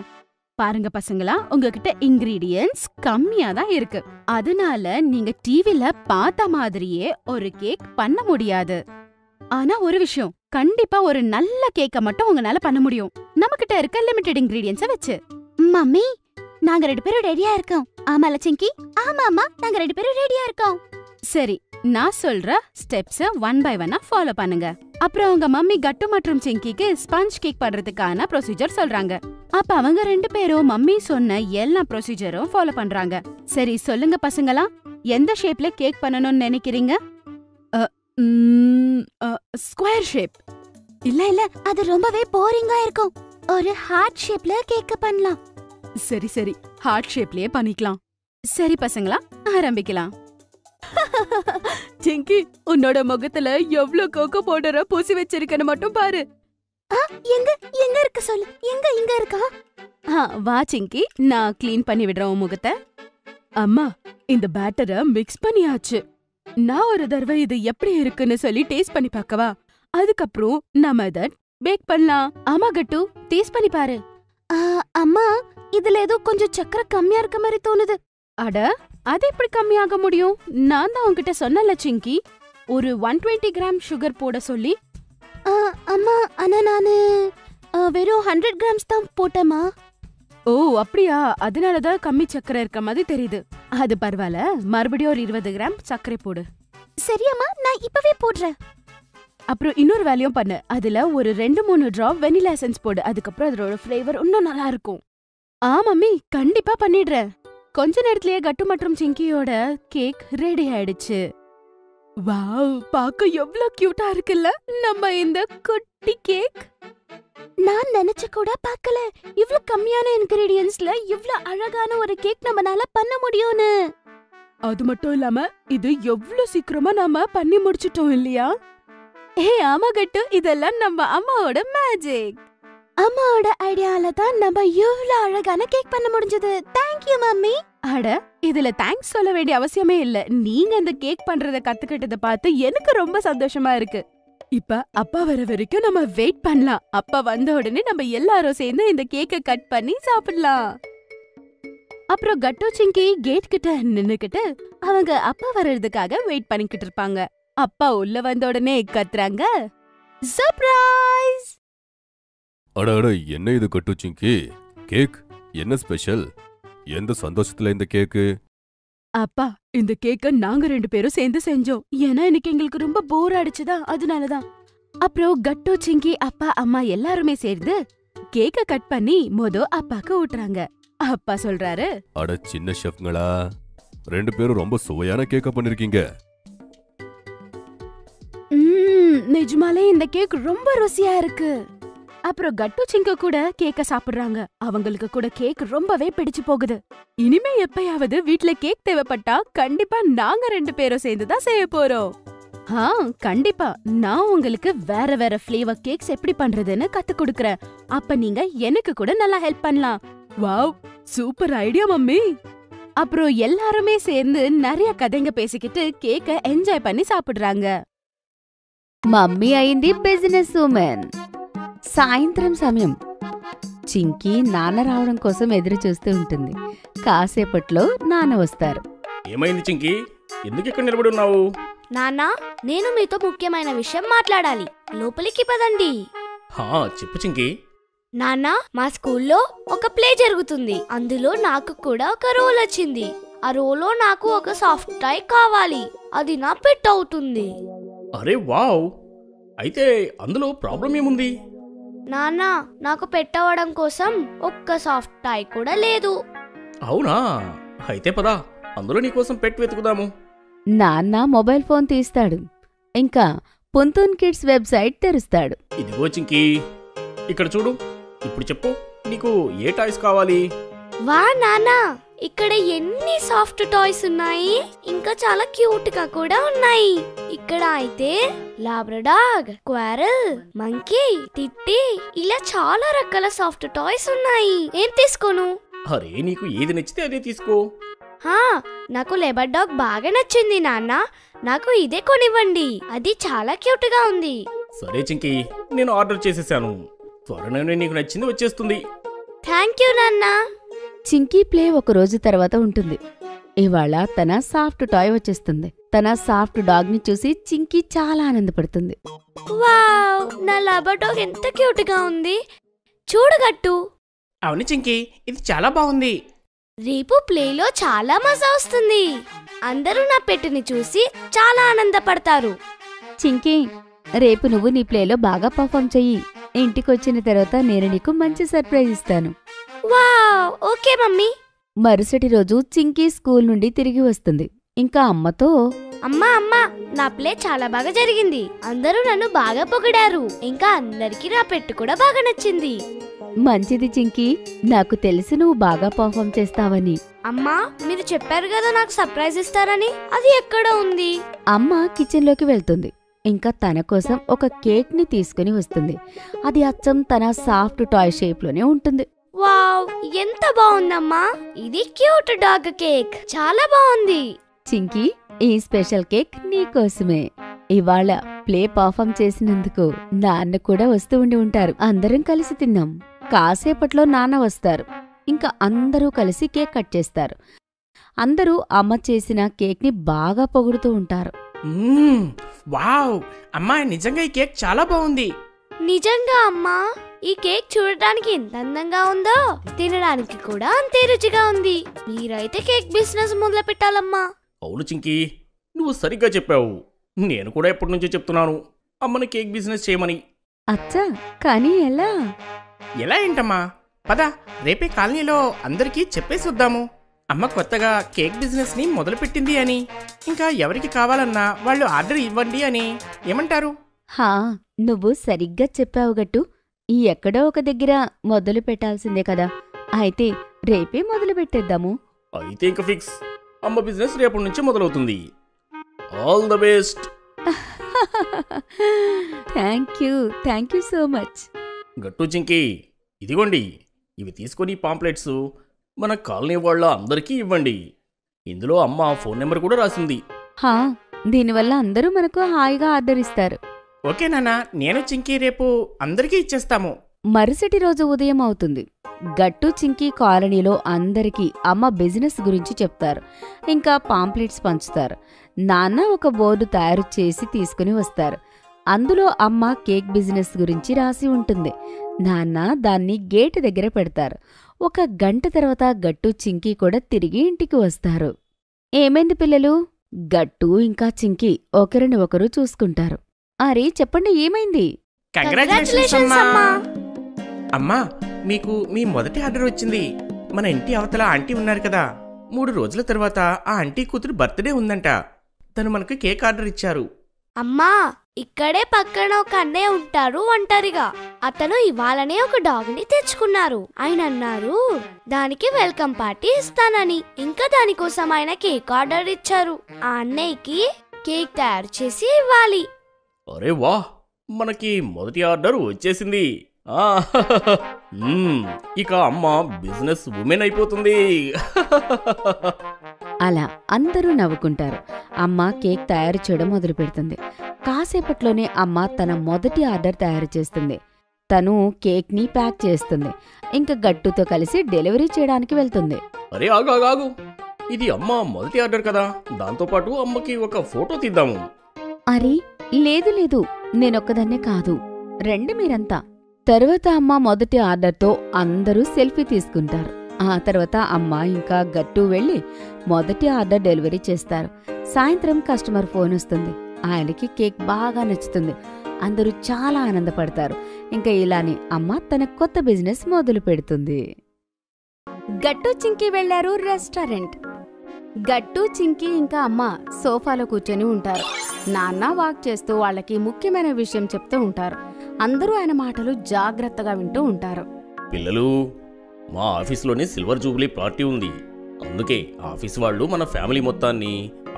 பாருங்க பசங்களா, உங்ககிட்ட இன்கிரீடியன்ட்ஸ் கம்மியா தான் இருக்கு. அதனால நீங்க டிவில பார்த்த மாதிரியே ஒரு கேக் பண்ண முடியாது. ஆனா ஒரு விஷயம், கண்டிப்பா ஒரு நல்ல கேக்க மட்டும் உங்களால பண்ண முடியும், நம்மகிட்ட இருக்க லிமிட்டட் இன்கிரீடியன்ட்ஸ வச்சு. மம்மி, நாங்க 2 பேரும் ரெடியா இருக்கோம். ஆமால சிங்கி? ஆமாமா, நாங்க 2 பேரும் ரெடியா இருக்கோம். சரி, நான் சொல்ற ஸ்டெப்ஸ 1 பை 1 ஃபாலோ பண்ணுங்க. அப்புறம் அவங்க மம்மி கட்டு மற்றும் சிங்கிக்கு ஸ்பஞ்ச் கேக் பண்றதுக்கான ப்ரொசீஜர் சொல்றாங்க. அப்ப அவங்க 2 பேரும் மம்மி சொன்ன எல்லா ப்ரொசீஜரும் ஃபாலோ பண்றாங்க. சரி சொல்லுங்க பசங்களா, எந்த ஷேப்ல கேக் பண்ணணும்னு நினைக்கிறீங்க? Square shape. இல்ல, அது ரொம்பவே போரிங்கா இருக்கும். ஒரு ஹார்ட் ஷேப்ல கேக் பண்ணலாம். சரி, ஹார்ட் ஷேப்லயே பண்ணிக்கலாம். சரி பசங்களா, ஆரம்பிக்கலாம். சிங்கி, உன்னோட முகத்துல எவ்ளோ கோகோ பவுடரை பூசி வச்சிருக்கன்னு மட்டும் பாரு. எங்க இருக்கு சொல்லு. இங்க இருக்கா? வா சிங்கி, நான் க்ளீன் பண்ணி விடுறேன் உன் முகத்தை. அம்மா, இந்த பேட்டரை மிக்ஸ் பண்ணியாச்சு. நான் ஒரு தடவை இது எப்படி இருக்குன்னு சொல்லி டேஸ்ட் பண்ணி பார்க்கவா? அதுக்கப்புறம் நாம இத பேக் பண்ணலாம். ஆமா கட்டு, டேஸ்ட் பண்ணி பாரு. அம்மா, இதுல ஏதோ கொஞ்சம் சக்கரை கம்மியா இருக்க மாதிரி தோணுது. அட, அது எப்படி கம்மியாக முடியும்? நான் தான் உன்கிட்ட சொன்னல சிங்கி, ஒரு 120 கிராம் சுகர் போட சொல்லி. அம்மா, ஆனா நானு வெறும் 100 கிராம்ஸ் தான் போட்டேம்மா. ஓ அப்படியா? அதனாலதான் கம்மி சர்க்கரை இருக்க மாதிரி தெரியுது. அது பரவாயில்ல, மறுபடியும் ஒரு 20 கிராம் சர்க்கரை போடு. சரியம்மா, நான் இப்பவே போடுறேன். அப்புறம் இன்னொரு வேலையும் பண்ணு, அதுல ஒரு 2-3 டிராப் வெனிலா எசன்ஸ் போடு. அதுக்கப்புறம் அதோட ஃப்ளேவர் இன்னும் நல்லா இருக்கும். மம்மி, கண்டிப்பா பண்ணிடுறேன். கொஞ்ச நேரத்திலேயே கட்டு மற்றும் சிங்கியோட கேக் ரெடி ஆயிடுச்சு. வாவ், பார்க்க எவ்வளவு கியூட்டா இருக்குல்ல நம்ம இந்த குட்டி கேக். நான் நினைச்சு கூட பார்க்கல இவ்ளோ கம்மியான இன்கிரிடியன்ட்ஸ்ல இவ்ளோ அழகான ஒரு கேக் நம்மனால பண்ண முடியும்னு. அது மட்டும் இல்லாம இது எவ்வளவு சீக்கிரமா நாம பண்ணி முடிச்சிட்டோம் இல்லையா? ஆமா கட்டு, இதெல்லாம் நம்ம அம்மாவோட மேஜிக். அம்மாவோட ஐடியால தான் நம்ம இவ்ளோ அழகான கேக் பண்ண முடிஞ்சது. Thank you mummy. அட, இதுல தேங்க்ஸ் சொல்ல வேண்டிய அவசியமே இல்ல. நீங்க இந்த கேக் பண்றத கத்துக்கிட்டத பார்த்து எனக்கு ரொம்ப சந்தோஷமா இருக்கு. இப்ப அப்பா வர வரைக்கும் நம்ம வெயிட் பண்ணலாம். அப்பா வந்த உடனே நம்ம எல்லாரும் சேர்ந்து இந்த கேக்க கட் பண்ணி சாப்பிடலாம். அப்புறம் கட்டு சிங்கி கேட் கிட்ட நின்னுக்கிட்டு அவங்க அப்பா வர்றதுக்காக வெயிட் பண்ணிக்கிட்டு இருப்பாங்க. அப்பா உள்ள வந்த உடனே கத்துறாங்க, சர்ப்ரைஸ்! அட என்ன இது கட்டு சிங்கி? கேக் என்ன ஸ்பெஷல்? எந்த சந்தோஷத்துல இந்த கேக்கு? அப்பா, இந்த கேக்க நாங்க 2 பேரும் சேர்ந்து செஞ்சோம். ஏன்னா இன்னைக்கு எங்களுக்கு ரொம்ப போர் அடிச்சுதா, அதனாலதான். அப்புறம் கட்டு சிங்கி அப்பா அம்மா எல்லாருமே சேர்ந்து கேக்க கட் பண்ணி அப்பாக்கு ஊட்டுறாங்க. அப்பா சொல்றாரு, அட சின்ன ஷெஃப்ங்களா, 2 பேரும் ரொம்ப சுவையான கேக்க பண்ணிருக்கீங்க. நிஜமாலே இந்த கேக் ரொம்ப ருசியா இருக்கு. அப்புறம் கட்டு சிங்க கூட கேக்க சாப்பிடுறாங்க. அவங்களுக்கு கூட கேக் ரொம்பவே பிடிச்சு போகுது. இனிமே எப்பயாவது வீட்ல கேக் தேவைப்பட்டா கண்டிப்பா நாங்க 2 பேரும் சேர்ந்துதான் செய்ய போறோம். கண்டிப்பா நான் உங்களுக்கு வேற வேற ஃபிளேவர் கேக்ஸ் எப்படி பண்றதுன்னு கத்து கொடுக்கறேன். அப்ப நீங்க எனக்கு கூட நல்லா ஹெல்ப் பண்ணலாம். Wow, super idea mummy. அப்புறம் எல்லாருமே சேர்ந்து நிறைய கதைங்க பேசிக்கிட்டு கேக்க என்ஜாய் பண்ணி சாப்பிடுறாங்க. మమ్మీ అయింది బిజినెస్ ఉమెన్. సాయంత్రం సమయం చింకీ నాన్న రావడం కోసం ఎదురు చూస్తూ ఉంటుంది. కాసేపట్లో నాన్న వస్తారు. ఏమైంది చింకీ, ఎందుకు ఇక్కడ నిలబడి ఉన్నావు? నాన్నా, నేను మీతో ముఖ్యమైన విషయం మాట్లాడాలి. లోపలికి పదండి. చెప్పు చింకీ. నాన్నా, మా స్కూల్లో ఒక ప్లే జరుగుతుంది. అందులో నాకు కూడా ఒక రోల్ వచ్చింది. ఆ రోల్లో నాకు ఒక సాఫ్ట్ టాయ్ కావాలి. అది నా పెట్ అవుతుంది. అరే వావ్, అయితే అందులో ప్రాబ్లం ఏముంది? నాన్న, నాకు పెట్ అవ్వడం కోసం ఒక్క సాఫ్ట్ టాయ్ కూడా లేదు. అవునా? అయితే పదా, అందులో నీకోసం పెట్ వెతుకుదాము. నాన్న మొబైల్ ఫోన్ తీస్తాడు. ఇంకా పొంతూన్ కిడ్స్ వెబ్సైట్ తెరుస్తాడు. ఇదిగో చింకీ, ఇక్కడ చూడు. ఇప్పుడు చెప్పు, నీకు ఏ టాయ్స్ కావాలి? వా నాన్న, ఇక్కడ ఎన్ని సాఫ్ట్ టాయ్స్ ఉన్నాయి. ఇంకా చాలా క్యూట్ గా కూడా ఉన్నాయి. ఇక్కడ అయితే లాబ్రడాగ్, స్క్వారల్, మంకీ, టిట్టి, ఇలా చాలా రకాల సాఫ్ట్ టాయ్స్ ఉన్నాయి. ఏం తీసుకోను? అరే, నీకు ఏది నచ్చితే అదే తీసుకో. నాకు లెబర్ డాగ్ బాగా నచ్చింది నాన్న. నాకు ఇదే కొనివ్వండి. అది చాలా క్యూట్ గా ఉంది. సరే చింకీ, నేను ఆర్డర్ చేసేసాను. త్వరలోనే నీకు నచ్చింది వచ్చేస్తుంది. థ్యాంక్ యూ నాన్న. చింకీ ప్లే ఒక రోజు తర్వాత ఉంటుంది. ఇవాళ తన సాఫ్ట్ టాయ్ వచ్చేస్తుంది. తన సాఫ్ట్ డాగ్ ని చూసి చింకీ చాలా ఆనందపడుతుంది. వావ్, నా లబర్ డాగ్ ఎంత క్యూట్ గా ఉంది. చూడగట్టు. అవును చింకీ, ఇది చాలా బాగుంది. రేపు ప్లేలో చాలా మజా వస్తుంది. అందరూ నా పెట్టుని చూసి చాలా ఆనందపడతారు. చింకీ, రేపు నువ్వు నీ ప్లేలో బాగా పర్ఫామ్ చెయ్యి. ఇంటికొచ్చిన తర్వాత నేను నీకు మంచి సర్ప్రైజ్ ఇస్తాను. Wow, okay mummy. మరుసటి రోజు చింకీ స్కూల్ నుండి తిరిగి వస్తుంది. ఇంకా అమ్మతో, అమ్మా అమ్మా, నా ప్లే చాలా బాగా జరిగింది. అందరూ నన్ను బాగా పొగిడారు. ఇంకా అందరికీ నా పెట్టు కూడా బాగా నచ్చింది. మంచిది చింకీ, నాకు తెలిసి నువ్వు బాగా పర్ఫామ్ చేస్తావని. అమ్మా, మీరు చెప్పారు కదా నాకు సర్ప్రైజ్ ఇస్తారని. అది ఎక్కడ ఉంది? అమ్మ కిచెన్లోకి వెళ్తుంది. ఇంకా తన కోసం ఒక కేక్ ని తీసుకుని వస్తుంది. అది అచ్చం తన సాఫ్ట్ టాయ్ షేప్ లోనే ఉంటుంది. వావ్, ఎంత బాగుందమ్మా. ఇది క్యూట్ డాగ్ కేక్. చాలా బాగుంది. చింకీ, ఈ స్పెషల్ కేక్ నీకోసమే. ఇవాళ ప్లే పర్ఫామ్ చేసినందుకు నాన్న కూడా వస్తూ ఉండి ఉంటారు. అందరం కలిసి తిన్నాం. కాసేపట్లో నాన్న వస్తారు. ఇంకా అందరూ కలిసి కేక్ కట్ చేస్తారు. అందరూ అమ్మ చేసిన కేక్ని బాగా పొగుడుతూ ఉంటారు. వావ్, అమ్మా నిజంగా ఈ కేక్ చాలా బాగుంది. నిజంగా అమ్మా, ఈ కేక్ చూడటానికి ఎంత అందంగా ఉందో తినడానికి కూడా అంతే రుచిగా ఉంది. మీరైతే కేక్ బిజినెస్ మొదలు పెట్టాలమ్మా. అవును చింకీ, నువ్వు సరిగ్గా చెప్పావు. నేను కూడా ఎప్పటి నుంచో చెప్తున్నాను అమ్మని కేక్ బిజినెస్ చేయమని. అచ్చా, కానీ ఎలా? ఎలా ఏంటమ్మా, పద రేపే కాలనీలో అందరికీ చెప్పేసి వద్దాము. అమ్మ కొత్తగా కేక్ బిజినెస్ ని మొదలుపెట్టింది అని, ఇంకా ఎవరికి కావాలన్నా వాళ్ళు ఆర్డర్ ఇవ్వండి అని. ఏమంటారు? హా, నువ్వు సరిగ్గా చెప్పావు గట్టు. ఈ ఎక్కడో ఒక దగ్గర మొదలు పెట్టాల్సిందే కదా. అయితే రేపే మొదలు పెట్టేద్దాము. అయితే ఇంకా ఫిక్స్, అమ్మ బిజినెస్ రేపటి నుంచి మొదలవుతుంది. All the best. Thank you so much. గట్టు చింకీ, ఇదిగోండి, ఇవి తీసుకొని పాంప్లెట్స్ మన కాలనీ వాళ్ళ అందరికీ ఇవ్వండి. ఇందులో అమ్మ ఫోన్ నెంబర్ కూడా రాసింది. హా, దీనివల్ల అందరూ మనకు హాయిగా ఆర్డర్ ఇస్తారు. ఓకే నాన్న, నేను చింకీ రేపు అందరికీ ఇచ్చేస్తాము. మరుసటి రోజు ఉదయం అవుతుంది. గట్టు చింకీ కాలనీలో అందరికీ అమ్మ బిజినెస్ గురించి చెప్తారు. ఇంకా పాంప్లెట్స్ పంచుతారు. నాన్న ఒక బోర్డు తయారు చేసి తీసుకుని వస్తారు. అందులో అమ్మ కేక్ బిజినెస్ గురించి రాసి ఉంటుంది. నాన్న దాన్ని గేటు దగ్గర పెడతారు. ఒక గంట తర్వాత గట్టు చింకీ కూడా తిరిగి ఇంటికి వస్తారు. ఏమైంది పిల్లలు? గట్టు ఇంకా చింకీ ఒకరిని ఒకరు చూసుకుంటారు. అరే చెప్పండి, ఏమైంది? కంగ్రాచులేషన్స్ అమ్మా. అమ్మా, మీకు మీ మొదటి ఆర్డర్ వచ్చింది. మన ఇంటి అవతల ఆంటీ ఉన్నారు కదా, 3 రోజుల తర్వాత ఆ ఆంటీ కూతురు బర్త్డే ఉందంట. తను మనకు కేక్ ఆర్డర్ ఇచ్చారు. అమ్మా, ఇక్కడే పక్కన ఒక అన్నయ్య ఉంటారు ఒంటరిగా. అతను ఇవాళనే ఒక డాగ్ని తెచ్చుకున్నారు. ఆయన అన్నారు దానికి వెల్కమ్ పార్టీ ఇస్తానని. ఇంకా దానికోసం ఆయన కేక్ ఆర్డర్ ఇచ్చారు. ఆ అన్నయ్యకి కేక్ తయారు చేసి ఇవ్వాలి. అరే వాహ్, మనకి మొదటి ఆర్డర్ వచ్చేసింది. ఇక అమ్మ బిజినెస్ ఉమెన్ అయిపోతుంది. అలా అందరూ నవ్వుకుంటారు. అమ్మ కేక్ తయారు చేయడం మొదలు పెడుతుంది. కాసేపట్లోనే అమ్మ తన మొదటి ఆర్డర్ తయారు చేస్తుంది. తను కేక్ని ప్యాక్ చేస్తుంది. ఇంకా గట్టుతో కలిసి డెలివరీ చేయడానికి వెళ్తుంది. అరే ఆగాగు, ఇది అమ్మ మొదటి ఆర్డర్ కదా, దాంతోపాటు అమ్మకి ఒక ఫోటో తీద్దాము. అరే లేదు, నేనొక్కదాన్నే కాదు, రండి మీరంతా. తరువాత అమ్మ మొదటి ఆర్డర్తో అందరూ సెల్ఫీ తీసుకుంటారు. ఆ తర్వాత అమ్మ ఇంకా గట్టు వెళ్లి మొదటి ఆర్డర్ డెలివరీ చేస్తారు. సాయంత్రం కస్టమర్ ఫోన్ వస్తుంది. ఆయనకి కేక్ బాగా నచ్చుతుంది. అందరూ చాలా ఆనందపడతారు. ఇంకా ఇలానే అమ్మ తన కొత్త బిజినెస్ మొదలు పెడుతుంది. గట్టు చింకీ వెళ్లారు రెస్టారెంట్. గట్టు చింకీ ఇంకా అమ్మ సోఫాలో కూర్చొని ఉంటారు. నాన్న వాక్ చేస్తూ వాళ్ళకి ముఖ్యమైన విషయం చెప్తూ ఉంటారు. అందరూ ఆయన మాటలు జాగ్రత్తగా వింటూ ఉంటారు. పిల్లలు, మా ఆఫీస్లోనే సిల్వర్ జూబ్లీ పార్టీ ఉంది. అందుకే ఆఫీస్ వాళ్ళు మన ఫ్యామిలీ మొత్తాన్ని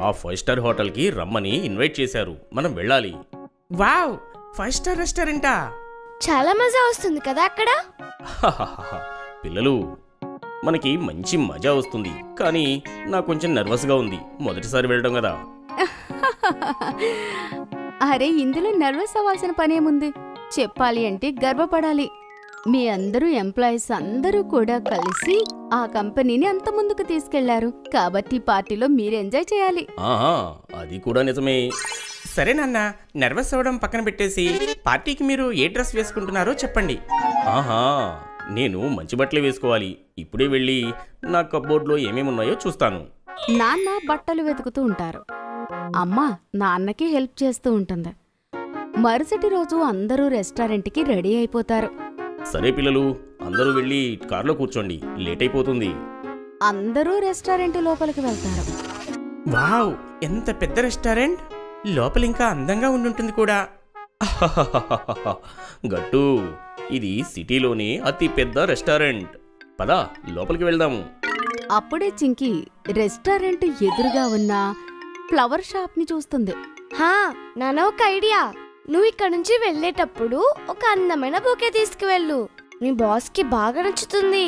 ఆ 5 స్టార్ హోటల్కి రమ్మని ఇన్వైట్ చేశారు. మనం వెళ్ళాలి. వావ్, 5 స్టార్ రెస్టారెంటా? చాలా మజా వస్తుంది కదా అక్కడ. పిల్లలు, మనకి మంచి మజా వస్తుంది, కానీ నాకు కొంచెం నర్వస్గా ఉంది. మొదటిసారి వెళ్ళడం కదా. అరే, ఇందులో నర్వస్ అవ్వాల్సిన పనేముంది? చెప్పాలి అంటే గర్వపడాలి. మీ అందరూ ఎంప్లాయీస్ అందరూ కూడా కలిసి ఆ కంపెనీని అంత ముందుకు తీసుకెళ్లారు. కాబట్టి పార్టీలో మీరు ఎంజాయ్ చేయాలి. అది కూడా నిజమే. సరే నాన్న, నర్వస్ అవ్వడం పక్కన పెట్టేసి పార్టీకి మీరు ఏ డ్రెస్ వేసుకుంటున్నారో చెప్పండి. నేను మంచి బట్టలే వేసుకోవాలి. ఇప్పుడే వెళ్ళి నా కప్బోర్డ్లో ఏమేమున్నాయో చూస్తాను. నాన్న బట్టలు వెతుకుతూ ఉంటారు. అమ్మ నాన్నకి హెల్ప్ చేస్తూ ఉంటుంది. మరుసటి రోజు అందరూ రెస్టారెంట్కి రెడీ అయిపోతారు. సరే పిల్లలు, అందరూ వెళ్ళి కార్లో కూర్చోండి, లేట్ అయిపోతుంది. అందరూ రెస్టారెంట్ లోపలికి వెళ్తారు. వావ్, ఎంత పెద్ద రెస్టారెంట్! లోపల ఇంకా అందంగా ఉండుంటుంది కూడా. గట్టు, ఇది సిటీలోని అతి పెద్ద రెస్టారెంట్. పద లోపలికి వెళ్దాము. అప్పుడే చింకీ రెస్టారెంట్ ఎదురుగా ఉన్న ఫ్లవర్ షాప్ ని చూస్తుంది. నాన్న, ఒక ఐడియా. నువ్వు ఇక్కడ నుంచి వెళ్ళేటప్పుడు ఒక అందమైన బొకే తీసుకువెళ్ళు. నీ బాస్ కి బాగా నచ్చుతుంది.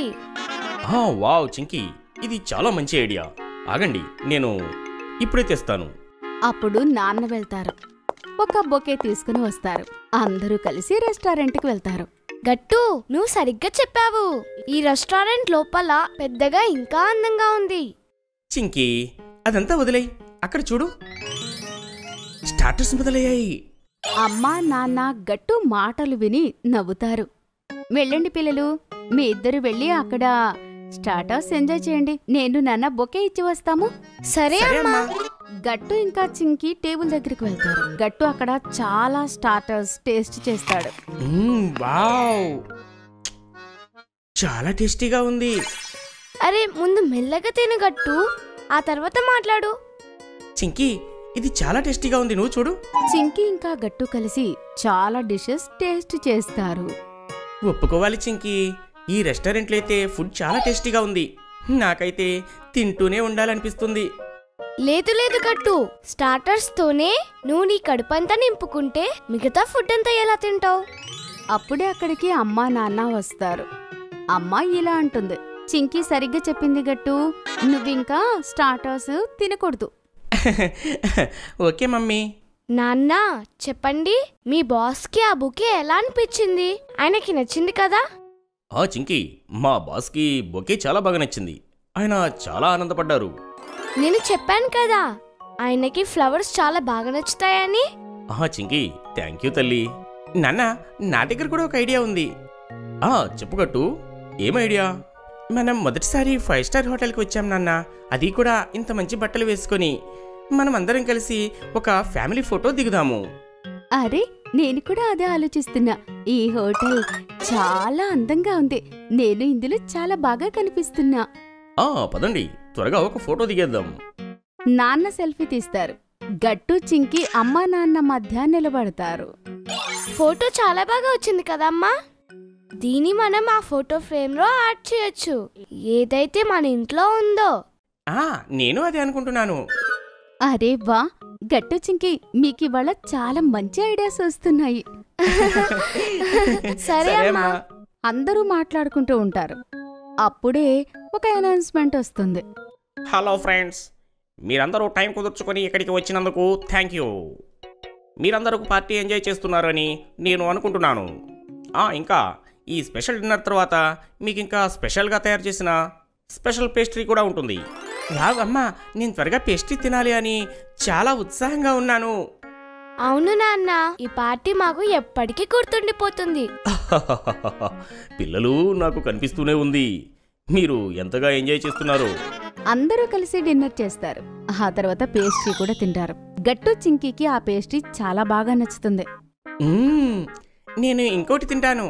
వావ్ చింకీ, ఇది చాలా మంచి ఐడియా. ఆగండి, నేను ఇప్పుడే తెస్తాను. అప్పుడు నాన్న వెళ్తారు. ఒక బొకే తీసుకుని వస్తారు. అందరూ కలిసి రెస్టారెంట్కి వెళ్తారు. గట్టు, నువ్వు సరిగ్గా చెప్పావు. ఈ రెస్టారెంట్ లోపల పెద్దగా ఇంకా అందంగా ఉంది. చింకీ అదంతా వదిలేయ్, అక్కడ చూడు స్టార్టర్స్ మొదలయ్యాయి. అమ్మా నాన్న గట్టు మాటలు విని నవ్వుతారు. వెళ్ళండి పిల్లలు, మీ ఇద్దరు వెళ్ళి అక్కడ స్టార్టర్స్ ఎంజాయ్ చేయండి. నేను నాన్న బొకే ఇచ్చి వస్తాము. సరే సరే అమ్మా. అమ్మా. గట్టు ఇంకా చింకి టేబుల్ దగ్గరికి వెళ్తారు. గట్టు అక్కడ చాలా స్టార్టర్స్ టేస్ట్ చేస్తాడు. వావ్, చాలా టేస్టీగా ఉంది. అరే ముందు మెల్లగా తిను గట్టు, ఆ తర్వాత మాట్లాడు. చింకీ ఇది చాలా టేస్టీగా ఉంది, నువ్వు చూడు. చింకి ఇంకా గట్టు కలిసి చాలా డిషెస్ టేస్ట్ చేస్తారు. ఒప్పుకోవాలి చింకీ, ఈ రెస్టారెంట్లో అయితే ఫుడ్ చాలా టేస్టీగా ఉంది. నాకైతే తింటూనే ఉండాలనిపిస్తుంది. లేదు లేదు గట్టు, స్టార్టర్స్ తోనే నువ్వు నీ కడుపంతా నింపుకుంటే మిగతా ఫుడ్ అంతా ఎలా తింటావు? అప్పుడే అక్కడికి అమ్మా నాన్న వస్తారు. అమ్మ ఇలా అంటుంది, చింకి సరిగ్గా చెప్పింది గట్టు, నువ్వింకా స్టార్టర్స్ తినకూడదు. Okay mummy. నాన్న చెప్పండి, మీ బాస్కి ఆ బుకే ఎలా అనిపించింది? ఆయనకి నచ్చింది కదా? చింకీ, మా బాస్కి బొకే చాలా బాగా నచ్చింది. ఆయన చాలా ఆనందపడ్డారు. నేను చెప్పాను కదా ఆయనకి ఫ్లవర్స్ చాలా బాగా నచ్చుతాయని. చింకీ, థ్యాంక్ యూ తల్లి. నాన్న, నా దగ్గర కూడా ఒక ఐడియా ఉంది. చెప్పుగట్టు, ఏం ఐడియా? మనం మొదటిసారి 5 స్టార్ హోటల్కి వచ్చాం నాన్న, అది కూడా ఇంత మంచి బట్టలు వేసుకొని. మనం అందరం కలిసి ఒక ఫ్యామిలీ ఫోటో దిగుదాము. అరే నేను కూడా అదే ఆలోచిస్తున్నా. ఈ హోటల్ చాలా అందంగా ఉంది. నేను ఇందులో చాలా బాగా కనిపిస్తున్నా. పదండి, త్వరగా ఒక ఫోటో దిగేద్దాం. నాన్న సెల్ఫీ తీస్తారు. గట్టు చింకి అమ్మా నాన్న మధ్య నిలబడతారు. ఫోటో చాలా బాగా వచ్చింది కదమ్మా. దీన్ని మనం ఆ ఫోటో ఫ్రేమ్ లో యాడ్ చేయొచ్చు, ఏదైతే మన ఇంట్లో ఉందో. నేను అదే అనుకుంటున్నాను. అరే వా, గట్టు చింకి మీకు ఇవాళ చాలా మంచి ఐడియాస్ వస్తున్నాయి. సరే అమ్మా. అందరూ మాట్లాడుకుంటూ ఉంటారు. అప్పుడే ఒక అనౌన్స్మెంట్ వస్తుంది. హలో ఫ్రెండ్స్, మీరందరూ టైం కుదుర్చుకొని ఇక్కడికి వచ్చినందుకు థ్యాంక్ యూ. మీరందరూ పార్టీ ఎంజాయ్ చేస్తున్నారని నేను అనుకుంటున్నాను. ఇంకా ఈ స్పెషల్ డిన్నర్ తర్వాత మీకు ఇంకా స్పెషల్గా తయారు చేసిన స్పెషల్ పేస్ట్రీ కూడా ఉంటుంది. అమ్మా, నేను త్వరగా పేస్ట్రీ తినాలి అని చాలా ఉత్సాహంగా ఉన్నాను. అవును నాన్న, ఈ పార్టీ మాకు ఎప్పటికీ గుర్తుండిపోతుంది. పిల్లలు, నాకు కనిపిస్తూనే ఉంది మీరు ఎంతగా ఎంజాయ్ చేస్తున్నారు. అందరూ కలిసి డిన్నర్ చేస్తారు. ఆ తర్వాత పేస్ట్రీ కూడా తింటారు. గట్టు చింకీకి ఆ పేస్ట్రీ చాలా బాగా నచ్చుతుంది. నేను ఇంకోటి తింటాను.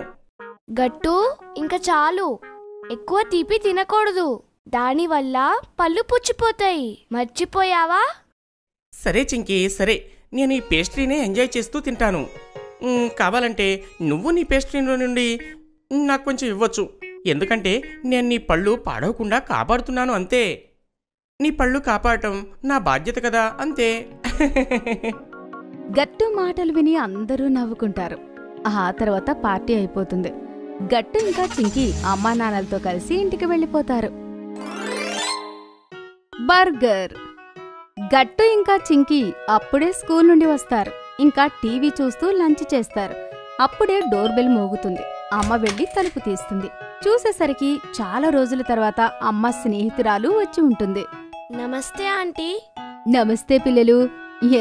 గట్టు ఇంకా చాలు, ఎక్కువ తీపి తినకూడదు, దానివల్ల పళ్ళు పుచ్చిపోతాయి, మర్చిపోయావా? సరే చింకీ, సరే, నేను ఈ పేస్ట్రీనే ఎంజాయ్ చేస్తూ తింటాను. కావాలంటే నువ్వు నీ పేస్ట్రీలో నుండి నాకు కొంచెం ఇవ్వచ్చు, ఎందుకంటే నేను నీ పళ్ళు పాడవకుండా కాపాడుతున్నాను అంతే. నీ పళ్ళు కాపాడటం నా బాధ్యత కదా, అంతే. గట్టు మాటలు విని అందరూ నవ్వుకుంటారు. ఆ తర్వాత పార్టీ అయిపోతుంది. గట్టు ఇంకా చింకి అమ్మా నాన్నలతో కలిసి ఇంటికి వెళ్ళిపోతారు. బర్గర్. గట్టు ఇంకా చింకి అప్పుడే స్కూల్ నుండి వస్తారు. ఇంకా టీవీ చూస్తూ లంచ్ చేస్తారు. అప్పుడే డోర్ బెల్ మోగుతుంది. అమ్మ వెళ్ళి తలుపు తీస్తుంది. చూసేసరికి చాలా రోజుల తర్వాత అమ్మ స్నేహితురాలు వచ్చి ఉంటుంది. నమస్తే ఆంటీ. నమస్తే పిల్లలు,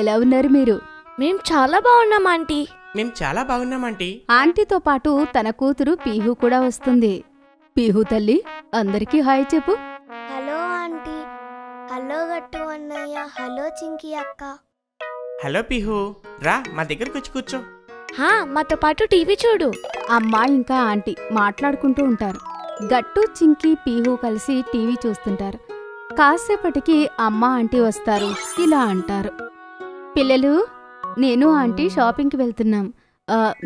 ఎలా ఉన్నారు మీరు? మేం చాలా బాగున్నాం ఆంటీ. మేం చాలా బాగున్నాం ఆంటీ. ఆంటీతో పాటు తన కూతురు పీహు కూడా వస్తుంది. పీహు తల్లి, అందరికీ హాయ్ చెప్పు. Hello aunty. హలో గట్టు అన్నయ్య. హలో చింకి అక్క. హలో పీహు, రా మా దగ్గరికి వచ్చి కూర్చో. మాతో పాటు టీవీ చూడు. అమ్మ ఇంకా ఆంటీ మాట్లాడుకుంటూ ఉంటారు. గట్టు చింకి పీహు కలిసి టీవీ చూస్తుంటారు. కాసేపటికి అమ్మ ఆంటీ వస్తారు. ఇలా అంటారు, పిల్లలు, నేను ఆంటీ షాపింగ్కి వెళ్తున్నాం.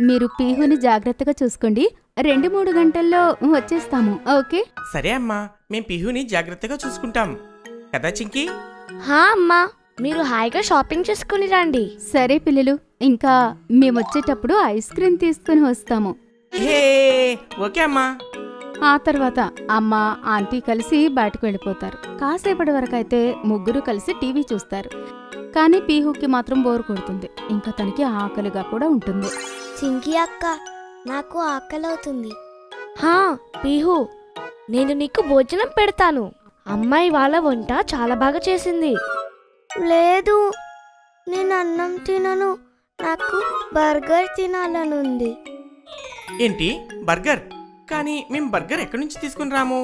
మీరు పీహుని జాగ్రత్తగా చూసుకోండి. 2-3 గంటల్లో వచ్చేస్తాము, ఓకే? సరే అమ్మా, మేం పీహుని జాగ్రత్తగా చూసుకుంటాం కదా చింకి. అమ్మా, మీరు హాయిగా షాపింగ్ చేసుకుని రండి. సరే పిల్లలు, ఇంకా మేమొచ్చేటప్పుడు ఐస్ క్రీమ్ తీసుకుని వస్తాము. ఓకే అమ్మా. ఆ తర్వాత అమ్మ ఆంటీ కలిసి బయటకు వెళ్ళిపోతారు. కాసేపటి వరకైతే ముగ్గురు కలిసి టీవీ చూస్తారు. కానీ పీహుకి మాత్రం బోర్ కొడుతుంది. ఇంకా తనకి ఆకలిగా కూడా ఉంటుంది. చింకి అక్క, నాకు ఆకలి అవుతుంది. పీహు, నేను నీకు భోజనం పెడతాను. అమ్మాయి వాళ్ళ వంట చాలా బాగా చేసింది. లేదు, నేను అన్నం తినను. నాకు బర్గర్ తినాలనుంది. ఏంటి బర్గర్? కానీ మేము బర్గర్ ఎక్కడి నుంచి తీసుకుని రాము?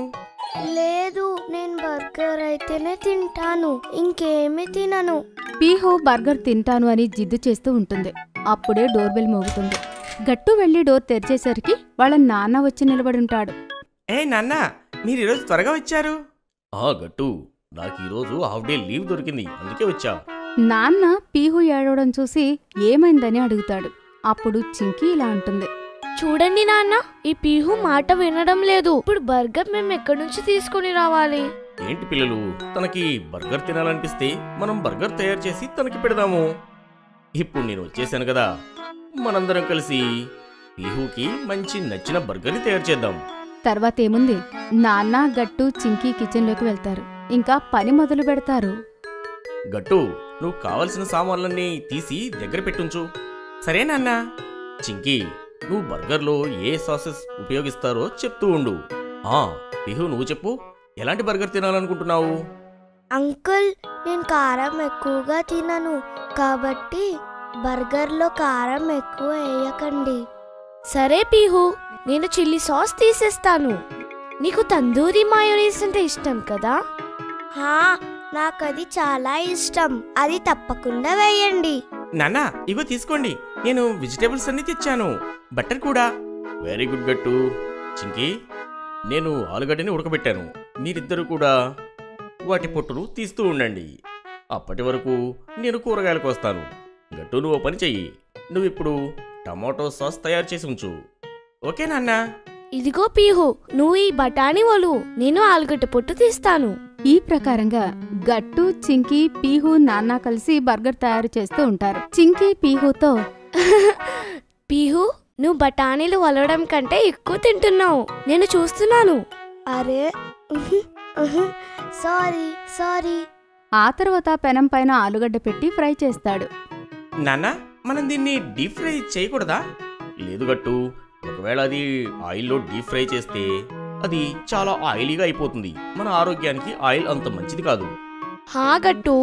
లేదు, నేను బర్గర్ అయితేనే తింటాను, ఇంకేమీ తినను. పీహు బర్గర్ తింటాను అని జిద్దు చేస్తూ ఉంటుంది. అప్పుడే డోర్ బెల్ మోగుతుంది. గట్టు వెళ్లి డోర్ తెరిచేసరికి వాళ్ళ నాన్న వచ్చి నిలబడుంటాడు. ఏ నాన్న, మీరు ఈరోజు త్వరగా వచ్చారు. గట్టు, నాకు ఈరోజు హాఫ్ డే లీవ్ దొరికింది, అందుకే వచ్చా. నాన్న పీహు ఏడవడం చూసి ఏమైందని అడుగుతాడు. అప్పుడు చింకీ ఇలా అంటుంది. చూడండి నాన్న, ఈ పీహు మాట వినడం లేదు. ఇప్పుడు బర్గర్ మేము ఎక్కడి నుంచి తీసుకుని రావాలి? ఏంటి పిల్లలు, తనకి బర్గర్ తినాలనిపిస్తే మనం బర్గర్ తయారు చేసి తనకి పెడదాము. ఇప్పుడు నేను వచ్చేసాను కదా, మనందరం కలిసి పీహుకి మంచి నచ్చిన బర్గర్ని తయారు చేద్దాం. తర్వాత ఏముంది, నాన్న గట్టు చింకీ కిచెన్లోకి వెళ్తారు. ఇంకా పని మొదలు పెడతారు. గట్టు, నువ్వు కావలసిన సామాన్లన్నీ తీసి దగ్గర పెట్టుంచు. సరే నాన్న. చింకీ, నువ్వు బర్గర్లో ఏ సాసెస్ ఉపయోగిస్తారో చెప్తూ ఉండు. పిహు, నువ్వు చెప్పు, ఎలాంటి బర్గర్ తినాలనుకుంటున్నావు? అంకుల్, నేను కారం ఎక్కువగా తినను, కాబట్టి బర్గర్లో కారం ఎక్కువ వేయకండి. సరే పీహు, నేను చిల్లీ సాస్ తీసేస్తాను. నీకు తందూరి మయోనీస్ అంటే ఇష్టం కదా? నాకది చాలా ఇష్టం, అది తప్పకుండా వేయండి. నాన్న, ఇగో తీసుకోండి, నేను వెజిటేబుల్స్ అన్ని తెచ్చాను, బట్టర్ కూడా. వెరీ గుడ్ గట్టు. చింకీ, నేను ఆలుగడ్డని ఉడకబెట్టాను, మీరిద్దరూ కూడా వాటి పొట్టును తీస్తూ ఉండండి. అప్పటి వరకు నేను కూరగాయలకు వస్తాను. గట్టు, నువ్వు పని చెయ్యి, నువ్విప్పుడు టమాటో సాస్ తయారు చేసి ఉంచు. ఓకే నాన్న. ఇదిగో పీహు, నువ్వు ఈ బఠానీ ఒలు, నేను ఆలుగడ్డ పొట్టు తీస్తాను. ఈ ప్రకారంగా గట్టు, చింకీ, పీహు, నాన్న కలిసి బర్గర్ తయారు చేస్తూ ఉంటారు. చింకీ పీహుతో, పీహు, నువ్వు బఠానీలు వలవడం కంటే ఎక్కువ తింటున్నావు, నేను చూస్తున్నాను. అరే, సారీ. ఆ తర్వాత పెనం పైన ఆలుగడ్డ పెట్టి ఫ్రై చేస్తాడు. నాన్న, మనం దీన్ని డీప్ ఫ్రై చేయకూడదా? లేదు గట్టు, ఒకవేళ అది ఆయిల్లో డీప్ ఫ్రై చేస్తే అది చాలా ఆయిలీగా అయిపోతుంది. మన ఆరోగ్యానికి ఆయిల్ అంత మంచిది కాదు. గట్టు,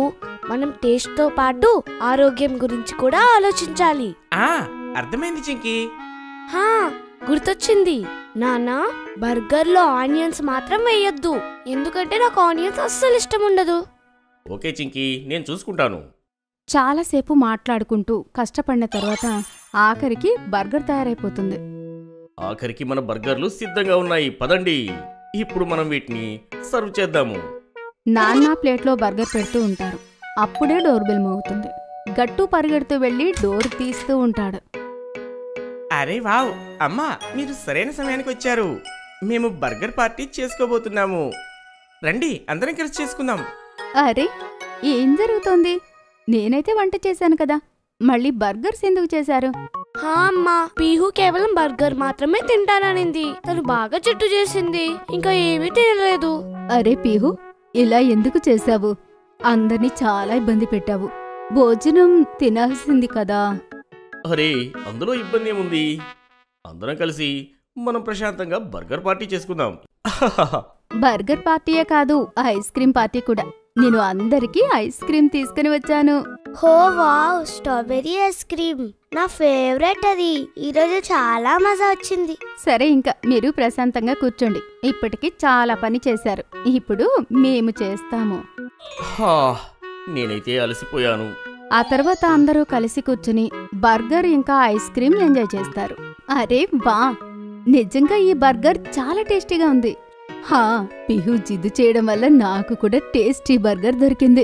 మనం టేస్ట్ తో పాటు ఆరోగ్యం గురించి కూడా ఆలోచించాలి. అర్థమైంది చింకీ. గుర్తొచ్చింది నాన్న, బర్గర్ లో ఆనియన్స్ మాత్రం వేయొద్దు, ఎందుకంటే నాకు ఆనియన్స్ అస్సలు ఇష్టం ఉండదు. ఓకే చింకీ, నేను చూసుకుంటాను. చాలాసేపు మాట్లాడుకుంటూ కష్టపడిన తర్వాత ఆఖరికి బర్గర్ తయారైపోతుంది. ఆఖరికి మన బర్గర్లు సిద్ధంగా ఉన్నాయి, పదండి. ఇప్పుడు మనం వీటిని సర్వ్ చేద్దాము. నాన్న ప్లేట్లో బర్గర్ పెడుతూ ఉంటారు. అప్పుడే డోర్ బెల్ మోగుతుంది. గట్టు పరిగెడుతూ వెళ్లి డోర్ తీస్తూ ఉంటాడు. అరే వావ్, అమ్మా, మీరు సరైన సమయానికి వచ్చారు. మేము బర్గర్ పార్టీ చేసుకోబోతున్నాము. రండి, అందరం కలిసి చేసుకుందాం. అరే, ఏం జరుగుతోంది? నేనైతే వంట చేశాను కదా, మళ్ళీ బర్గర్స్ ఎందుకు చేశారు? అమ్మా, పీహు కేవలం బర్గర్ మాత్రమే తింటాననింది. తను బాగా జట్టు చేసింది, ఇంకా ఏమీ తినలేదు. అరే పీహు, ఇలా ఎందుకు చేశావు? అందర్నీ చాలా ఇబ్బంది పెట్టావు. భోజనం తినాల్సింది కదా. అరే, అందులో ఇబ్బంది ఏముంది? అందరం కలిసి మనం ప్రశాంతంగా బర్గర్ పార్టీ చేసుకుందాం. బర్గర్ పార్టీయే కాదు, ఐస్ క్రీమ్ పార్టీ కూడా. నేను అందరికీ ఐస్ క్రీమ్ తీసుకుని వచ్చాను. హో వావ్, స్ట్రాబెరీ ఐస్ క్రీమ్ నా ఫేవరెట్. అది ఈరోజు చాలా మజా వచ్చింది. సరే, ఇంకా మీరు ప్రశాంతంగా కూర్చోండి. ఇప్పటికి చాలా పని చేశారు, ఇప్పుడు మేము చేస్తాము. నేనైతే అలసిపోయాను. ఆ తర్వాత అందరూ కలిసి కూర్చుని బర్గర్ ఇంకా ఐస్ క్రీమ్ ఎంజాయ్ చేస్తారు. అరే వా, నిజంగా ఈ బర్గర్ చాలా టేస్టీగా ఉంది. పిహు జిద్దు చేయడం వల్ల నాకు కూడా టేస్టీ బర్గర్ దొరికింది.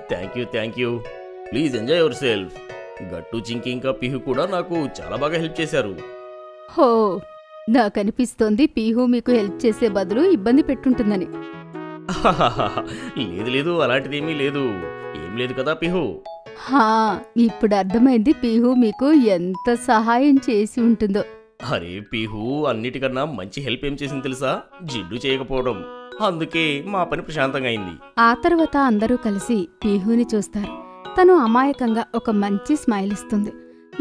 Thank you. Please enjoy your self. గట్టు, చింకి ఇంకా పిహు కూడా నాకు చాలా బాగా హెల్ప్ చేశారు. హో, నాకనిపిస్తోంది పిహు మీకు హెల్ప్ చేసే బదులు ఇబ్బంది పెట్టుంటుందని. లేదు, అలాంటిదేమీ లేదు. ఏం లేదు కదా పిహు. ఇప్పుడు అర్థమైంది పిహు మీకు ఎంత సహాయం చేసి ఉంటుందో. అరే పిహు అన్నిటికన్నా మంచి హెల్ప్ ఏం చేసింది తెలుసా? జిడ్డు చేయకపోవడం. అందుకే మా పని ప్రశాంతంగా అయింది. ఆ తర్వాత అందరూ కలిసి పిహుని చూస్తారు. తను అమాయకంగా ఒక మంచి స్మైల్ ఇస్తుంది.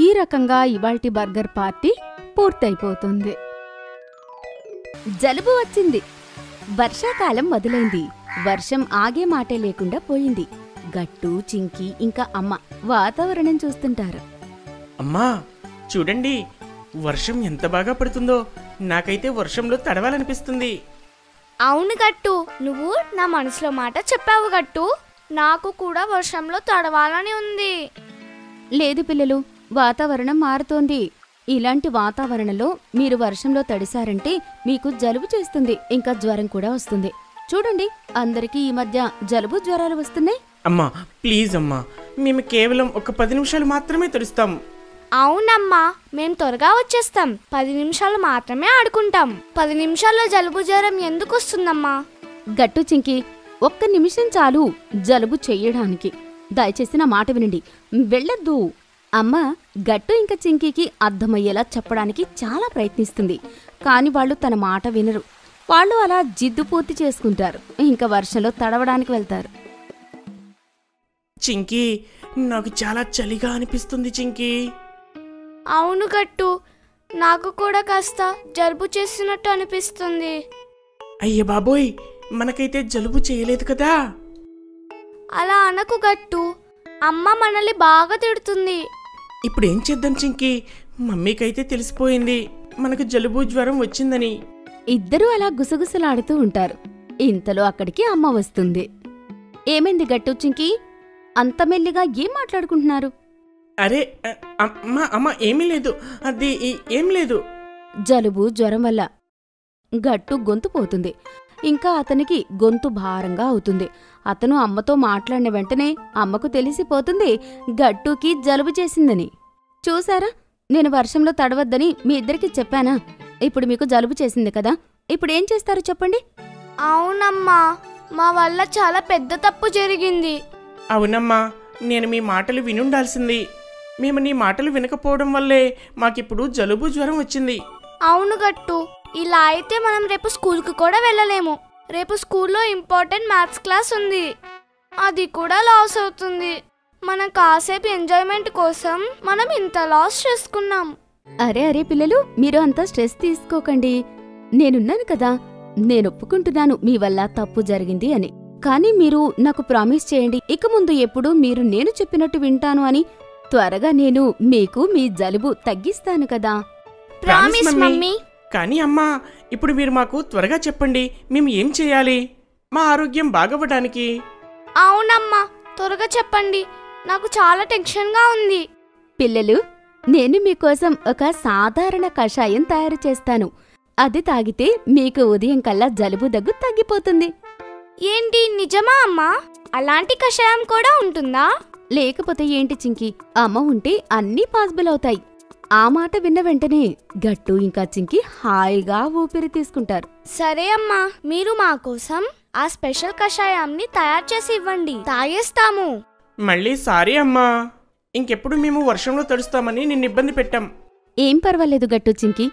ఈ రకంగా ఇవాల్టి బర్గర్ పార్టీ పూర్తయిపోతుంది. జలుబు వచ్చింది, వర్షాకాలం మొదలైంది. వర్షం ఆగే మాటే లేకుండా పోయింది. గట్టు, చింకి ఇంకా అమ్మ వాతావరణం చూస్తుంటారు. అమ్మా చూడండి, వర్షం ఎంత బాగా పడుతుందో. నాకైతే వర్షంలో తడవాలనిపిస్తుంది. అవును గట్టు, నువ్వు నా మనసులో మాట చెప్పావు గట్టు. నాకు కూడా వర్షంలో తడవాలని ఉంది. లేదు పిల్లలు, వాతావరణం మారుతోంది. ఇలాంటి వాతావరణంలో మీరు వర్షంలో తడిసారంటే మీకు జలుబు చేస్తుంది, ఇంకా జ్వరం కూడా వస్తుంది. చూడండి, అందరికీ ఈ మధ్య జలుబు జ్వరాలు వస్తున్నాయి. అమ్మా ప్లీజ్ అమ్మా, మేము కేవలం ఒక 10 నిమిషాలు మాత్రమే తడుస్తాం. అవునమ్మా, మేం త్వరగా వచ్చేస్తాం. 10 నిమిషాలు మాత్రమే ఆడుకుంటాం. 10 నిమిషాల్లో జలుబు జ్వరం ఎందుకు వస్తుందమ్మా? గట్టు, చింకి, ఒక్క నిమిషం చాలు జలుబు చెయ్యడానికి. దయచేసి నా మాట వినండి, వెళ్ళొద్దు. అమ్మ గట్టు ఇంకా చింకీకి అర్థమయ్యేలా చెప్పడానికి చాలా ప్రయత్నిస్తుంది. కాని వాళ్ళు తన మాట వినరు. వాళ్ళు అలా జిద్దు పూర్తి చేసుకుంటారు. ఇంకా వర్షంలో తడవడానికి వెళ్తారు. చింకీ, నాకు చాలా చలిగా అనిపిస్తుంది చింకీ. అవును గట్టు, నాకు కూడా కాస్త జలుబు చేసినట్టు అనిపిస్తుంది. అయ్య బాబోయ్, మనకైతే జలుబు చేయలేదు కదా. అలా అనకు గట్టు, అమ్మ మనల్ని బాగా తిడుతుంది. ఇప్పుడు ఏం చేద్దాం చింకీ? మమ్మీకైతే తెలిసిపోయింది మనకు జలుబు జ్వరం వచ్చిందని. ఇద్దరూ అలా గుసగుసలాడుతూ ఉంటారు. ఇంతలో అక్కడికి అమ్మ వస్తుంది. ఏమైంది గట్టు, చింకి? అంత మెల్లిగా ఏం మాట్లాడుకుంటున్నారు? అరే అమ్మ ఏమీ లేదు, అది ఏం లేదు. జలుబు జ్వరం వల్ల గట్టు గొంతు పోతుంది. ఇంకా అతనికి గొంతు భారంగా అవుతుంది. అతను అమ్మతో మాట్లాడిన వెంటనే అమ్మకు తెలిసిపోతుంది గట్టుకి జలుబు చేసిందని. చూసారా, నేను వర్షంలో తడవద్దని మీ ఇద్దరికి చెప్పానా? ఇప్పుడు మీకు జలుబు చేసింది కదా, ఇప్పుడేం చేస్తారు చెప్పండి? అవునమ్మా, మా వల్ల చాలా పెద్ద తప్పు జరిగింది. అవునమ్మా, నేను మీ మాటలు వినుండాల్సింది. మేము నీ మాటలు వినకపోవడం వల్లే మాకిప్పుడు జలుబు జ్వరం వచ్చింది. అవును గట్టు, ఇలా అయితే మనం రేపు స్కూల్కి కూడా వెళ్ళలేము. రేపు స్కూల్లో ఇంపార్టెంట్ మ్యాథ్స్ క్లాస్ ఉంది, అది కూడా లాస్ అవుతుంది. మన కాసేపు ఎంజాయ్మెంట్ కోసం మనం ఇంత లాస్ చేసుకున్నాం. అరే అరే పిల్లలు, మీరు అంతా స్ట్రెస్ తీసుకోకండి. నేనున్నాను కదా, నేను ఒప్పుకుంటున్నాను మీ వల్ల తప్పు జరిగింది అని. కానీ మీరు నాకు ప్రామిస్ చేయండి, ఇక ముందు ఎప్పుడు మీరు నేను చెప్పినట్టు వింటాను అని. త్వరగా నేను మీకు మీ జలుబు తగ్గిస్తాను కదా. Promise mummy. కానీ అమ్మా, ఇప్పుడు మీరు మాకు త్వరగా చెప్పండి, మేము ఏం చేయాలి మా ఆరోగ్యం బాగవ్వడానికి? అవునమ్మా, త్వరగా చెప్పండి, నాకు చాలా టెన్షన్గా ఉంది. పిల్లలు, నేను మీకోసం ఒక సాధారణ కషాయం తయారు చేస్తాను. అది తాగితే మీకు ఉదయం కల్లా జలుబు దగ్గు తగ్గిపోతుంది. ఏంటి, నిజమా అమ్మా? అలాంటి కషాయం కూడా ఉంటుందా? లేకపోతే ఏంటి చింకి, అమ్మ ఉంటే అన్నీ పాసిబుల్ అవుతాయి. ఆ మాట విన్న వెంటనే గట్టు ఇంకా చింకి హాయిగా ఊపిరి తీసుకుంటారు. సరే అమ్మా, మీరు మా కోసం ఆ స్పెషల్ కషాయాన్ని తయారు చేసి ఇవ్వండి, తాగేస్తాము. మళ్ళీ సారీ అమ్మా, ఇంకెప్పుడు మేము వర్షంలో తడుస్తామని నిన్ను ఇబ్బంది పెట్టాం. ఏం పర్వాలేదు గట్టు చింకి,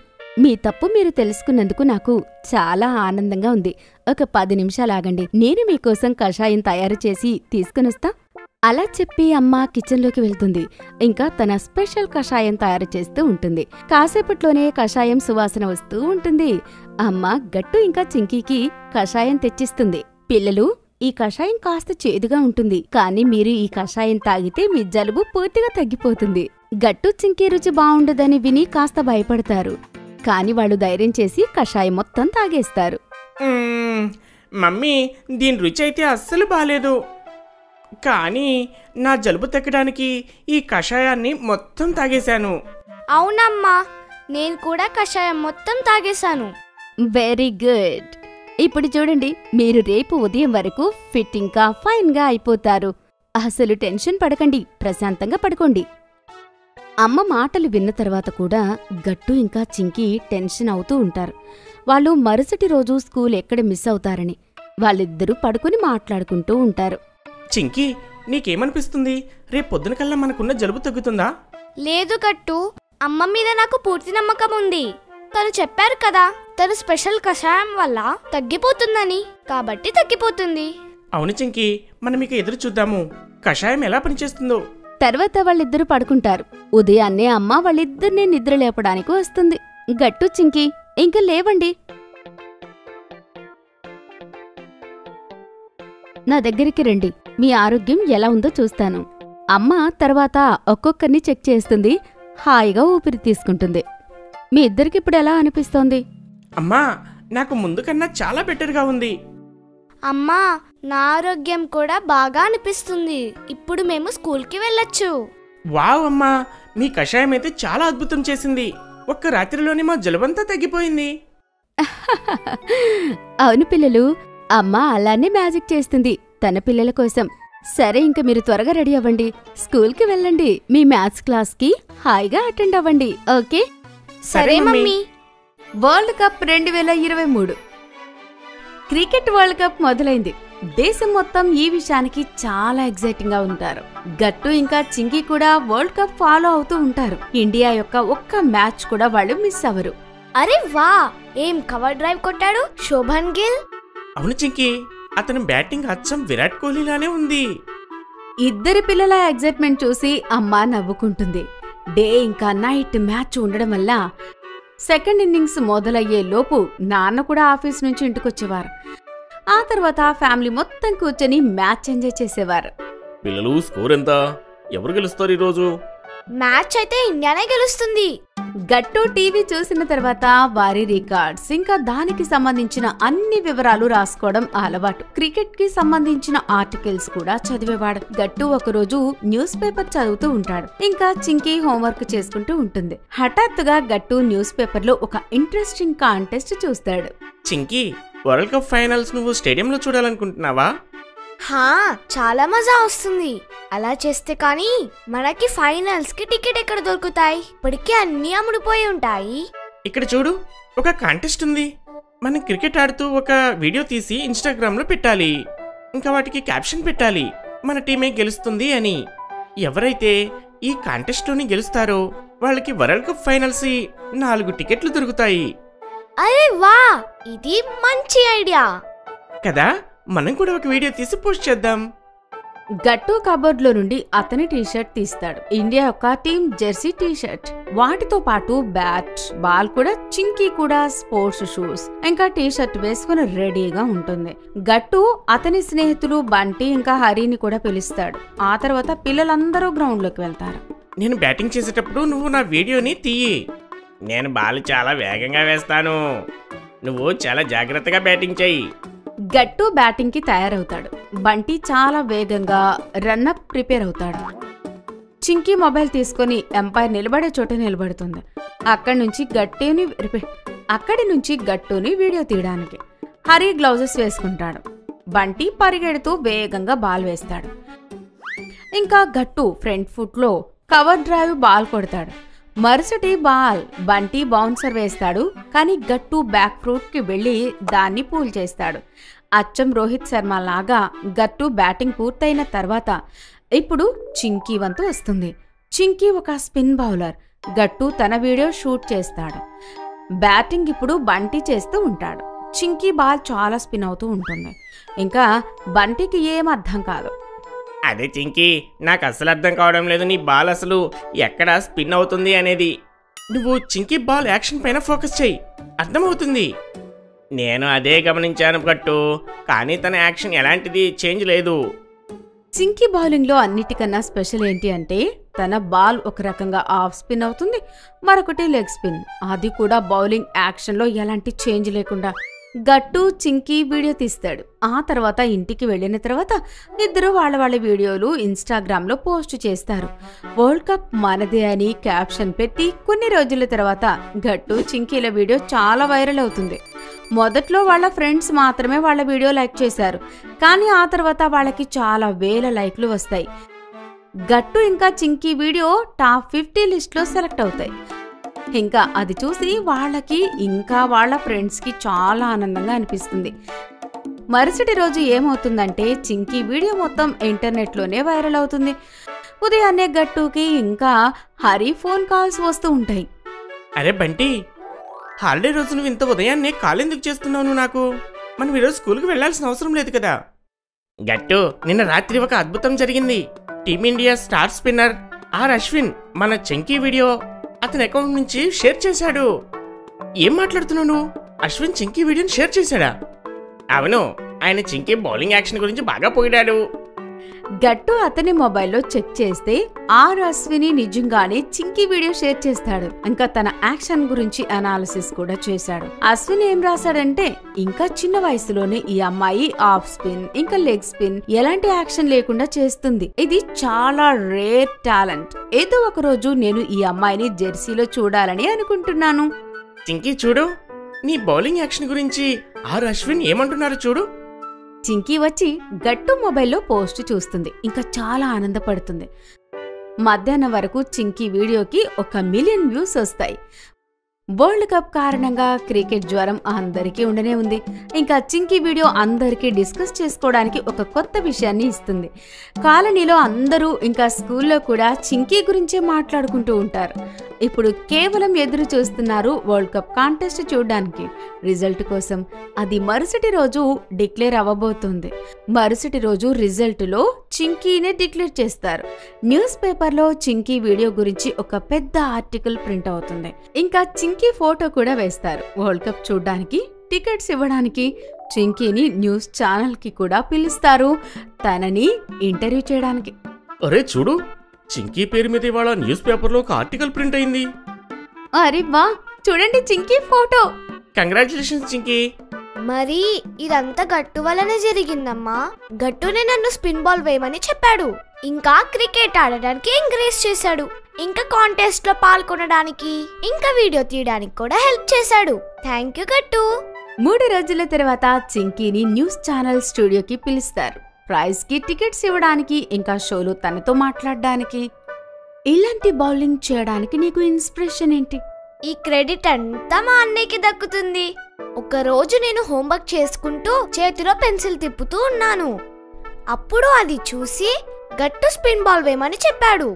మీ తప్పు మీరు తెలుసుకున్నందుకు నాకు చాలా ఆనందంగా ఉంది. ఒక 10 నిమిషాలు ఆగండి, నేను మీకోసం కషాయం తయారు చేసి తీసుకునొస్తా. అలా చెప్పి అమ్మ కిచెన్లోకి వెళ్తుంది. ఇంకా తన స్పెషల్ కషాయం తయారు చేస్తూ ఉంటుంది. కాసేపట్లోనే కషాయం సువాసన వస్తూ ఉంటుంది. అమ్మ గట్టు ఇంకా చింకీకి కషాయం తెచ్చిస్తుంది. పిల్లలు, ఈ కషాయం కాస్త చేదుగా ఉంటుంది, కానీ మీరు ఈ కషాయం తాగితే మీ జలుబు పూర్తిగా తగ్గిపోతుంది. గట్టు చింకీ రుచి బావుండదని విని కాస్త భయపడతారు. కాని వాళ్ళు ధైర్యం చేసి కషాయం మొత్తం తాగేస్తారు. మమ్మీ, దీని రుచి అయితే అస్సలు బాలేదు. కానీ నా జలుబు తగ్గడానికి ఈ కషాయాన్ని మొత్తం తాగేశాను. అవునమ్మా, నేను కూడా కషాయం మొత్తం తాగేశాను. Very good. ఇప్పుడు చూడండి, మీరు రేపు ఉదయం వరకు ఫిట్ ఇంకా ఫైన్గా అయిపోతారు. అసలు టెన్షన్ పడకండి, ప్రశాంతంగా పడుకోండి. అమ్మ మాటలు విన్న తర్వాత కూడా గట్టు ఇంకా చింకి టెన్షన్ అవుతూ ఉంటారు. వాళ్ళు మరుసటి రోజు స్కూల్ ఎక్కడ మిస్ అవుతారని వాళ్ళిద్దరూ పడుకుని మాట్లాడుకుంటూ ఉంటారు. చింకీ, నీకేమనిపిస్తుంది? రేపు పొద్దున కల్లా మనకున్న జలుబు తగ్గుతుందా? లేదు గట్టు, అమ్మ మీద నాకు పూర్తి నమ్మకం ఉంది. తను చెప్పారు కదా, తను స్పెషల్ కషాయం వల్ల తగ్గిపోతుందని, కాబట్టి తగ్గిపోతుంది. అవును చింకీ, మనం ఇక ఎదురు చూద్దాము కషాయం ఎలా పనిచేస్తుందో. తర్వాత వాళ్ళిద్దరూ పడుకుంటారు. ఉదయాన్నే అమ్మ వాళ్ళిద్దరినీ నిద్ర లేపడానికి వస్తుంది. గట్టు చింకి, ఇంక లేవండి. నా దగ్గరికి రండి, మీ ఆరోగ్యం ఎలా ఉందో చూస్తాను. అమ్మ తర్వాత ఒక్కొక్కరిని చెక్ చేస్తుంది, హాయిగా ఊపిరి తీసుకుంటుంది. మీ ఇద్దరికి ఇప్పుడు ఎలా అనిపిస్తోంది? అమ్మా, నాకు ముందు కన్నా చాలా బెటర్గా ఉంది. అమ్మా, నా ఆరోగ్యం కూడా బాగా అనిపిస్తుంది. ఇప్పుడు మేము స్కూల్కి వెళ్ళొచ్చు. వావ్ అమ్మా, మీ కషాయం అయితే చాలా అద్భుతం చేసింది. ఒక్క రాత్రిలోనే మా జలుబంతా తగ్గిపోయింది. అవును పిల్లలు, అమ్మ అలానే మ్యాజిక్ చేస్తుంది తన పిల్లల కోసం. సరే, ఇంక మీరు త్వరగా రెడీ అవ్వండి, స్కూల్కి వెళ్ళండి. మీ మ్యాథ్స్ క్లాస్కి హాయిగా అటెండ్ అవ్వండి, ఓకే? సరే mummy. World cup 2023 cricket world cup మొదలైంది. దేశం మొత్తం ఈ విషయానికి చాలా ఎగ్జైటింగ్ గా ఉంటారు. గట్టు ఇంకా చింకీ కూడా వరల్డ్ కప్ ఫాలో అవుతూ ఉంటారు. ఇండియా యొక్క ఒక్క మ్యాచ్ కూడా వాళ్ళు మిస్ అవ్వరు. అరే వా, ఏం కవర్ డ్రైవ్ కొట్టాడు శోభన్ గిల్. అవును చింకీ, అతని బ్యాటింగ్ అచ్చం విరాట్ కోహ్లీలానే ఉంది. ఇద్దరి పిల్లల ఎగ్జైట్మెంట్ చూసి అమ్మ నవ్వుకుంటుంది. డే ఇంకా నైట్ మ్యాచ్ ఉండడం వల్ల సెకండ్ ఇన్నింగ్స్ మొదలయ్యే లోపు నాన్న కూడా ఆఫీస్ నుంచి ఇంటికొచ్చేవారు. ఆ తర్వాత ఫ్యామిలీ మొత్తం కూర్చొని మ్యాచ్ ఎంజాయ్ చేసేవారు. పిల్లలు, స్కోర్ ఎంత? ఎవరు గెలుస్తారు ఈరోజు? మ్యాచ్ అయితే ఇండియానే గెలుస్తుంది. గట్టు టీవీ చూసిన తర్వాత వారి రికార్డ్స్ ఇంకా దానికి సంబంధించిన అన్ని వివరాలు రాసుకోవడం అలవాటు. క్రికెట్ కి సంబంధించిన ఆర్టికల్స్ కూడా చదివేవాడు. గట్టు ఒకరోజు న్యూస్ పేపర్ చదువుతూ ఉంటాడు. ఇంకా చింకీ హోంవర్క్ చేసుకుంటూ ఉంటుంది. హఠాత్తుగా గట్టు న్యూస్ పేపర్ లో ఒక ఇంట్రెస్టింగ్ కాంటెస్ట్ చూస్తాడు. చింకీ, వరల్డ్ కప్ ఫైనల్స్ నువ్వు స్టేడియంలో చూడాలనుకుంటున్నావా? హా, చాలా మజా వస్తుంది. అలా చేస్తే కానీ మనకి ఫైనల్స్ కి టికెట్ ఎక్కడ దొరుకుతాయి? ఇప్పటికే అన్ని అమ్ముడుపోయి ఉంటాయి. ఇక్కడ చూడు, ఒక కాంటెస్ట్ ఉంది. మనం క్రికెట్ ఆడుతూ ఒక వీడియో తీసి ఇన్స్టాగ్రామ్ లో పెట్టాలి. ఇంకా వాటికి క్యాప్షన్ పెట్టాలి, మన టీమే గెలుస్తుంది అని. ఎవరైతే ఈ కాంటెస్ట్ లోని గెలుస్తారో వాళ్ళకి వరల్డ్ కప్ ఫైనల్స్ 4 టికెట్లు దొరుకుతాయి. అరే వా, ఇది మంచి ఐడియా కదా. మనం కూడా ఒక వీడియో తీసి పోస్ట్ చేద్దాం. గట్టు కబోర్డ్ లో నుండి అతని టీషర్ట్ తీస్తాడు. ఇండియా యొక్క టీమ్ జెర్సీ టీషర్ట్, వాటితో పాటు బ్యాట్, బాల్ కూడా. చింకీ కూడా స్పోర్ట్స్ షూస్ ఇంకా టీషర్ట్ వేసుకుని రెడీగా ఉంటుంది. గట్టు అతని స్నేహితులు బంటి ఇంకా హరిని కూడా పిలుస్తాడు. ఆ తర్వాత పిల్లలందరూ గ్రౌండ్ లోకి వెళ్తారు. నేను బ్యాటింగ్ చేసేటప్పుడు నువ్వు నా వీడియోని తీయి. నేను బాల్ చాలా వేగంగా వేస్తాను, నువ్వు చాలా జాగ్రత్తగా బ్యాటింగ్ చెయ్యి. గట్టు బ్యాటింగ్ కి తయారవుతాడు. బంటి చాలా వేగంగా రన్అప్ ప్రిపేర్ అవుతాడు. చింకీ మొబైల్ తీసుకుని ఎంపైర్ నిలబడే చోట నిలబడుతుంది. అక్కడి నుంచి గట్టుని వీడియో తీయడానికి. హరి గ్లౌజెస్ వేసుకుంటాడు. బంటి పరిగెడుతూ వేగంగా బాల్ వేస్తాడు. ఇంకా గట్టు ఫ్రంట్ ఫుట్ లో కవర్ డ్రైవ్ బాల్ కొడతాడు. మరుసటి బాల్ బంటి బౌన్సర్ వేస్తాడు. కానీ గట్టు బ్యాక్ ఫ్రూట్ కి వెళ్లి దాన్ని పూల్ చేస్తాడు. అచ్చం రోహిత్ శర్మ లాగా గట్టు బ్యాటింగ్ పూర్తయిన తర్వాత ఇప్పుడు చింకీ వంతు వస్తుంది. చింకీ ఒక స్పిన్ బౌలర్. గట్టు తన వీడియో షూట్ చేస్తాడు. బ్యాటింగ్ ఇప్పుడు బంటి చేస్తూ ఉంటాడు. చింకీ బాల్ చాలా స్పిన్ అవుతూ ఉంటుంది. ఇంకా బంటికి ఏం అర్థం కాదు. అదే చింకీ, నాకు అసలు అర్థం కావడం లేదు నీ బాల్ అసలు ఎక్కడ స్పిన్ అవుతుంది అనేది. నువ్వు చింకీ బాల్ యాక్షన్ పైన ఫోకస్ చెయ్యి, అర్థమవుతుంది. నేను అదే గమనించాను గట్టు, కానీ తన యాక్షన్ ఎలాంటిది చేంజ్ లేదు. చింకీ బౌలింగ్ లో అన్నిటికన్నా స్పెషల్ ఏంటి అంటే తన బాల్ ఒక రకంగా ఆఫ్ స్పిన్ అవుతుంది, మరొకటి లెగ్ స్పిన్. అది కూడా బౌలింగ్ యాక్షన్ లో ఎలాంటి చేంజ్ లేకుండా. గట్టు చింకీ వీడియో తీస్తాడు. ఆ తర్వాత ఇంటికి వెళ్ళిన తర్వాత ఇద్దరు వాళ్ళ వీడియోలు ఇన్స్టాగ్రామ్ లో పోస్ట్ చేస్తారు. వరల్డ్ కప్ మనదే అని క్యాప్షన్ పెట్టి కొన్ని రోజుల తర్వాత గట్టు చింకీల వీడియో చాలా వైరల్ అవుతుంది. మొదట్లో వాళ్ళ ఫ్రెండ్స్ మాత్రమే వాళ్ళ వీడియో లైక్ చేశారు. కానీ ఆ తర్వాత వాళ్ళకి చాలా వేల లైక్లు వస్తాయి. గట్టు ఇంకా చింకీ వీడియో టాప్ 50 లిస్ట్ లో సెలెక్ట్ అవుతాయి. ఇంకా అది చూసి వాళ్ళకి ఇంకా వాళ్ళ ఫ్రెండ్స్ కి చాలా ఆనందంగా అనిపిస్తుంది. మరుసటి రోజు ఏమవుతుందంటే చింకీ వీడియో మొత్తం ఇంటర్నెట్ లోనే వైరల్ అవుతుంది. ఉదయాన్నే గట్టుకి ఇంకా హరి ఫోన్ కాల్స్ వస్తూ ఉంటాయి. అరే బంటి, హాలిడే రోజు నువ్వు ఇంత ఉదయాన్నే కాల్ ఎందుకు చేస్తున్నావు? నాకు మనం ఈరోజు స్కూల్కి వెళ్లాల్సిన అవసరం లేదు కదా. గట్టు, నిన్న రాత్రి ఒక అద్భుతం జరిగింది. టీమిండియా స్టార్ స్పిన్నర్ అశ్విన్ మన చింకీ వీడియో అతని అకౌంట్ నుంచి షేర్ చేశాడు. ఏం మాట్లాడుతున్నావు నువ్వు? అశ్విన్ చింకీ వీడియోని షేర్ చేశాడా? అవును, ఆయన చింకీ బౌలింగ్ యాక్షన్ గురించి బాగా పొగిడాడు. గట్టు అతని మొబైల్లో చెక్ చేస్తే అశ్విని నిజంగానే చింకీ వీడియో షేర్ చేస్తాడు. ఇంకా తన యాక్షన్ గురించి అనాలిసిస్ కూడా చేశాడు. అశ్విని ఏం రాశాడంటే, ఇంకా చిన్న వయసులోనే ఈ అమ్మాయి ఆఫ్ స్పిన్ ఇంకా లెగ్ స్పిన్ ఎలాంటి యాక్షన్ లేకుండా చేస్తుంది. ఇది చాలా రేర్ టాలెంట్. ఏదో ఒక రోజు నేను ఈ అమ్మాయిని జెర్సీలో చూడాలని అనుకుంటున్నాను. చింకీ చూడు, నీ బౌలింగ్ యాక్షన్ గురించి అశ్విన్ ఏమంటున్నారు చూడు. చింకీ వచ్చి గట్టు మొబైల్లో పోస్ట్ చూస్తుంది. ఇంకా చాలా ఆనందపడుతుంది. మధ్యాహ్నం వరకు చింకీ వీడియోకి 1 మిలియన్ వ్యూస్ వస్తాయి. వరల్డ్ కప్ కారణంగా క్రికెట్ జ్వరం అందరికీ ఉండనే ఉంది. ఇంకా చింకీ వీడియో అందరికీ డిస్కస్ చేసుకోవడానికి ఒక కొత్త విషయాన్ని ఇస్తుంది. కాలనీలో అందరూ ఇంకా స్కూల్లో కూడా చింకీ గురించే మాట్లాడుకుంటూ ఉంటారు. ఇప్పుడు కేవలం ఎదురు చూస్తున్నారు వరల్డ్ కప్ కాంటెస్ట్ చూడడానికి, రిజల్ట్ కోసం. అది మరుసటి రోజు డిక్లేర్ అవ్వబోతుంది. మరుసటి రోజు రిజల్ట్లో చింకీనే డిక్లేర్ చేస్తారు. న్యూస్ పేపర్లో చింకీ వీడియో గురించి ఒక పెద్ద ఆర్టికల్ ప్రింట్ అవుతుంది. ఇంకా చింకీ ఫోటో కూడా వేస్తారు. వరల్డ్ కప్ చూడడానికి టికెట్స్ ఇవ్వడానికి చింకీని న్యూస్ ఛానల్ కి కూడా పిలుస్తారు, తనని ఇంటర్వ్యూ చేయడానికి. అరే చూడు, చింకీ పేరు మీద ఇవాళ న్యూస్ పేపర్లో ఒక ఆర్టికల్ ప్రింట్ అయింది. అరే వా, చూడండి చింకీ ఫోటో. కంగ్రాచులేషన్స్ చింకీ. మరి ఇదంతా గట్టు వల్లనే జరిగిందమ్మా. గట్టునే నన్ను స్పిన్ బాల్ వేయమని చెప్పాడు. ఇంకా క్రికెట్ ఆడడానికి ఎంకరేజ్ చేశాడు. ఇంకా కాంటెస్ట్ లో పాల్గొనడానికి ఇంకా వీడియో తీయడానికి కూడా హెల్ప్ చేశాడు. థ్యాంక్ యూ గట్టు. 3 రోజుల తర్వాత చింకీని న్యూస్ ఛానల్ స్టూడియోకి పిలుస్తారు. ప్రైజ్ కి టికెట్స్ ఇవ్వడానికి ఇంకా షోలో తనతో మాట్లాడడానికి. ఇలాంటి బౌలింగ్ చేయడానికి నీకు ఇన్స్పిరేషన్ ఏంటి? ఈ క్రెడిట్ అంతా మా అన్నయ్యకి దక్కుతుంది. ఒక రోజు నేను హోంవర్క్ చేసుకుంటూ చేతిలో పెన్సిల్ తిప్పుతూ ఉన్నాను. అప్పుడు అది చూసి గట్టు స్పిన్ బాల్ వేయమని చెప్పాడు.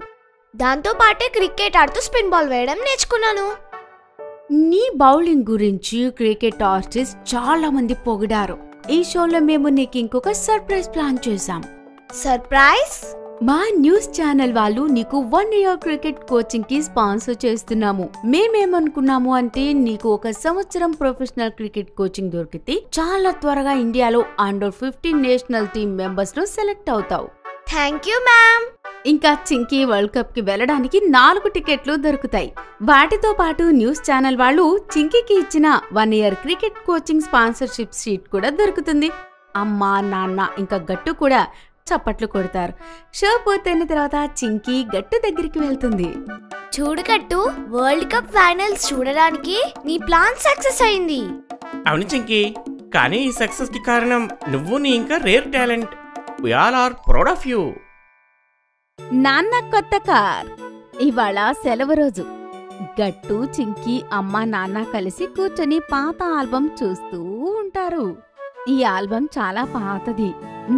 దాంతో పాటే క్రికెట్ ఆడుతూ స్పిన్ బాల్ వేయడం నేర్చుకున్నాను. నీ బౌలింగ్ గురించి క్రికెట్ ఆర్టిస్ట్ చాలా మంది పొగిడారు. ఈ షోలో మేము నీకు ఇంకొక సర్ప్రైజ్ ప్లాన్ చేశాం. సర్ప్రైజ్? మా న్యూస్ ఛానల్ వాళ్ళు నీకు 1 ఇయర్ క్రికెట్ కోచింగ్ కి స్పాన్సర్ చేస్తున్నాము. మేమేమనుకున్నాము అంటే, నీకు 1 సంవత్సరం ప్రొఫెషనల్ క్రికెట్ కోచింగ్ దొరికితే చాలా త్వరగా ఇండియాలో అండర్-15 నేషనల్ టీమ్ మెంబర్స్ లో సెలెక్ట్ అవుతావు. Thank you ma'am. ఇంకా చింకీ వరల్డ్ కప్ కి వెళ్ళడానికి 4 టికెట్లు దొరుకుతాయి. వాటితో పాటు న్యూస్ ఛానల్ వాళ్ళు చింకీకి ఇచ్చిన 1 year cricket coaching sponsorship sheet కూడా దొరుకుతుంది. అమ్మ, నాన్న ఇంకా గట్టు కూడా చప్పట్లు కొడతారు. షో పూర్తయిన తర్వాత చింకీ గట్టు దగ్గరికి వెళ్తుంది. చూడు గట్టు, వరల్డ్ కప్ ఫైనల్స్ చూడడానికి నీ ప్లాన్ సక్సెస్ అయింది. అవును చింకీ, కానీ ఈ సక్సెస్ కి కారణం నువ్వు నీ ఇంకా rare talent. We all are proud of you. నాన్న కొత్త కార్. ఇవాళ సెలవు రోజు. గట్టు, చింకీ, అమ్మ, నాన్న కలిసి కూర్చొని పాత ఆల్బమ్ చూస్తూ ఉంటారు. ఈ ఆల్బమ్ చాలా పాతది.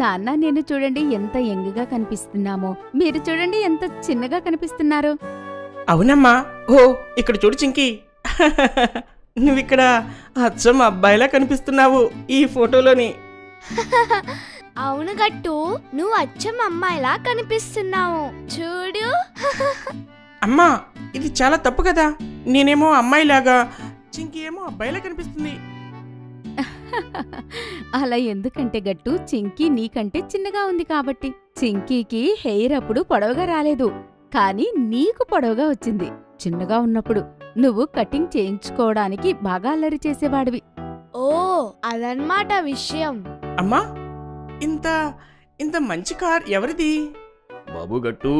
నాన్న, నేను చూడండి ఎంత యంగ్గా కనిపిస్తున్నామో, మీరు చూడండి ఎంత చిన్నగా కనిపిస్తున్నారు. అవునమ్మా. ఓ ఇక్కడ చూడు చింకీ, నువ్విక్కడ అచ్చం అబ్బాయిలా కనిపిస్తున్నావు ఈ ఫోటోలోని. అవును గట్టు, నువ్వు అచ్చం అమ్మాయిలా కనిపిస్తున్నావు చూడు. అమ్మా, ఇది చాలా తప్పు కదా. నేనేమో అమ్మాయిలాగా, చింకీ ఏమో అబ్బాయిలా కనిపిస్తుంది. అలా ఎందుకంటే గట్టు, చింకీ నీకంటే చిన్నగా ఉంది కాబట్టి. చింకీకి హెయిర్ అప్పుడు పొడవుగా రాలేదు, కానీ నీకు పొడవుగా వచ్చింది. చిన్నగా ఉన్నప్పుడు నువ్వు కటింగ్ చేయించుకోవడానికి బాగా అల్లరి చేసేవాడివి. ఓ అదన్నమాట విషయం. అమ్మా, ఇంత మంచి కార్ ఎవరిది? బాబు గట్టు,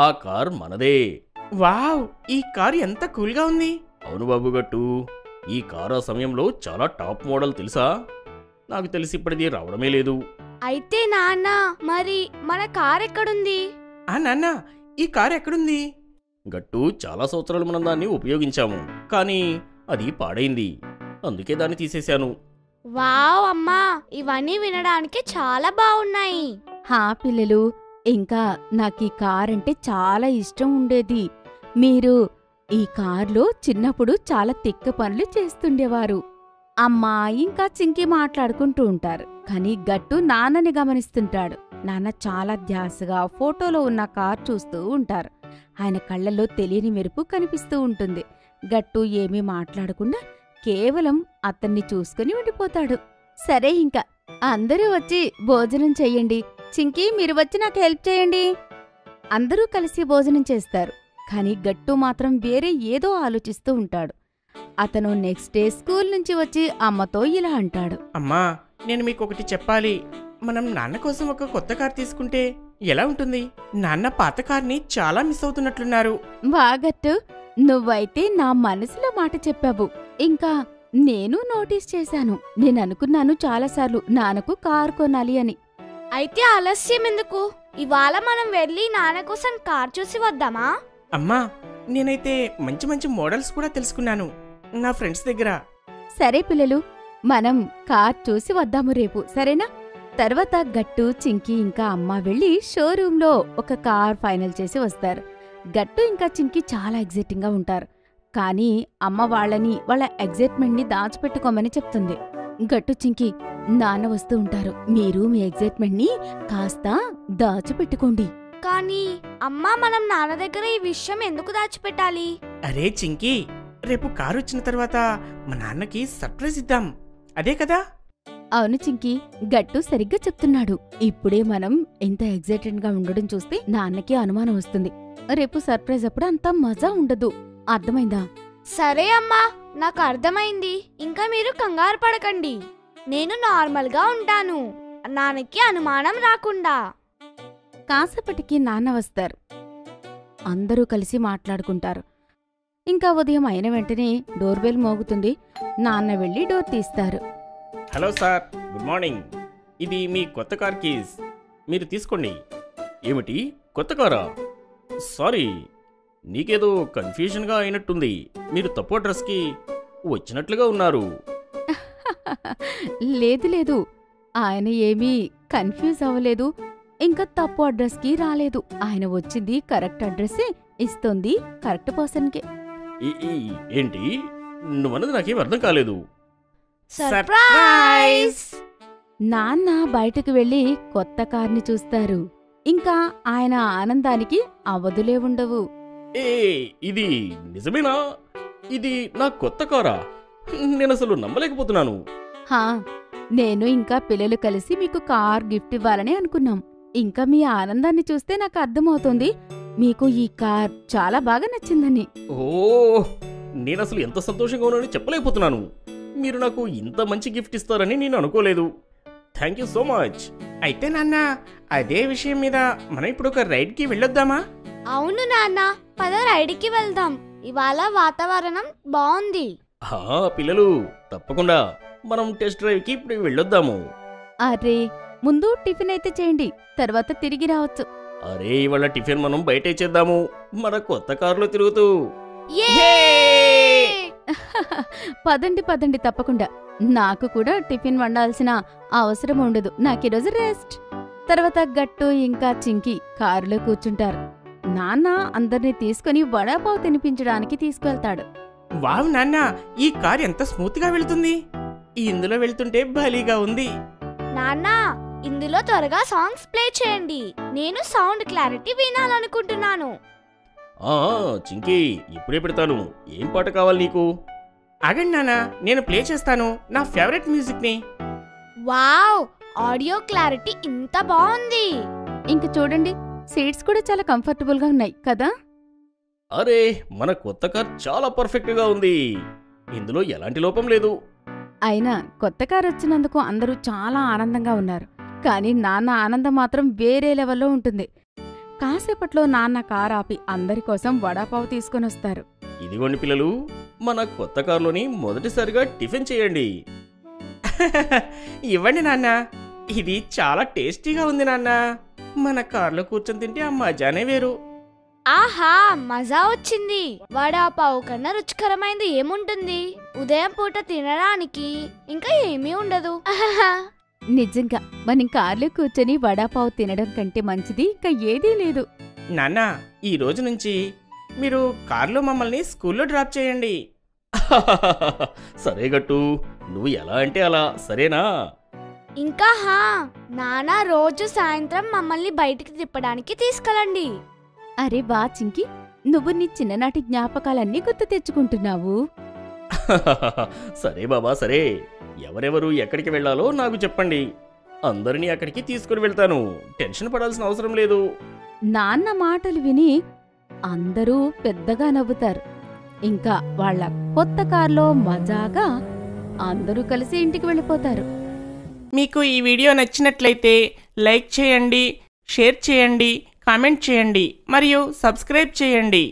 ఆ కార్ మనదే. వావ్, ఈ కార్ ఎంత కూల్గా ఉంది. అవును బాబు గట్టు, ఈ కారు ఆ సమయంలో చాలా టాప్ మోడల్ తెలుసా? నాకు తెలిసి ఇప్పటిది రావడమే లేదు. అయితే నాన్న, మరి మన కార్ ఎక్కడుంది? నాన్న, ఈ కార్ ఎక్కడుంది? గట్టు, చాలా సంవత్సరాలు మనం దాన్ని ఉపయోగించాము, కానీ అది పాడైంది. అందుకే దాన్ని తీసేశాను. వావ్ అమ్మా, ఇవన్నీ వినడానికి చాలా బాగున్నాయి. హా పిల్లలు, ఇంకా నాకు ఈ కార్ అంటే చాలా ఇష్టం ఉండేది. మీరు ఈ కార్లో చిన్నప్పుడు చాలా తిక్క పనులు చేస్తుండేవారు. అమ్మా ఇంకా చింకీ మాట్లాడుకుంటూ ఉంటారు. కానీ గట్టు నాన్నని గమనిస్తుంటాడు. నాన్న చాలా ధ్యాసగా ఫోటోలో ఉన్న కార్ చూస్తూ ఉంటారు. ఆయన కళ్ళల్లో తెలియని మెరుపు కనిపిస్తూ ఉంటుంది. గట్టు ఏమీ మాట్లాడకుండా కేవలం అతన్ని చూసుకుని ఉండిపోతాడు. సరే, ఇంకా అందరూ వచ్చి భోజనం చెయ్యండి. చింకీ, మీరు వచ్చి నాకు హెల్ప్ చేయండి. అందరూ కలిసి భోజనం చేస్తారు. కానీ గట్టు మాత్రం వేరే ఏదో ఆలోచిస్తూ ఉంటాడు. అతను నెక్స్ట్ డే స్కూల్ నుంచి వచ్చి అమ్మతో ఇలా అంటాడు. అమ్మా, నేను మీకు ఒకటి చెప్పాలి. మనం నాన్న కోసం ఒక కొత్త కార్ తీసుకుంటే ఎలా ఉంటుంది? నాన్న పాత కార్ని చాలా మిస్ అవుతున్నట్లున్నారు. బాగట్టు, నువ్వైతే నా మనసులో మాట చెప్పావు. ఇంకా నేను నోటీస్ చేశాను. నేననుకున్నాను చాలాసార్లు నాన్నకు కారు కొనాలి అని. అయితే ఆలస్యం ఎందుకు? ఇవాళ మనం వెళ్ళి నాన్న కోసం కార్ చూసి వద్దామా? అమ్మా, నేనైతే మంచి మంచి మోడల్స్ కూడా తెలుసుకున్నాను నా ఫ్రెండ్స్ దగ్గర. సరే పిల్లలు, మనం కార్ చూసి వద్దాము రేపు, సరేనా? తర్వాత గట్టు, చింకీ ఇంకా అమ్మ వెళ్ళి షోరూంలో ఒక కార్ ఫైనల్ చేసి వస్తారు. గట్టు ఇంకా చింకీ చాలా ఎగ్జైటింగ్గా ఉంటారు. కానీ అమ్మ వాళ్ళ ఎగ్జైట్మెంట్ని దాచిపెట్టుకోమని చెప్తుంది. గట్టు, చింకీ, నాన్న వస్తూ ఉంటారు. మీరు మీ ఎగ్జైట్మెంట్ని కాస్త దాచిపెట్టుకోండి. కానీ అమ్మా, మనం నాన్న దగ్గర ఈ విషయం ఎందుకు దాచిపెట్టాలి? అరే చింకీ, రేపు కారు వచ్చిన తర్వాత మా నాన్నకి సర్ప్రైజ్ ఇద్దాం, అదే కదా? అవును చింకీ, గట్టు సరిగ్గా చెప్తున్నాడు. ఇప్పుడే మనం ఇంత ఎగ్జైటెడ్గా ఉండడం చూస్తే నాన్నకి అనుమానం వస్తుంది. రేపు సర్ప్రైజ్ అప్పుడు అంత మజా ఉండదు. అర్థమైందా? సరే అమ్మా, నాకు అర్థమైంది. ఇంకా మీరు కంగారు పడకండి. నేను నార్మల్గా ఉంటాను, నాన్నకి అనుమానం రాకుండా. కాసేపటికి నాన్న వస్తారు. అందరూ కలిసి మాట్లాడుకుంటారు. ఇంకా ఉదయం అయిన వెంటనే డోర్ బెల్ మోగుతుంది. నాన్న వెళ్ళి డోర్ తీస్తారు. Hello sir, good morning. ఇది మీ కొత్త కార్ కీస్, మీరు తీసుకోండి. ఏమిటి, కొత్త కారా? సారీ, నీకేదో కన్ఫ్యూజన్గా అయినట్టుంది. మీరు తప్పు అడ్రస్కి వచ్చినట్లుగా ఉన్నారు. లేదు లేదు, ఆయన ఏమీ కన్ఫ్యూజ్ అవ్వలేదు, ఇంకా తప్పు అడ్రస్కి రాలేదు. ఆయన వచ్చింది కరెక్ట్ అడ్రస్సే ఇస్తుంది, కరెక్ట్ పర్సన్కే. ఏంటి నువ్వన్నది నాకేం అర్థం కాలేదు. సర్ప్రైజ్! నాన్న బయటకు వెళ్లి కొత్త కార్ని చూస్తారు. ఇంకా ఆయన ఆనందానికి అవధులే ఉండవు. ఇది నిజమేనా? ఇది నా కొత్త కారా? నేను అసలు నమ్మలేకపోతున్నాను. హా, నేను ఇంకా పిల్లలు కలిసి మీకు కార్ గిఫ్ట్ ఇవ్వాలని అనుకున్నాం. ఇంకా మీ ఆనందాన్ని చూస్తే నాకు అర్థమవుతుంది మీకు ఈ కార్ చాలా బాగా నచ్చిందని. ఓ, నేను అసలు ఎంత సంతోషంగా ఉన్నానని చెప్పలేకపోతున్నాను. మీరు నాకు ఇంత మంచి గిఫ్ట్ ఇస్తారని నేను అనుకోలేదు. Thank you so much. అయితే నాన్న, అదే విషయం మీద మనం ఇప్పుడు ఒక రైడ్కి వెళ్ళొద్దామా? అవును నాన్న, పద రైడ్కి వెళ్దాం. ఇవాళ వాతావరణం బాగుంది. పిల్లలు, తప్పకుండా మనం టెస్ట్ డ్రైవ్కి ఇప్పుడు వెళ్ళొద్దాము. అరే, ముందు టిఫిన్ అయితే చేయండి, తర్వాత తిరిగి రావచ్చు. అరే, ఇవాళ టిఫిన్ మనం బయటే చేద్దాము, మన కొత్త కారులో తిరుగుతూ. పదండి పదండి, తప్పకుండా. నాకు కూడా టిఫిన్ వండాల్సిన అవసరం ఉండదు, నాకీరోజు రెస్ట్. తర్వాత గట్టు ఇంకా చింకీ కారులో కూర్చుంటారు. నాన్న అందరినీ తీసుకుని వడాపావు తినిపించడానికి తీసుకువెళ్తాడు. వావ్ నాన్న, ఈ కార్ ఎంత స్మూత్ గా వెళ్తుంది. ఇందులో వెళ్తుంటే భలీగా ఉంది. నాన్న, ఇందులో త్వరగా సాంగ్స్ ప్లే చేయండి. నేను సౌండ్ క్లారిటీ వినాలనుకుంటున్నాను. చింకీ, ఇప్పుడే పెడతాను. ఏం పాట కావాలి నీకు? ఆగండి నాన్న, నేను ప్లే చేస్తాను నా ఫేవరెట్ మ్యూజిక్ ని. వావ్, ఆడియో క్లారిటీ ఇంత బాగుంది. ఇంక చూడండి, సీట్స్ కూడా చాలా కంఫర్టబుల్ గా ఉన్నాయి కదా. అరే, మన కొత్త కార్ చాలా పర్ఫెక్ట్ గా ఉంది. ఇందులో ఎలాంటి లోపం లేదు. అయినా కొత్త కార్ వచ్చినందుకు అందరూ చాలా ఆనందంగా ఉన్నారు. కానీ నాన్న ఆనందం మాత్రం వేరే లెవెల్లో ఉంటుంది. కాసేపట్లో నాన్న కార్ ఆపి అందరి కోసం వడాపావు తీసుకొని వస్తారు. ఇదిగోండి పిల్లలు, మన కొత్త కారులోని మొదటిసారిగా టిఫిన్ చేయండి. ఇవ్వండి నాన్న, ఇది చాలా టేస్టీగా ఉంది నాన్న. మన కార్లో కూర్చొని తింటే ఆ మజానే వేరు. ఆహా, మజా వచ్చింది. వడాపావు కన్నా రుచికరమైంది ఏముంటుంది? ఉదయం పూట తినడానికి ఇంకా ఏమీ ఉండదు. నిజంగా మనం కార్లో కూర్చొని వడాపావు తినడం కంటే మంచిది ఇంకా ఏదీ లేదు. నాన్న, ఈ రోజు నుంచి మీరు కార్లో మమ్మల్ని స్కూల్లో డ్రాప్ చేయండి. సరే గట్టు, నువ్వు ఎలా అంటే అలా, సరేనా? ఇంకా నాన్న రోజు సాయంత్రం మమ్మల్ని బయటికి తిప్పడానికి తీసుకెళ్ళండి. అరే వా చింకి, నువ్వు నీ చిన్ననాటి జ్ఞాపకాలన్నీ గుర్తు తెచ్చుకుంటున్నావు. సరే బాబా సరే, ఎవరెవరు ఎక్కడికి వెళ్ళాలో నాకు చెప్పండి. అందరినీ అక్కడికి తీసుకుని వెళ్తాను. టెన్షన్ పడాల్సిన అవసరం లేదు. నాన్న మాటలు విని అందరూ పెద్దగా నవ్వుతారు. ఇంకా వాళ్ళ కొత్త కార్లో మజాగా అందరూ కలిసి ఇంటికి వెళ్ళిపోతారు. మీకు ఈ వీడియో నచ్చినట్లయితే లైక్ చేయండి, షేర్ చేయండి, కామెంట్ చేయండి మరియు సబ్స్క్రైబ్ చేయండి.